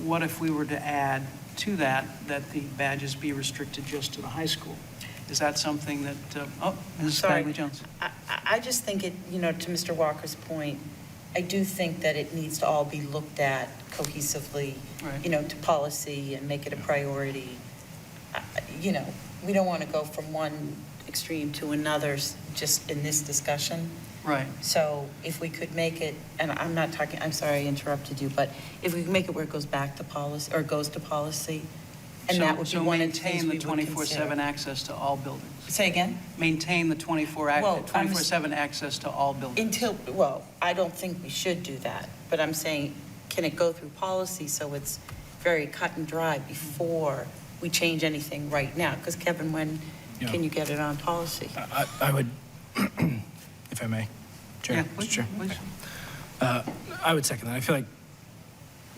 What if we were to add to that the badges be restricted just to the high school? Is that something that, Mrs. Sorry. Bagley Jones? I just think it, to Mr. Walker's point, I do think that it needs to all be looked at cohesively, Right. To policy and make it a priority. We don't want to go from one extreme to another just in this discussion. Right. So if we could make it, and I'm sorry I interrupted you, but if we could make it where it goes back to policy, or goes to policy, and that would be one of the things we would maintain the consider. 24/7 access to all buildings. Say again? Maintain the Well, 24/7 access to all buildings. I don't think we should do that, but I'm saying, can it go through policy so it's very cut and dry before we change anything right now? Because Kevin, when can you get it on policy? I would, if I may, Chair. Yeah, Mr. please, Chair. please. I would second that. I feel like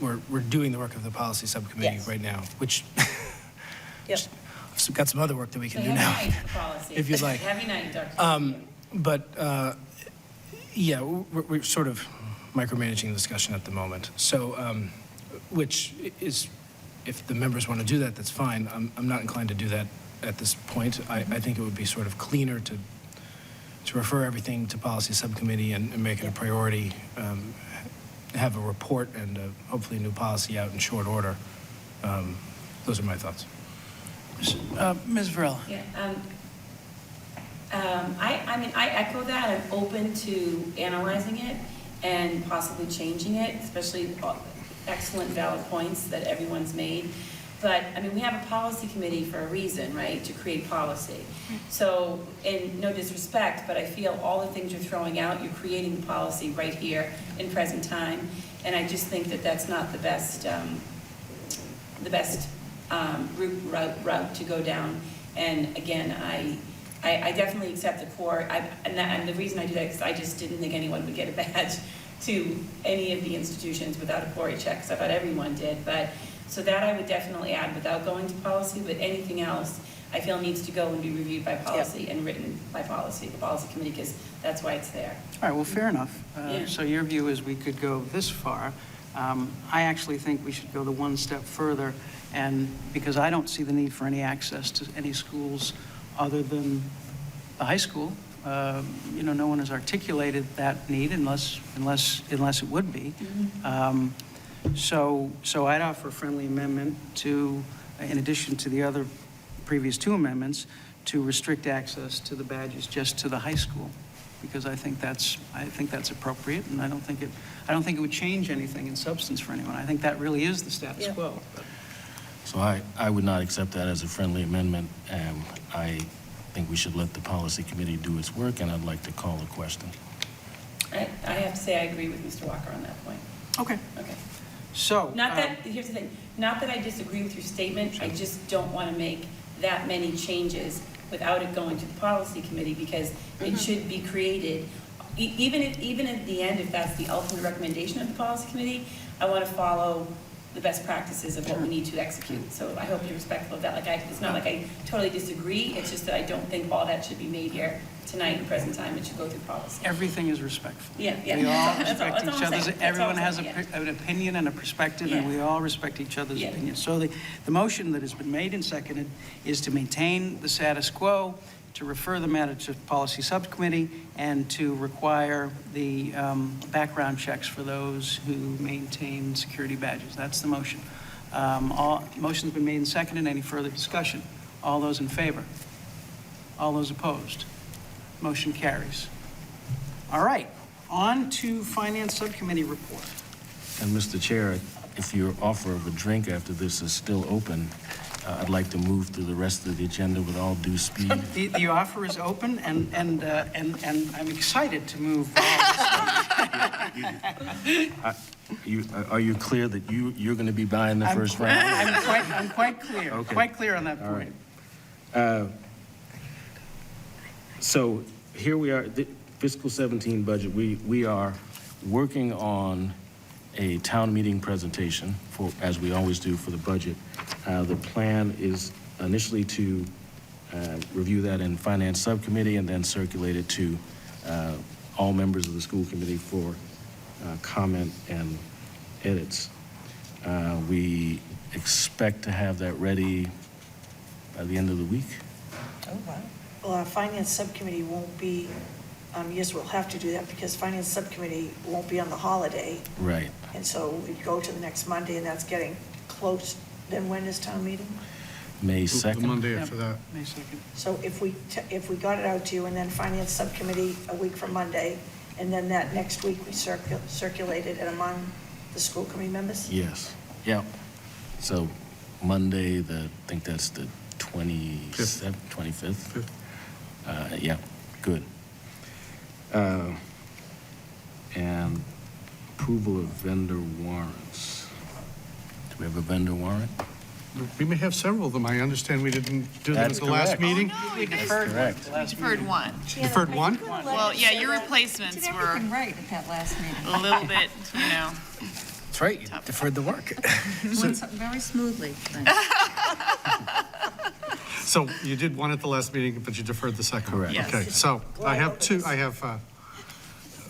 we're doing the work of the policy subcommittee Yes. right now, which Yep. we've got some other work that we can So do heavy now, night for policy. if you'd like. Heavy night, Dr. But yeah, we're sort of micromanaging the discussion at the moment. So, which is, if the members want to do that, that's fine. I'm not inclined to do that at this point. I think it would be sort of cleaner to refer everything to policy subcommittee and make it a priority, have a report and hopefully a new policy out in short order. Those are my thoughts. Ms. Varela. Yeah, I mean, I echo that. I'm open to analyzing it and possibly changing it, especially excellent valid points that everyone's made. But, I mean, we have a policy committee for a reason, right, to create policy. So, and no disrespect, but I feel all the things you're throwing out, you're creating the policy right here in present time. And I just think that that's not the best route to go down. And again, I definitely accept the core, and the reason I do that is I just didn't think anyone would get a badge to any of the institutions without a core check, because I thought everyone did. But, so that I would definitely add without going to policy, but anything else I feel needs to go and be reviewed by policy and written by policy, the policy committee, because that's why it's there. All right, well, fair enough. Yeah. So your view is we could go this far. I actually think we should go the one step further, and because I don't see the need for any access to any schools other than the high school. No one has articulated that need unless it would be. So I'd offer a friendly amendment to, in addition to the other previous two amendments, to restrict access to the badges just to the high school, because I think that's appropriate, and I don't think it would change anything in substance for anyone. I think that really is the status quo. So I would not accept that as a friendly amendment. I think we should let the policy committee do its work, and I'd like to call a question. I have to say I agree with Mr. Walker on that point. Okay. Okay. So. Here's the thing, not that I disagree with your statement, I just don't want to make that many changes without it going to the policy committee, because it should be created, even at the end, if that's the ultimate recommendation of the policy committee, I want to follow the best practices of what we need to execute. So I hope you're respectful of that. It's not like I totally disagree, it's just that I don't think all that should be made here tonight in present time. It should go through policy. Everything is respectful. Yeah. We all respect That's all each I'm other's, saying. everyone That's has all I'm saying, an opinion and a perspective, and we all respect each other's opinions. So the motion that has been made and seconded is to maintain the status quo, to refer the matter to policy subcommittee, and to require the background checks for those who maintain security badges. That's the motion. Motion's been made and seconded. Any further discussion? All those in favor? All those opposed? Motion carries. All right, on to Finance Subcommittee report. And Mr. Chair, if your offer of a drink after this is still open, I'd like to move through the rest of the agenda with all due speed. The offer is open, and I'm excited to move. Are you clear that you're going to be buying the first round? I'm quite clear. Okay. Quite clear on that All point. right. So here we are, the fiscal 17 budget. We are working on a town meeting presentation for, as we always do for the budget. The plan is initially to review that in Finance Subcommittee and then circulate it to all members of the school committee for comment and edits. We expect to have that ready by the end of the week. Oh, wow. Well, our Finance Subcommittee won't be, yes, we'll have to do that because Finance Subcommittee won't be on the holiday. Right. And so we go to the next Monday, and that's getting close. Then when is town meeting? May 2nd. The Monday after that. May 2nd. So if we got it out to you, and then Finance Subcommittee a week from Monday, and then that next week we circulate it among the school committee members? Yes. Yeah. So Monday, I think that's the 27th, 25th. Yeah, good. And approval of vendor warrants. Do we have a vendor warrant? We may have several of them. I understand we didn't do them at That's the last correct. meeting. We deferred one. Correct. We deferred one. Deferred one? Well, yeah, your replacements Did were everything right at that last meeting. a little bit, That's right, you deferred the work. Went very smoothly. So you did one at the last meeting, but you deferred the second. Correct. Yes. Okay, so I have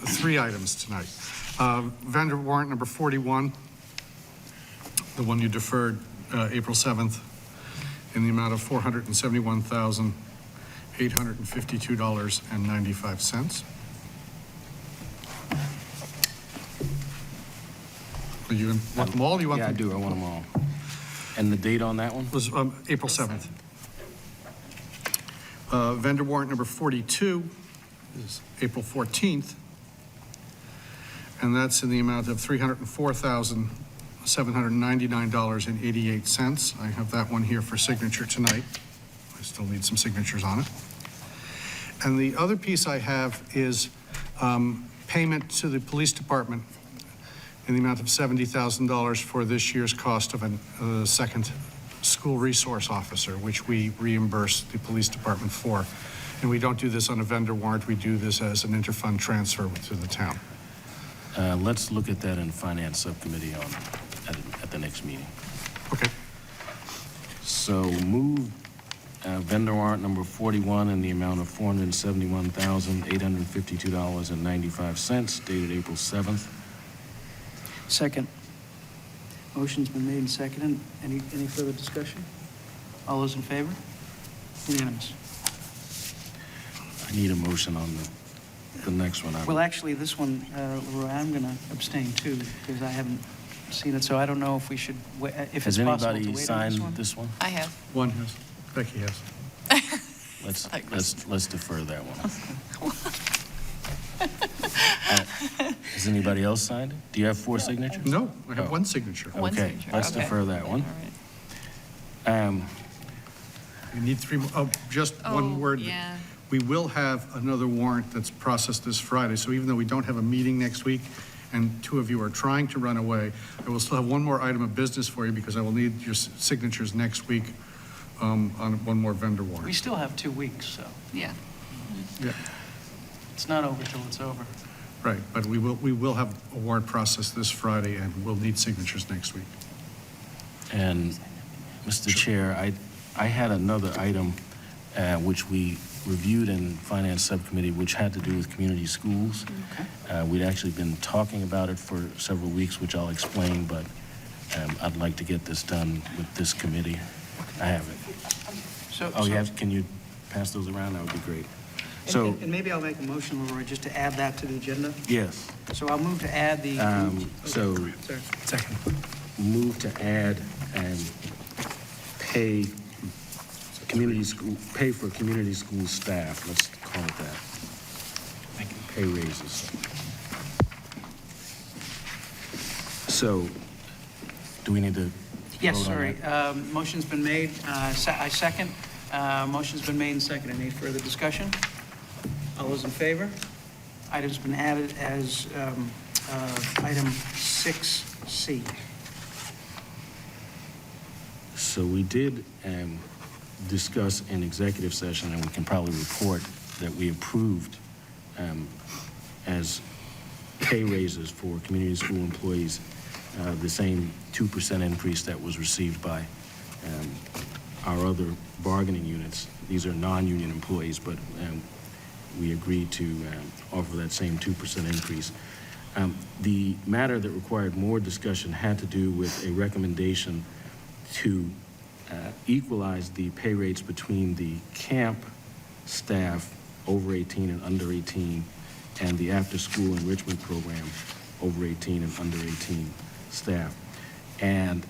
three items tonight. Vendor warrant number 41, the one you deferred April 7th, in the amount of $471,852.95. You want them all? You want Yeah, them? I do. I want them all. And the date on that one? Was April 7th. Vendor warrant number 42 is April 14th, and that's in the amount of $304,799.88. I have that one here for signature tonight. I still need some signatures on it. And the other piece I have is payment to the police department in the amount of $70,000 for this year's cost of a second school resource officer, which we reimburse the police department for. And we don't do this on a vendor warrant. We do this as an interfund transfer to the town. Let's look at that in Finance Subcommittee at the next meeting. Okay. So move vendor warrant number 41 in the amount of $471,852.95, dated April 7th. Second. Motion's been made and seconded. Any further discussion? All those in favor? Unanimous. I need a motion on the next one. Well, actually, this one, Leroy, I'm going to abstain too, because I haven't seen it, so I don't know if we should, if it's possible to wait on this one. Has anybody signed this one? I have. One has. Becky has. Let's defer that one. Has anybody else signed it? Do you have 4 signatures? No, I have one signature. One Okay, signature, let's okay. defer that one. We need 3 more. Oh, just one word. Yeah. We will have another warrant that's processed this Friday, so even though we don't have a meeting next week, and 2 of you are trying to run away, I will still have one more item of business for you, because I will need your signatures next week on one more vendor warrant. We still have 2 weeks, so Yeah. Yeah, it's not over till it's over. right, but we will have a warrant process this Friday, and we'll need signatures next week. And, Mr. Chair, I had another item which we reviewed in Finance Subcommittee, which had to do with community schools. We'd actually been talking about it for several weeks, which I'll explain, but I'd like to get this done with this committee. I have it. Can you pass those around? That would be great. So, And maybe I'll make a motion, Leroy, just to add that to the agenda. yes. So I'll move to add the. Sorry. Second. Move to add pay for community school staff, let's call it that. Thank you. Pay raises. So, do we need to Yes, vote on sorry. that? Motion's been made. I second. Motion's been made and seconded. Any further discussion? All those in favor? Item's been added as item 6C. So we did discuss in executive session, and we can probably report that we approved as pay raises for community school employees, the same 2% increase that was received by our other bargaining units. These are non-union employees, but we agreed to offer that same 2% increase. The matter that required more discussion had to do with a recommendation to equalize the pay rates between the camp staff over 18 and under 18 and the after-school enrichment program over 18 and under 18 staff. And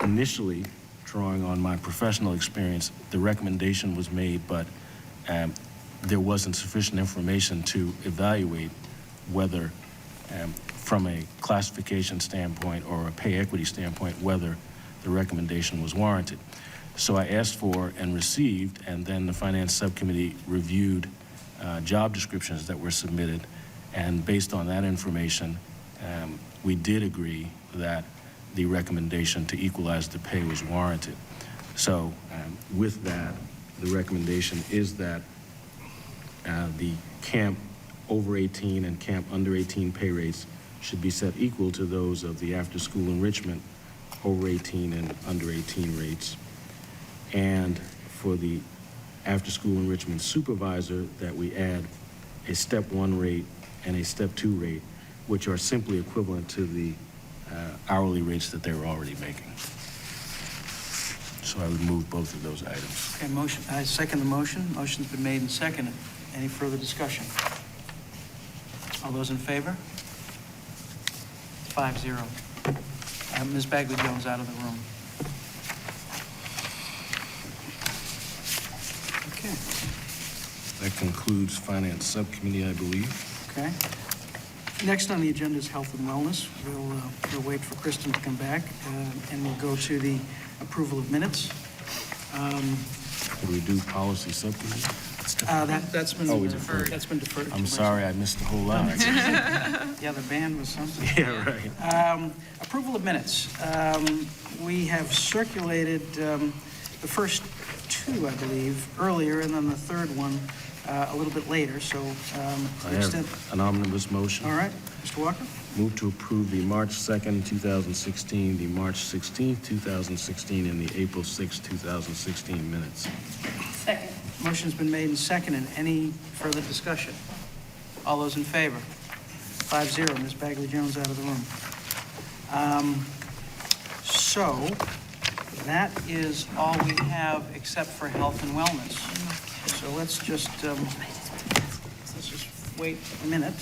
initially, drawing on my professional experience, the recommendation was made, but there wasn't sufficient information to evaluate whether, from a classification standpoint or a pay equity standpoint, whether the recommendation was warranted. So I asked for and received, and then the Finance Subcommittee reviewed job descriptions that were submitted, and based on that information, we did agree that the recommendation to equalize the pay was warranted. So with that, the recommendation is that the camp over 18 and camp under 18 pay rates should be set equal to those of the after-school enrichment over 18 and under 18 rates. And for the after-school enrichment supervisor, that we add a step 1 rate and a step 2 rate, which are simply equivalent to the hourly rates that they were already making. So I would move both of those items. Okay, motion, I second the motion. Motion's been made and seconded. Any further discussion? All those in favor? 5-0. Ms. Bagley-Jones out of the room. Okay. That concludes Finance Subcommittee, I believe. Okay. Next on the agenda is health and wellness. We'll wait for Kristen to come back, and we'll go to the approval of minutes. Could we do Policy Subcommittee? That's been Oh, we deferred. deferred. That's been deferred. I'm sorry, I missed the whole lot. Yeah, the band was something. Yeah, right. Approval of minutes. We have circulated the first two, I believe, earlier, and then the third one a little bit later, so to I the extent... have an omnibus motion. All right, Mr. Walker? Move to approve the March 2nd, 2016, the March 16th, 2016, and the April 6th, 2016 minutes. Second. Motion's been made and seconded. Any further discussion? All those in favor? 5-0, Ms. Bagley-Jones out of the room. So, that is all we have except for health and wellness. So let's just wait a minute.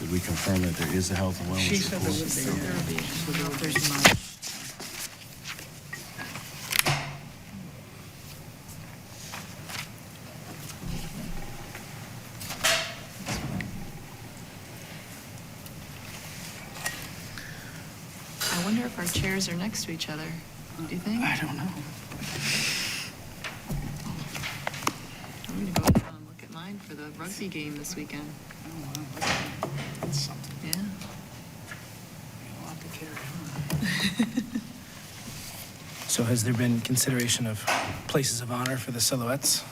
Did we confirm that there is a health and wellness She said there report? would be. She said there's not. I wonder if our chairs are next to each other. Do you think? I don't know. I'm going to go down and look at mine for the rugby game this weekend. Oh, wow. That's something. Yeah. A lot to carry on. So has there been consideration of places of honor for the silhouettes?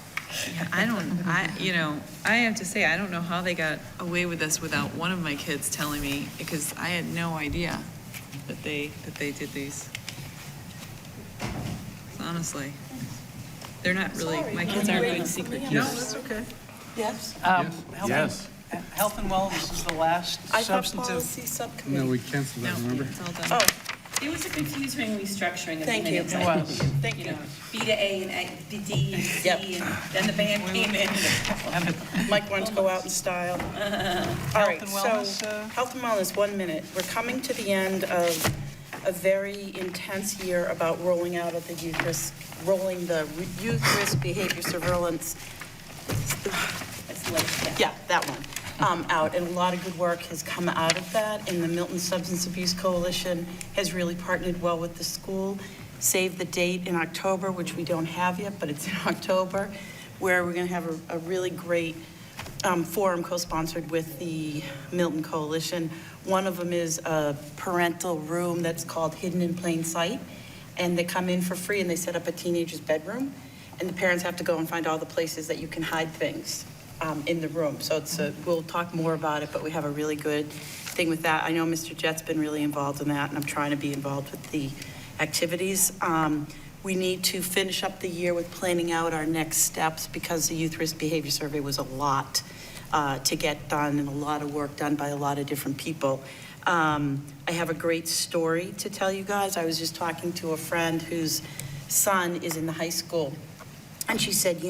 Yeah, I have to say, I don't know how they got away with this without one of my kids telling me, because I had no idea that they did these. Honestly. They're not really, my kids aren't good secret keepers. No, that's okay. Yes? Yes. Health and wellness is the last I thought substantive... policy subcommittee. No, we canceled that, No, remember? it's all done. Oh, There was a confusing restructuring of the Thank you. minutes. It I was. think, Thank you you. know, B to A and B, D and C, Yep. and then the band came in. Mike wanted to go out in style. All right, and so, wellness, health and wellness, 1 minute. We're coming to the end of a very intense year about rolling out of the youth risk behavior surveillance. It's late, Yeah, that one. Out, and a lot of good work has come out of that, and the Milton Substance Abuse Coalition has really partnered well with the school. Save the date in October, which we don't have yet, but it's in October, where we're going to have a really great forum co-sponsored with the Milton Coalition. One of them is a parental room that's called Hidden in Plain Sight, and they come in for free and they set up a teenager's bedroom, and the parents have to go and find all the places that you can hide things in the room. So we'll talk more about it, but we have a really good thing with that. I know Mr. Jett's been really involved in that, and I'm trying to be involved with the activities. We need to finish up the year with planning out our next steps, because the Youth Risk Behavior Survey was a lot to get done, and a lot of work done by a lot of different people. I have a great story to tell you guys. I was just talking to a friend whose son is in the high school, and she said,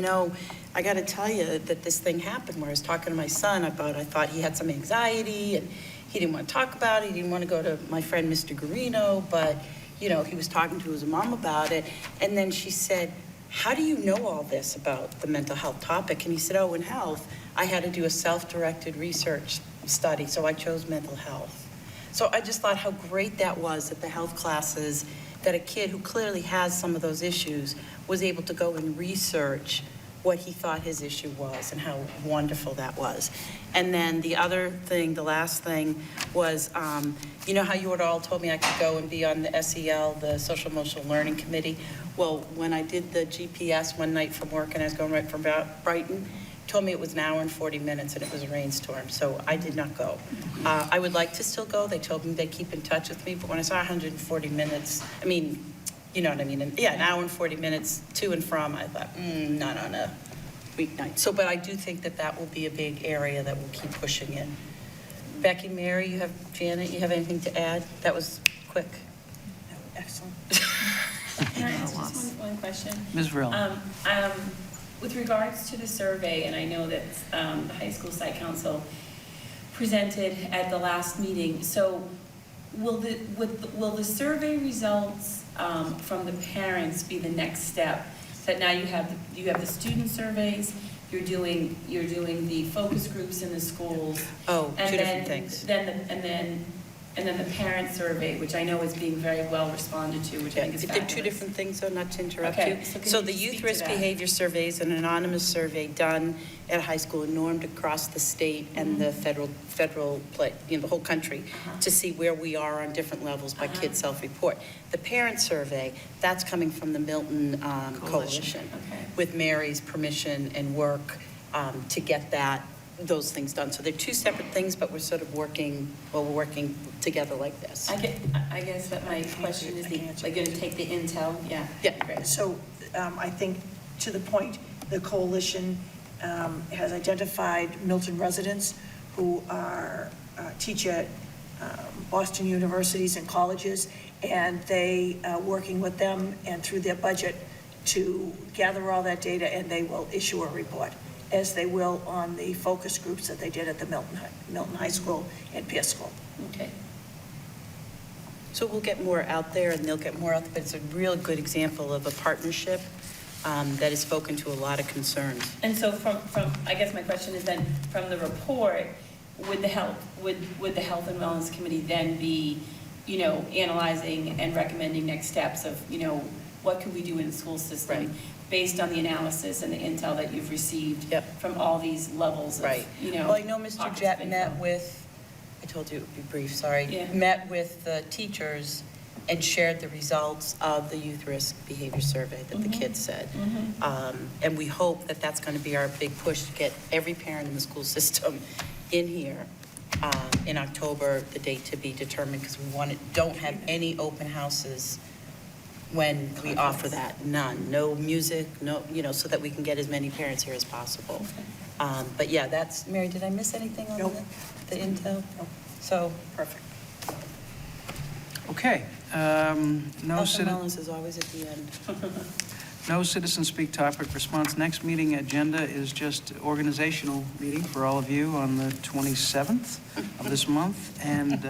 I got to tell you that this thing happened where I was talking to my son about, I thought he had some anxiety and he didn't want to talk about it. He didn't want to go to my friend, Mr. Garino, but, he was talking to his mom about it. And then she said, how do you know all this about the mental health topic? And he said, in health, I had to do a self-directed research study, so I chose mental health. So I just thought how great that was at the health classes, that a kid who clearly has some of those issues was able to go and research what he thought his issue was and how wonderful that was. And then the other thing, the last thing was, how you had all told me I could go and be on the SEL, the Social Emotional Learning Committee? Well, when I did the GPS one night from work and I was going right from Brighton, told me it was an hour and 40 minutes and it was a rainstorm, so I did not go. I would like to still go. They told me they'd keep in touch with me, but when I saw 140 minutes, you know what I mean? And yeah, an hour and 40 minutes to and from, I thought, not on a weeknight. So, but I do think that will be a big area that we'll keep pushing in. Becky, Mary, Janet, you have anything to add? That was quick. Excellent. Can I ask just one question? Ms. Vrill. With regards to the survey, and I know that the high school site council presented at the last meeting, so will the survey results from the parents be the next step that now you have the student surveys, you're doing the focus groups in the schools. Oh, and two different then- things. And then the parent survey, which I know is being very well responded to, which I think is They're fabulous. two different things, though, not to interrupt Okay, you. so can So you the speak youth to risk that? behavior survey is an anonymous survey done at a high school and normed across the state and the federal, the whole country to see where we are on different levels by kids self-report. The parent survey, that's coming from the Milton Coalition with Mary's permission and work to get those things done. So they're two separate things, but we're sort of working together like this. I guess that my question is, like, going to take the intel? Yeah. Yeah. So I think, to the point, the coalition has identified Milton residents who teach at Boston universities and colleges, and they are working with them and through their budget to gather all that data, and they will issue a report, as they will on the focus groups that they did at the Milton High School and Pierce School. Okay. So we'll get more out there, and they'll get more out there, but it's a real good example of a partnership that has spoken to a lot of concerns. And so from I guess my question is then, from the report, would the health and wellness committee then be, analyzing and recommending next steps of, what could we do in the school system based on the analysis and the intel that you've received from all these levels of, Well, I know Mr. Jett met with, I told you it would be brief, sorry, met with the teachers and shared the results of the youth risk behavior survey that the kids said. And we hope that that's going to be our big push to get every parent in the school system in here in October, the date to be determined, because we don't have any open houses when we offer that, none, no music, no, so that we can get as many parents here as possible. But yeah, that's, Mary, did I miss anything on the intel? No. So, perfect. Okay. No Health and citizen. wellness is always at the end. No citizen speak topic response. Next meeting agenda is just organizational meeting for all of you on the 27th of this month. And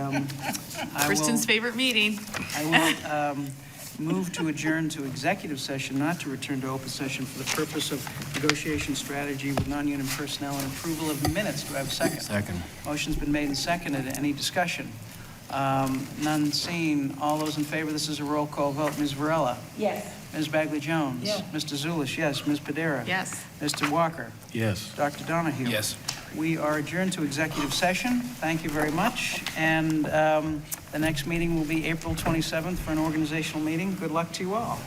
Kristen's favorite meeting. I will move to adjourn to executive session, not to return to open session for the purpose of negotiation strategy with non-union personnel and approval of the minutes. Do I have a second? Second. Motion's been made and seconded. Any discussion? None seen. All those in favor, this is a roll call vote. Ms. Varela? Yes. Ms. Bagley-Jones? Yes. Mr. Zulish, yes. Ms. Padera? Yes. Mr. Walker? Yes. Dr. Donahue? Yes. We are adjourned to executive session. Thank you very much. And the next meeting will be April 27th for an organizational meeting. Good luck to you all.